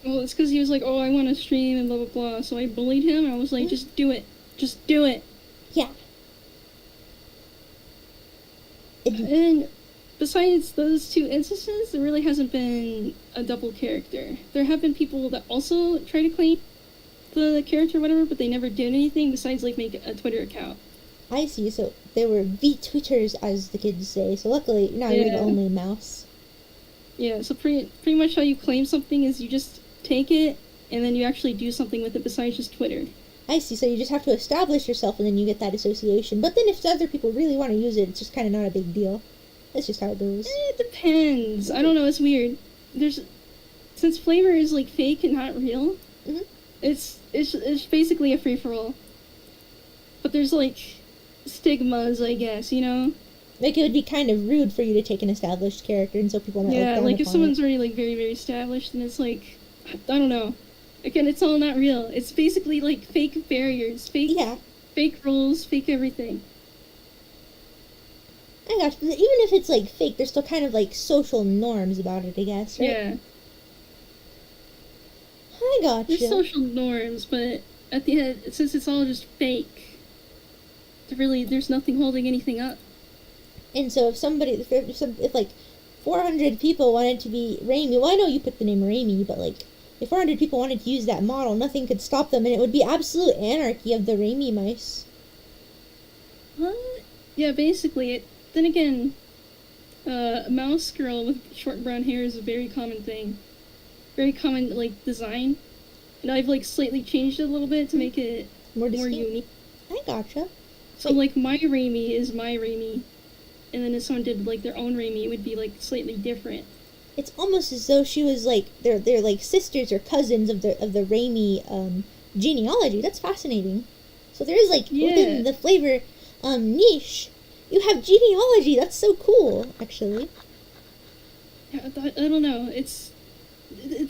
Speaker 6: Well, it's because he was like, oh, I want to stream and blah blah blah. So I bullied him. And I was like, just do it. Just do it.
Speaker 1: Yeah.
Speaker 6: And besides those two instances, there really hasn't been a double character. There have been people that also try to claim the character or whatever, but they never did anything besides like make a Twitter account.
Speaker 1: I see, so they were V-Twitters, as the kids say, so luckily now you're the
Speaker 6: Yeah.
Speaker 1: only mouse.
Speaker 6: Yeah, so pretty much how you claim something is you just take it and then you actually do something with it besides just Twitter.
Speaker 1: I see, so you just have to establish yourself and then you get that association. But then if other people really want to use it, it's just kind of not a big deal. That's just how it goes.
Speaker 6: It depends. I don't know. It's weird. Since flavor is like fake and not real,
Speaker 1: Mhm.
Speaker 6: it's basically a free for all. But there's like stigmas, I guess.
Speaker 1: Like, it would be kind of rude for you to take an established character, and so people might
Speaker 6: Yeah,
Speaker 1: look down
Speaker 6: like if
Speaker 1: upon
Speaker 6: someone's
Speaker 1: it.
Speaker 6: already like very very established, then it's like I don't know. Again, it's all not real. It's basically like fake barriers,
Speaker 1: Yeah,
Speaker 6: fake rules, fake everything.
Speaker 1: I got you. Even if it's, like, fake, there's still kind of, like, social norms about it, I guess, right?
Speaker 6: Yeah.
Speaker 1: I got
Speaker 6: There's
Speaker 1: you.
Speaker 6: social norms, but at the end, since it's all just fake, there's nothing holding anything up.
Speaker 1: And so if like 400 people wanted to be Raimi, well, I know you put the name Raimi, but like if 400 people wanted to use that model, nothing could stop them, and it would be absolute anarchy of the Raimi mice.
Speaker 6: What? Yeah, basically. Then again, a mouse girl with short brown hair is a very common thing. Very common, like, design. And I've, like, slightly changed it a little bit to make it
Speaker 1: More
Speaker 6: more
Speaker 1: distinct.
Speaker 6: unique.
Speaker 1: I gotcha.
Speaker 6: So, like, my Raimi is my Raimi. And then if someone did, like, their own Raimi, it would be, like, slightly different.
Speaker 1: It's almost as though she was like they're like sisters or cousins of the Raimi genealogy. That's fascinating. So there is like within the flavor niche, you have genealogy. That's so cool, actually.
Speaker 6: Yeah, I don't know. It's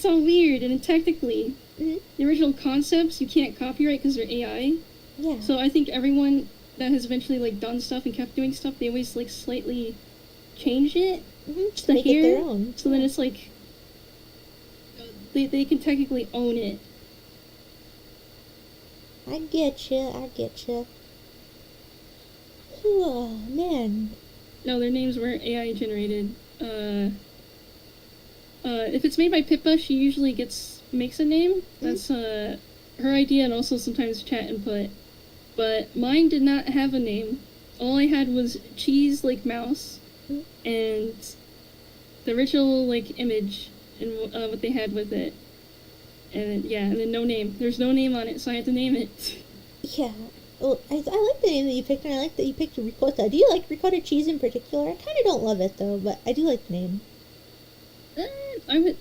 Speaker 6: all weird, and technically,
Speaker 1: Mhm.
Speaker 6: the original concepts you can't copyright because they're AI.
Speaker 1: Yeah.
Speaker 6: So I think everyone that has eventually like done stuff and kept doing stuff, they always like slightly change it.
Speaker 1: Just
Speaker 6: the
Speaker 1: make it
Speaker 6: hair,
Speaker 1: their own.
Speaker 6: So then it's like they can technically own it.
Speaker 1: I get you. Oh man.
Speaker 6: No, their names weren't AI generated. If it's made by Pippa, she usually makes a name. That's her idea and also sometimes chat input. But mine did not have a name. All I had was cheese like mouse and the original like image and what they had with it. And then no name. There's no name on it, so I had to name it.
Speaker 1: Yeah. Well, I like the name that you picked, and I like that you picked ricotta. Do you like ricotta cheese in particular? I kind of don't love it, though, but I do like the name.
Speaker 6: I would.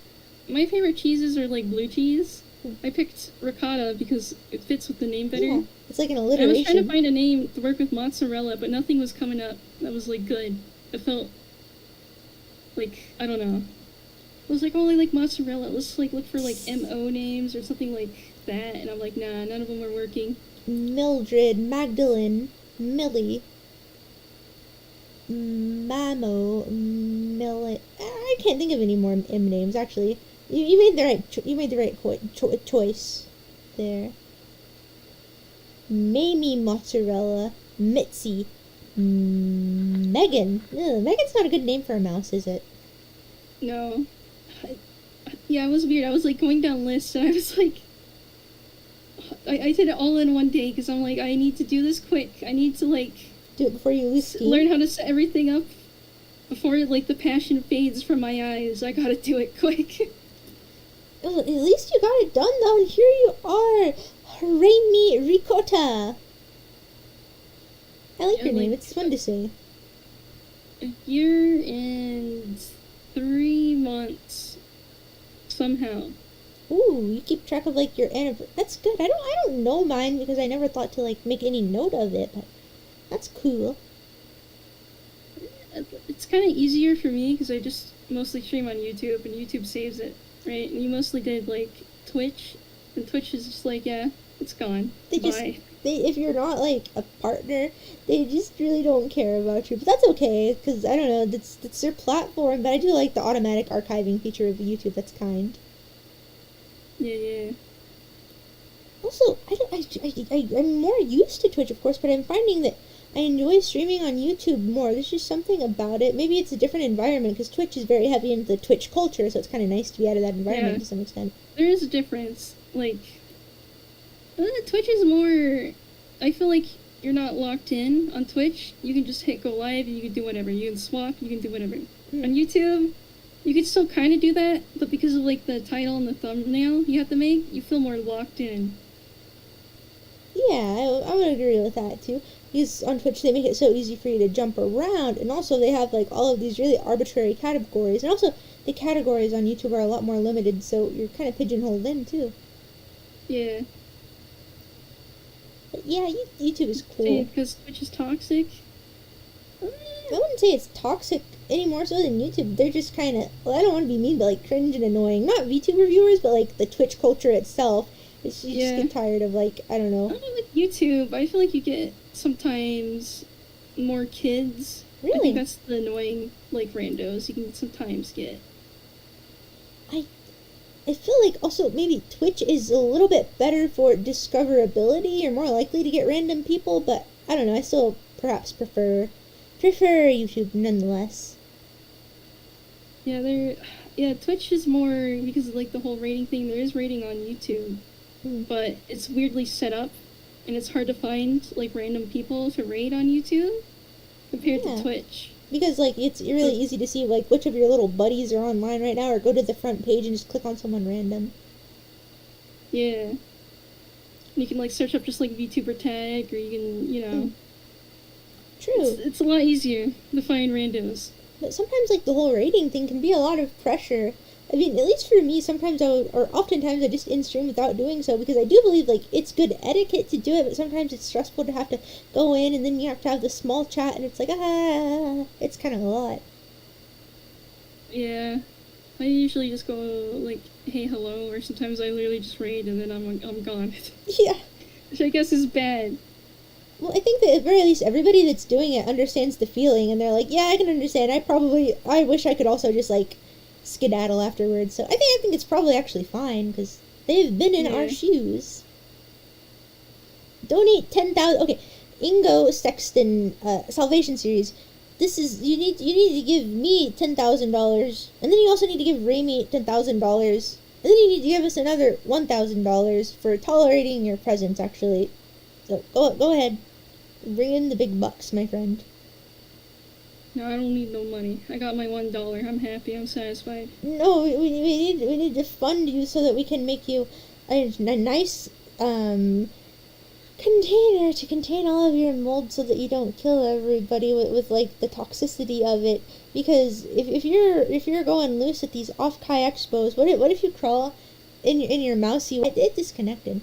Speaker 6: My favorite cheeses are like blue cheese. I picked ricotta because it fits with the name better.
Speaker 1: Yeah, it's like an
Speaker 6: I was
Speaker 1: alliteration.
Speaker 6: trying to find a name to work with mozzarella, but nothing was coming up that was like good. It felt like, I don't know. I was like, oh, I like mozzarella. Let's like look for like MO names or something like that. And I'm like, nah, none of them are working.
Speaker 1: Mildred, Magdalene, Millie, Mamo, Millie. I can't think of any more M names actually. You made the right choice there. Mamie Mozzarella, Mitzi, Megan. Ugh, Megan's not a good name for a mouse, is it?
Speaker 6: No. Yeah, it was weird. I was like going down lists and I was like, I did it all in one day because I'm like, I need to do this quick. I need to like
Speaker 1: Do it before you lose steam.
Speaker 6: learn how to set everything up before like the passion fades from my eyes. I gotta do it quick.
Speaker 1: Oh, at least you got it done though, and here you are. Raimi Ricotta. I like
Speaker 6: Yeah,
Speaker 1: your name,
Speaker 6: like,
Speaker 1: it's fun to say.
Speaker 6: A year and 3 months somehow.
Speaker 1: Ooh, you keep track of like your anniversary. That's good. I don't know mine because I never thought to like make any note of it, but that's cool.
Speaker 6: It's kind of easier for me because I just mostly stream on YouTube and YouTube saves it, right? And you mostly did like Twitch, and Twitch is just like, yeah, it's gone.
Speaker 1: They
Speaker 6: Bye.
Speaker 1: just if you're not like a partner, they just really don't care about you. But that's okay because I don't know, that's their platform. But I do like the automatic archiving feature of YouTube. That's kind.
Speaker 6: Yeah.
Speaker 1: Also, I'm more used to Twitch, of course, but I'm finding that I enjoy streaming on YouTube more. There's just something about it. Maybe it's a different environment because Twitch is very heavy into the Twitch culture, so it's kind of nice to be out of that environment
Speaker 6: Yeah.
Speaker 1: to some extent.
Speaker 6: There is a difference. Like, Twitch is more. I feel like you're not locked in on Twitch. You can just hit go live and you can do whatever. You can swap, you can do whatever. On YouTube, you can still kind of do that, but because of like the title and the thumbnail you have to make, you feel more locked in.
Speaker 1: Yeah, I would agree with that too. Because on Twitch they make it so easy for you to jump around, and also they have like all of these really arbitrary categories, and also the categories on YouTube are a lot more limited, so you're kind of pigeonholed in too.
Speaker 6: Yeah.
Speaker 1: But yeah, YouTube is cool.
Speaker 6: Because Twitch is toxic.
Speaker 1: I wouldn't say it's toxic any more so than YouTube. They're just kind of, well, I don't want to be mean, but like cringe and annoying. Not VTuber viewers, but like the Twitch culture itself. You just get tired of like, I don't know.
Speaker 6: I don't know, with YouTube, I feel like you get sometimes more kids. I
Speaker 1: Really?
Speaker 6: think that's the annoying, like, randos you can sometimes get.
Speaker 1: I feel like also maybe Twitch is a little bit better for discoverability. You're more likely to get random people, but I don't know. I still perhaps prefer YouTube nonetheless.
Speaker 6: Yeah, Twitch is more because of like the whole rating thing. There is rating on YouTube, but it's weirdly set up, and it's hard to find like random people to rate on YouTube compared
Speaker 1: Yeah.
Speaker 6: to Twitch.
Speaker 1: Because like it's really easy to see like which of your little buddies are online right now, or go to the front page and just click on someone random.
Speaker 6: Yeah. You can like search up just like VTuber tag, or you can, you know,
Speaker 1: True.
Speaker 6: it's a lot easier to find randos.
Speaker 1: But sometimes, like, the whole rating thing can be a lot of pressure. I mean, at least for me, sometimes or oftentimes I just in-stream without doing so, because I do believe, like, it's good etiquette to do it, but sometimes it's stressful to have to go in, and then you have to have the small chat, and it's like, it's kind of a lot.
Speaker 6: Yeah. I usually just go like, hey, hello, or sometimes I literally just raid and then I'm gone.
Speaker 1: Yeah.
Speaker 6: Which I guess is bad.
Speaker 1: Well, I think that at very least everybody that's doing it understands the feeling, and they're like, yeah, I can understand. I wish I could also just, like, skedaddle afterwards. So I think it's probably actually fine, because they've been in our shoes. Donate 10,000. Okay, Ingo Sexton Salvation Series. This is you need to give me $10,000, and then you also need to give Raimi $10,000, and then you need to give us another $1,000 for tolerating your presence. Actually, so go ahead, bring in the big bucks, my friend.
Speaker 6: No, I don't need no money. I got my $1. I'm happy. I'm satisfied.
Speaker 1: No, we need to fund you so that we can make you a nice container to contain all of your mold so that you don't kill everybody with like the toxicity of it. Because if you're going loose at these off-kai expos, what if you crawl in your mousey? It disconnected.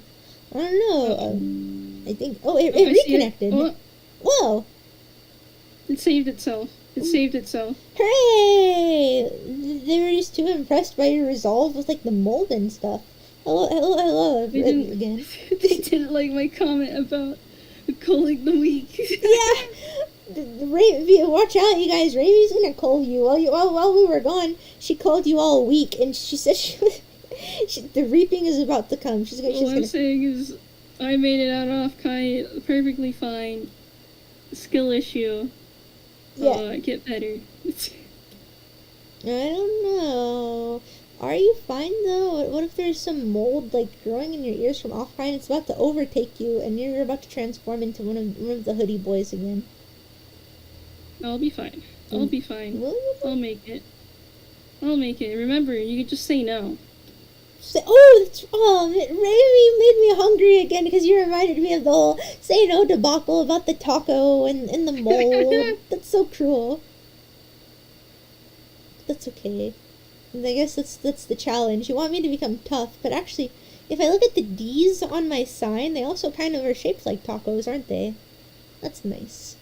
Speaker 1: I don't know. I think it
Speaker 6: I see
Speaker 1: reconnected.
Speaker 6: Oh,
Speaker 1: Whoa!
Speaker 6: it saved itself. It saved itself.
Speaker 1: Hooray! They were just too impressed by your resolve with like the mold and stuff. Hello
Speaker 6: They didn't,
Speaker 1: again.
Speaker 6: they didn't like my comment about calling the weak.
Speaker 1: Yeah. Watch out, you guys. Ravi's gonna call you. While we were gone, she called you all weak, and she said the reaping is about to come.
Speaker 6: All I'm saying is, I made it out off Kai perfectly fine. Skill issue.
Speaker 1: Yeah.
Speaker 6: Get better.
Speaker 1: I don't know. Are you fine though? What if there's some mold like growing in your ears from off and it's about to overtake you, and you're about to transform into one of the hoodie boys again?
Speaker 6: I'll be fine. I'll be fine.
Speaker 1: Will you?
Speaker 6: I'll make it. I'll make it. Remember, you can just say no.
Speaker 1: Ravi made me hungry again because you reminded me of the whole say no debacle about the taco and the mold. That's so cruel. That's okay. And I guess that's the challenge. You want me to become tough, but actually, if I look at the D's on my sign, they also kind of are shaped like tacos, aren't they? That's nice.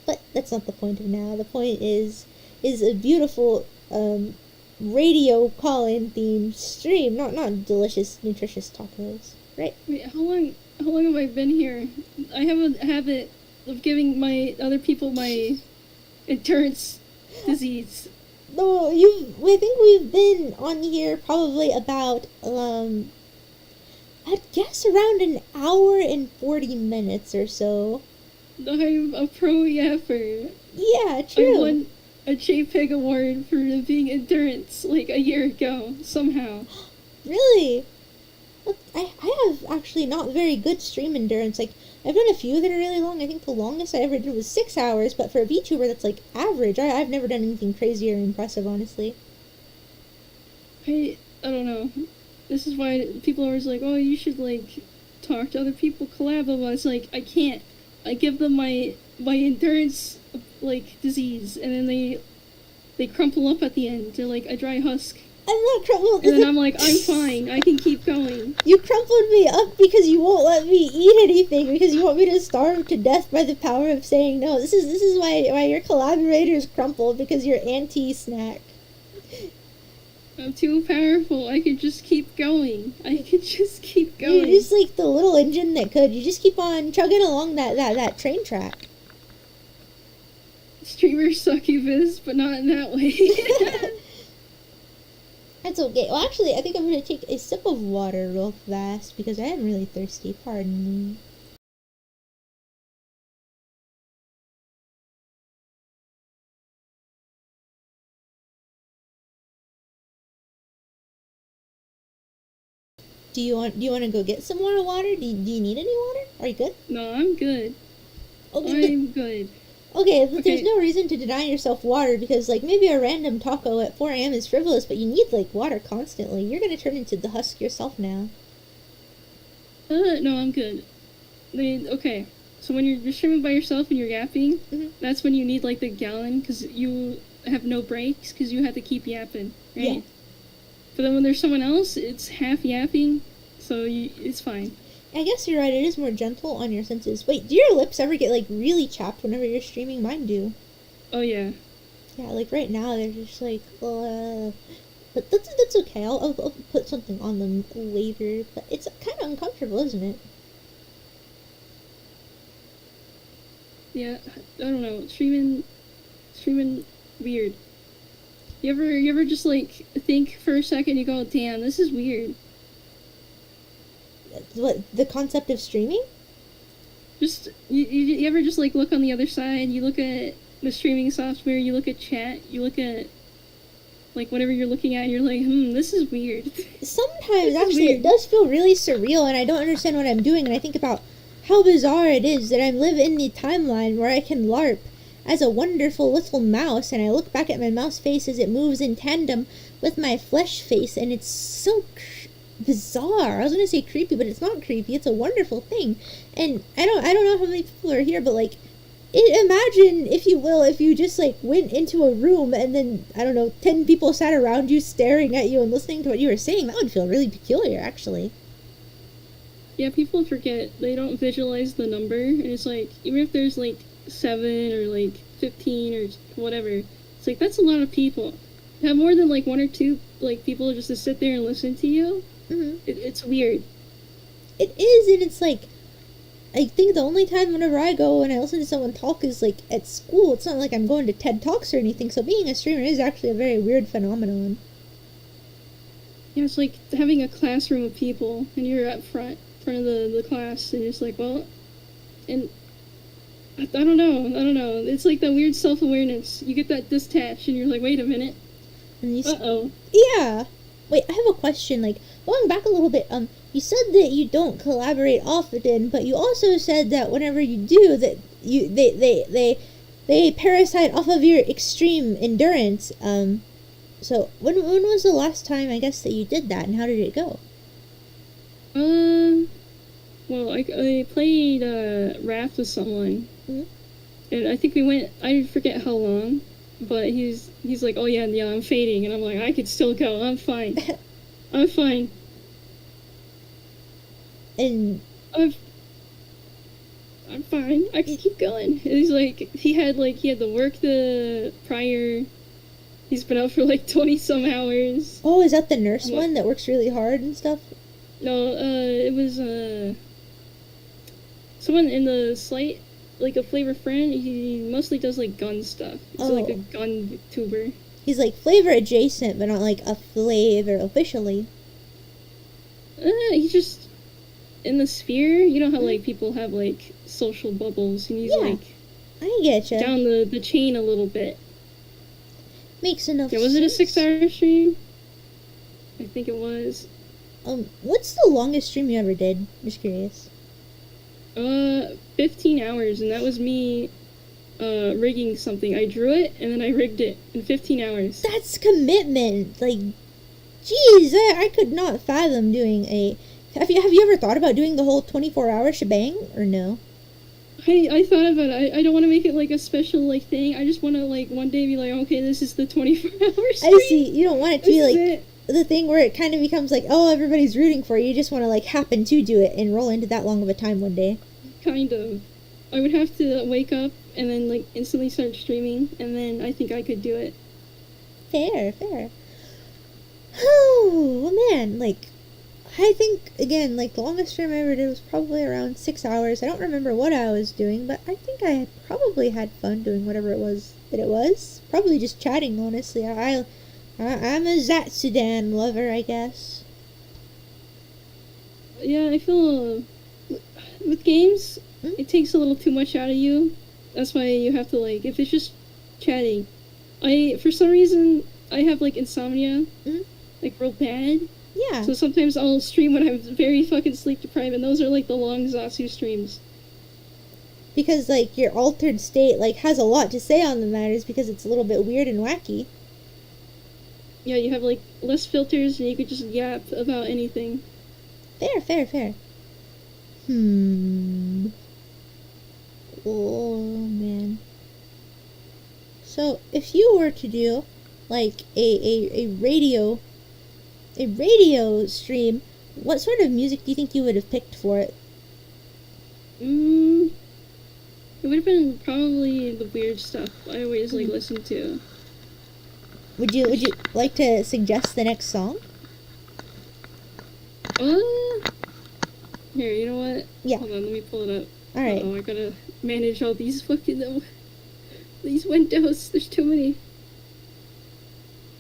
Speaker 1: But that's not the point of now. The point is a beautiful radio call-in themed stream, not delicious, nutritious tacos, right?
Speaker 6: Wait, how long have I been here? I have a habit of giving my other people my endurance disease.
Speaker 1: No, I think we've been on here probably about, I'd guess around an hour and 40 minutes or so.
Speaker 6: I'm a pro yapper.
Speaker 1: Yeah, true.
Speaker 6: I won a JPEG award for being endurance like a year ago, somehow.
Speaker 1: Really? Look, I have actually not very good stream endurance. Like, I've done a few that are really long. I think the longest I ever did was 6 hours, but for a VTuber that's like average. I've never done anything crazy or impressive, honestly.
Speaker 6: I don't know. This is why people are always like, oh, you should like talk to other people, collab, blah, blah. It's like, I can't. I give them my endurance like disease, and then they crumple up at the end. They're like a dry husk.
Speaker 1: I'm not crumpled.
Speaker 6: And then I'm like, I'm fine. I can keep going.
Speaker 1: You crumpled me up because you won't let me eat anything, because you want me to starve to death by the power of saying no. This is why your collaborators crumple, because you're anti-snack.
Speaker 6: I'm too powerful. I could just keep going. I could just keep going.
Speaker 1: You're just like the little engine that could. You just keep on chugging along that train track.
Speaker 6: Streamers succubus, but not in that way.
Speaker 1: That's okay. Well, actually, I think I'm going to take a sip of water real fast because I am really thirsty. Pardon me. Do you want to go get some more water? Do you need any water? Are you good?
Speaker 6: No, I'm good.
Speaker 1: Okay.
Speaker 6: I'm good.
Speaker 1: Okay, but there's
Speaker 6: Okay.
Speaker 1: no reason to deny yourself water, because, like, maybe a random taco at 4 a.m. is frivolous, but you need, like, water constantly. You're gonna turn into the husk yourself now.
Speaker 6: No, I'm good. Okay, so when you're streaming by yourself and you're yapping,
Speaker 1: Mhm.
Speaker 6: that's when you need, like, the gallon, because you have no breaks, because you have to keep yapping, right?
Speaker 1: Yeah.
Speaker 6: But then when there's someone else, it's half yapping, so it's fine.
Speaker 1: I guess you're right, it is more gentle on your senses. Wait, do your lips ever get, like, really chapped whenever you're streaming? Mine do.
Speaker 6: Oh, yeah.
Speaker 1: Yeah, like, right now, they're just like, But that's okay, I'll put something on them later. But it's kind of uncomfortable, isn't it?
Speaker 6: Yeah, I don't know. Streaming weird. You ever just, like, think for a second, you go, damn, this is weird.
Speaker 1: What, the concept of streaming?
Speaker 6: Just, you ever just, like, look on the other side, you look at the streaming software, you look at chat, you look at, like, whatever you're looking at, and you're like, this is weird.
Speaker 1: Sometimes, actually, it does feel really surreal, and I don't understand what I'm doing, and I think about how bizarre it is that I live in the timeline where I can LARP as a wonderful little mouse, and I look back at my mouse face as it moves in tandem with my flesh face, and it's so bizarre. I was gonna say creepy, but it's not creepy. It's a wonderful thing. And I don't know how many people are here, but like, imagine, if you will, if you just like went into a room and then, I don't know, 10 people sat around you staring at you and listening to what you were saying. That would feel really peculiar, actually.
Speaker 6: Yeah, people forget. They don't visualize the number, and it's like, even if there's like 7 or like 15 or whatever, it's like, that's a lot of people. To have more than like 1 or 2 like people just to sit there and listen to you, it's weird.
Speaker 1: It is, and it's like, I think the only time whenever I go and I listen to someone talk is like at school. It's not like I'm going to TED Talks or anything, so being a streamer is actually a very weird phenomenon.
Speaker 6: Yeah, it's like having a classroom of people, and you're up front of the class, and you're just like, well, and I don't know. It's like that weird self-awareness. You get that detached, and you're like, wait a minute.
Speaker 1: And you
Speaker 6: Uh-oh.
Speaker 1: Yeah. Wait, I have a question. Like, going back a little bit, you said that you don't collaborate often, but you also said that whenever you do, that they parasite off of your extreme endurance. So when was the last time, I guess, that you did that, and how did it go?
Speaker 6: Well, I played Raft with someone,
Speaker 1: Mhm.
Speaker 6: and I think we went. I forget how long, but he's like, oh yeah, I'm fading, and I'm like, I could still go. I'm fine. I'm fine.
Speaker 1: And
Speaker 6: I'm fine. I can keep going. And he's like, he had to work the prior. He's been out for like 20 some hours.
Speaker 1: oh, is that the nurse
Speaker 6: What?
Speaker 1: one that works really hard and stuff?
Speaker 6: No, it was someone in the slight, like a flavor friend. He mostly does like gun stuff. He's like a
Speaker 1: Oh.
Speaker 6: gun tuber.
Speaker 1: He's like flavor adjacent, but not like a flavor officially.
Speaker 6: He's just in the sphere. You know how like people have like social bubbles, and he's
Speaker 1: Yeah.
Speaker 6: like
Speaker 1: I get you.
Speaker 6: down the chain a little bit.
Speaker 1: Makes enough
Speaker 6: Yeah, was it a
Speaker 1: sense.
Speaker 6: 6-hour stream? I think it was.
Speaker 1: What's the longest stream you ever did? Just curious.
Speaker 6: 15 hours, and that was me rigging something. I drew it, and then I rigged it in 15 hours.
Speaker 1: That's commitment. Like, geez, I could not fathom doing a. Have you ever thought about doing the whole 24-hour shebang, or no?
Speaker 6: I thought about it. I don't want to make it like a special like thing. I just want to like one day be like, okay, this is the 24-hour stream.
Speaker 1: I see. You don't want it to
Speaker 6: This
Speaker 1: be
Speaker 6: is
Speaker 1: like
Speaker 6: it.
Speaker 1: the thing where it kind of becomes like, oh, everybody's rooting for you. You just want to like happen to do it and roll into that long of a time one day.
Speaker 6: Kind of. I would have to wake up and then like instantly start streaming, and then I think I could do it.
Speaker 1: Fair. Oh man, like, I think again, like the longest stream I ever did was probably around 6 hours. I don't remember what I was doing, but I think I had probably had fun doing whatever it was that it was. Probably just chatting, honestly. I'm a Zatsudan lover, I guess.
Speaker 6: Yeah, I feel with games, it takes a little too much out of you. That's why you have to like, if it's just chatting. For some reason, I have like insomnia, like real bad.
Speaker 1: Yeah.
Speaker 6: So sometimes I'll stream when I'm very fucking sleep deprived, and those are like the long Zatsu streams.
Speaker 1: Because like your altered state like has a lot to say on the matters because it's a little bit weird and wacky.
Speaker 6: Yeah, you have like less filters, and you could just yap about anything.
Speaker 1: Fair. Oh man. So if you were to do like a radio stream, what sort of music do you think you would have picked for it?
Speaker 6: It would have been probably the weird stuff I always like listen to.
Speaker 1: Would you like to suggest the next song?
Speaker 6: Here, you know what?
Speaker 1: Yeah.
Speaker 6: Hold on, let me pull it up.
Speaker 1: All right.
Speaker 6: Oh, I gotta manage all these fucking these windows. There's too many.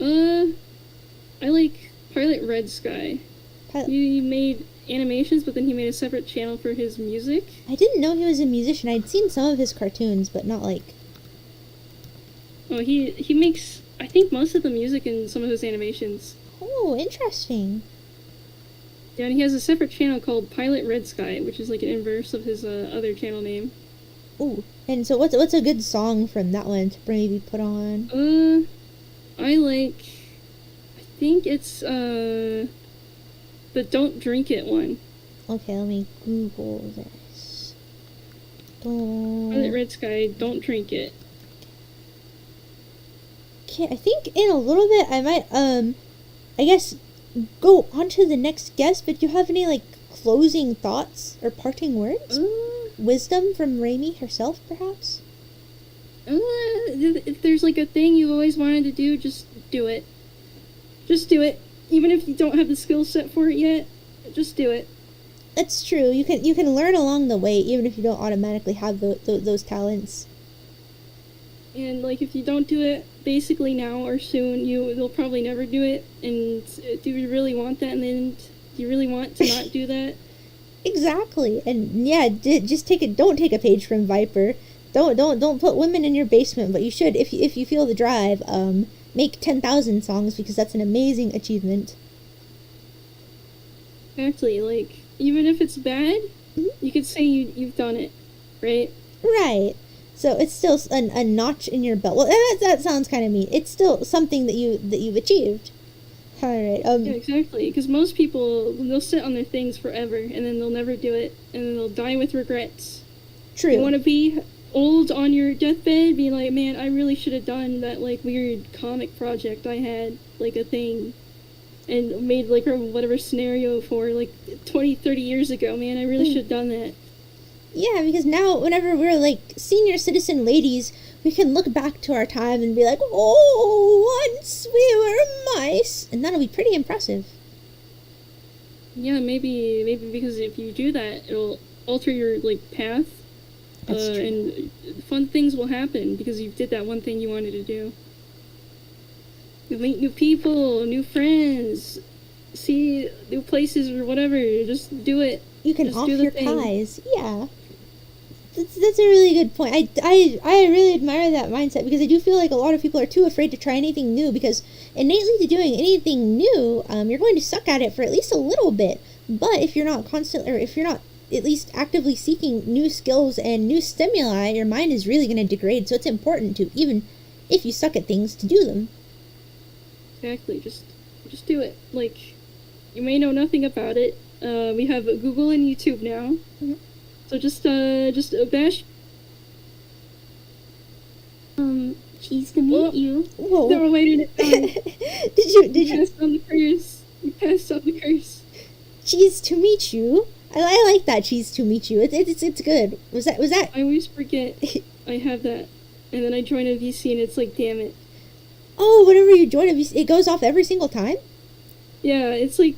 Speaker 6: I like Pilot Red Sky. He made animations, but then he made a separate channel for his music.
Speaker 1: I didn't know he was a musician. I'd seen some of his cartoons, but not like.
Speaker 6: Oh, he makes, I think, most of the music in some of his animations.
Speaker 1: Oh, interesting.
Speaker 6: Yeah, and he has a separate channel called Pilot Red Sky, which is like an inverse of his other channel name.
Speaker 1: Ooh, and so what's a good song from that one to maybe put on?
Speaker 6: I think it's the don't drink it one.
Speaker 1: Okay, let me Google this.
Speaker 6: Violet Red Sky, don't drink it.
Speaker 1: Okay, I think in a little bit I might I guess go on to the next guest, but do you have any like closing thoughts or parting words? Wisdom from Raimi herself, perhaps?
Speaker 6: If there's like a thing you always wanted to do, just do it. Just do it. Even if you don't have the skill set for it yet, just do it.
Speaker 1: That's true. You can learn along the way, even if you don't automatically have those talents.
Speaker 6: And like if you don't do it basically now or soon, you'll probably never do it. And do you really want that? And then do you really want to not do that?
Speaker 1: Exactly. And yeah, just don't take a page from Viper. Don't put women in your basement, but you should, if you feel the drive, make 10,000 songs, because that's an amazing achievement.
Speaker 6: Actually, like, even if it's bad,
Speaker 1: Mm-hmm.
Speaker 6: you could say you've done it, right?
Speaker 1: Right. So it's still a notch in your belt. Well, that sounds kind of mean. It's still something that you've achieved. All right.
Speaker 6: Yeah, exactly. Because most people, they'll sit on their things forever, and then they'll never do it, and then they'll die with regrets.
Speaker 1: True.
Speaker 6: You want to be old on your deathbed, be like, man, I really should have done that, like, weird comic project I had, like, a thing, and made, like, or whatever scenario for, like, 20, 30 years ago. Man, I really should have done that.
Speaker 1: Yeah, because now whenever we're like senior citizen ladies, we can look back to our time and be like, oh, once we were mice, and that'll be pretty impressive.
Speaker 6: Yeah, maybe because if you do that, it'll alter your, like, path.
Speaker 1: That's true.
Speaker 6: And fun things will happen because you did that one thing you wanted to do. You'll meet new people, new friends, see new places or whatever. Just do it.
Speaker 1: You can
Speaker 6: Just
Speaker 1: off
Speaker 6: do the
Speaker 1: your
Speaker 6: thing.
Speaker 1: ties. Yeah. That's a really good point. I really admire that mindset, because I do feel like a lot of people are too afraid to try anything new, because innately to doing anything new, you're going to suck at it for at least a little bit. But if you're not constantly, or if you're not at least actively seeking new skills and new stimuli, your mind is really going to degrade. So it's important to, even if you suck at things, to do them.
Speaker 6: Exactly. Just do it. Like, you may know nothing about it. We have Google and YouTube now.
Speaker 1: Mhm.
Speaker 6: So just bash. Cheese to meet you.
Speaker 1: Whoa.
Speaker 6: No, wait, it
Speaker 1: Did you
Speaker 6: passed on the curse. You passed on the curse.
Speaker 1: cheese to meet you? I like that, cheese to meet you. It's good. Was that?
Speaker 6: I always forget I have that. And then I join a VC and it's like, damn it.
Speaker 1: Oh, whenever you join it goes off every single time?
Speaker 6: Yeah, it's like,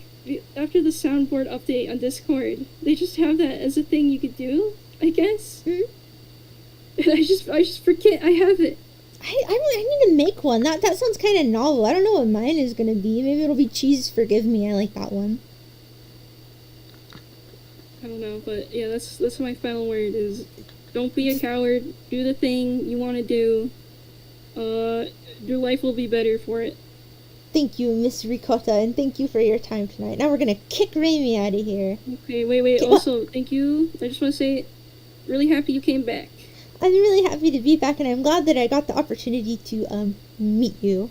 Speaker 6: after the soundboard update on Discord, they just have that as a thing you could do, I guess.
Speaker 1: Mhm.
Speaker 6: And I just forget I have it.
Speaker 1: I need to make one. That sounds kind of novel. I don't know what mine is going to be. Maybe it'll be cheese forgive me. I like that one.
Speaker 6: I don't know, but yeah, that's my final word is, don't be a coward, do the thing you want to do. Your life will be better for it.
Speaker 1: Thank you, Miss Ricotta, and thank you for your time tonight. Now we're going to kick Raimi out of here.
Speaker 6: Okay, wait,
Speaker 1: Okay,
Speaker 6: also, thank you. I just want to say, really happy you came back.
Speaker 1: I'm really happy to be back, and I'm glad that I got the opportunity to meet you.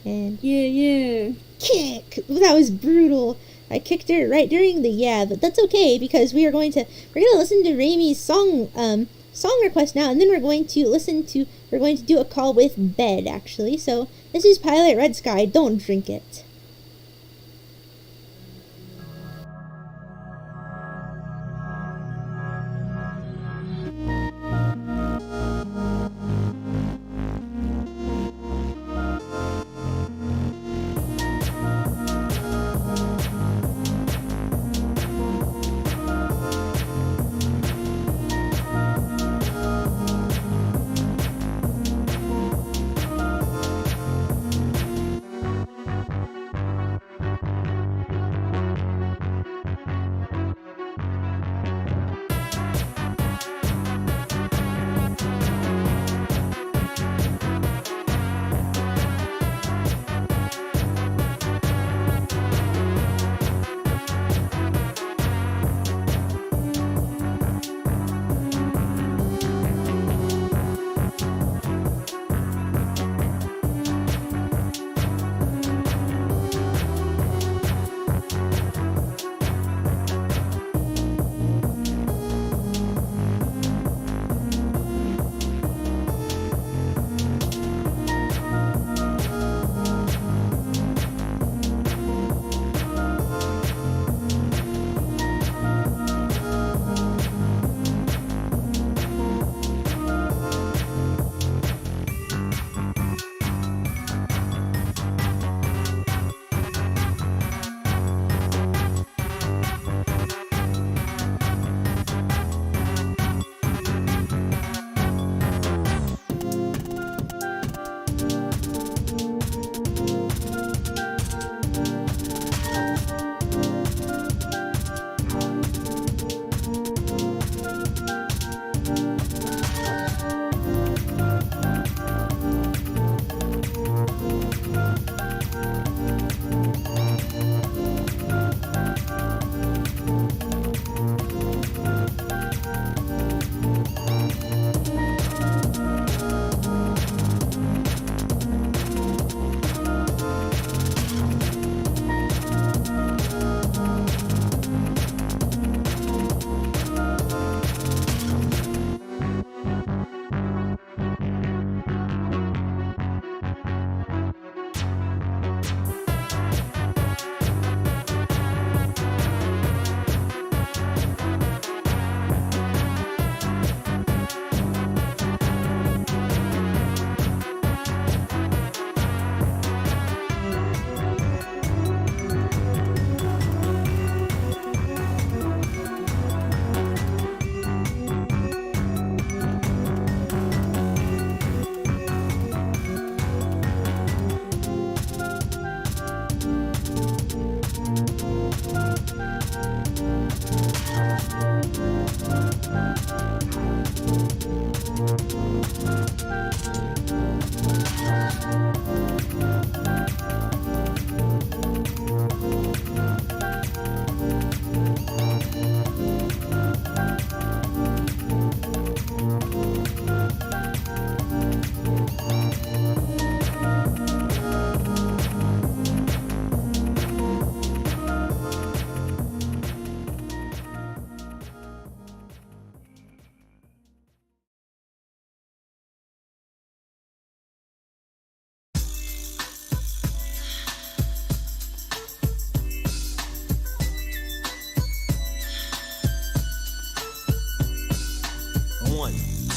Speaker 1: And
Speaker 6: Yeah.
Speaker 1: kick! That was brutal. I kicked her right during the but that's okay, because we're going to listen to Raimi's song request now, and then we're going to do a call with Bed, actually. So this is Pilot Red Sky, Don't Drink It.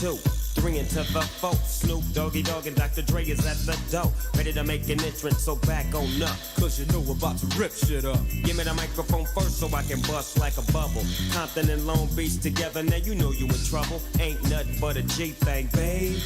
Speaker 5: 2, 3 into the 4. Snoop Doggy Dogg and Dr. Dre is at the door, ready to make an entrance, so back on up.
Speaker 7: Cause you know we're about to rip shit up.
Speaker 5: Give me the microphone first so I can bust like a bubble. Compton and Long Beach together, now you know you in trouble. Ain't nothing but a G thing, baby.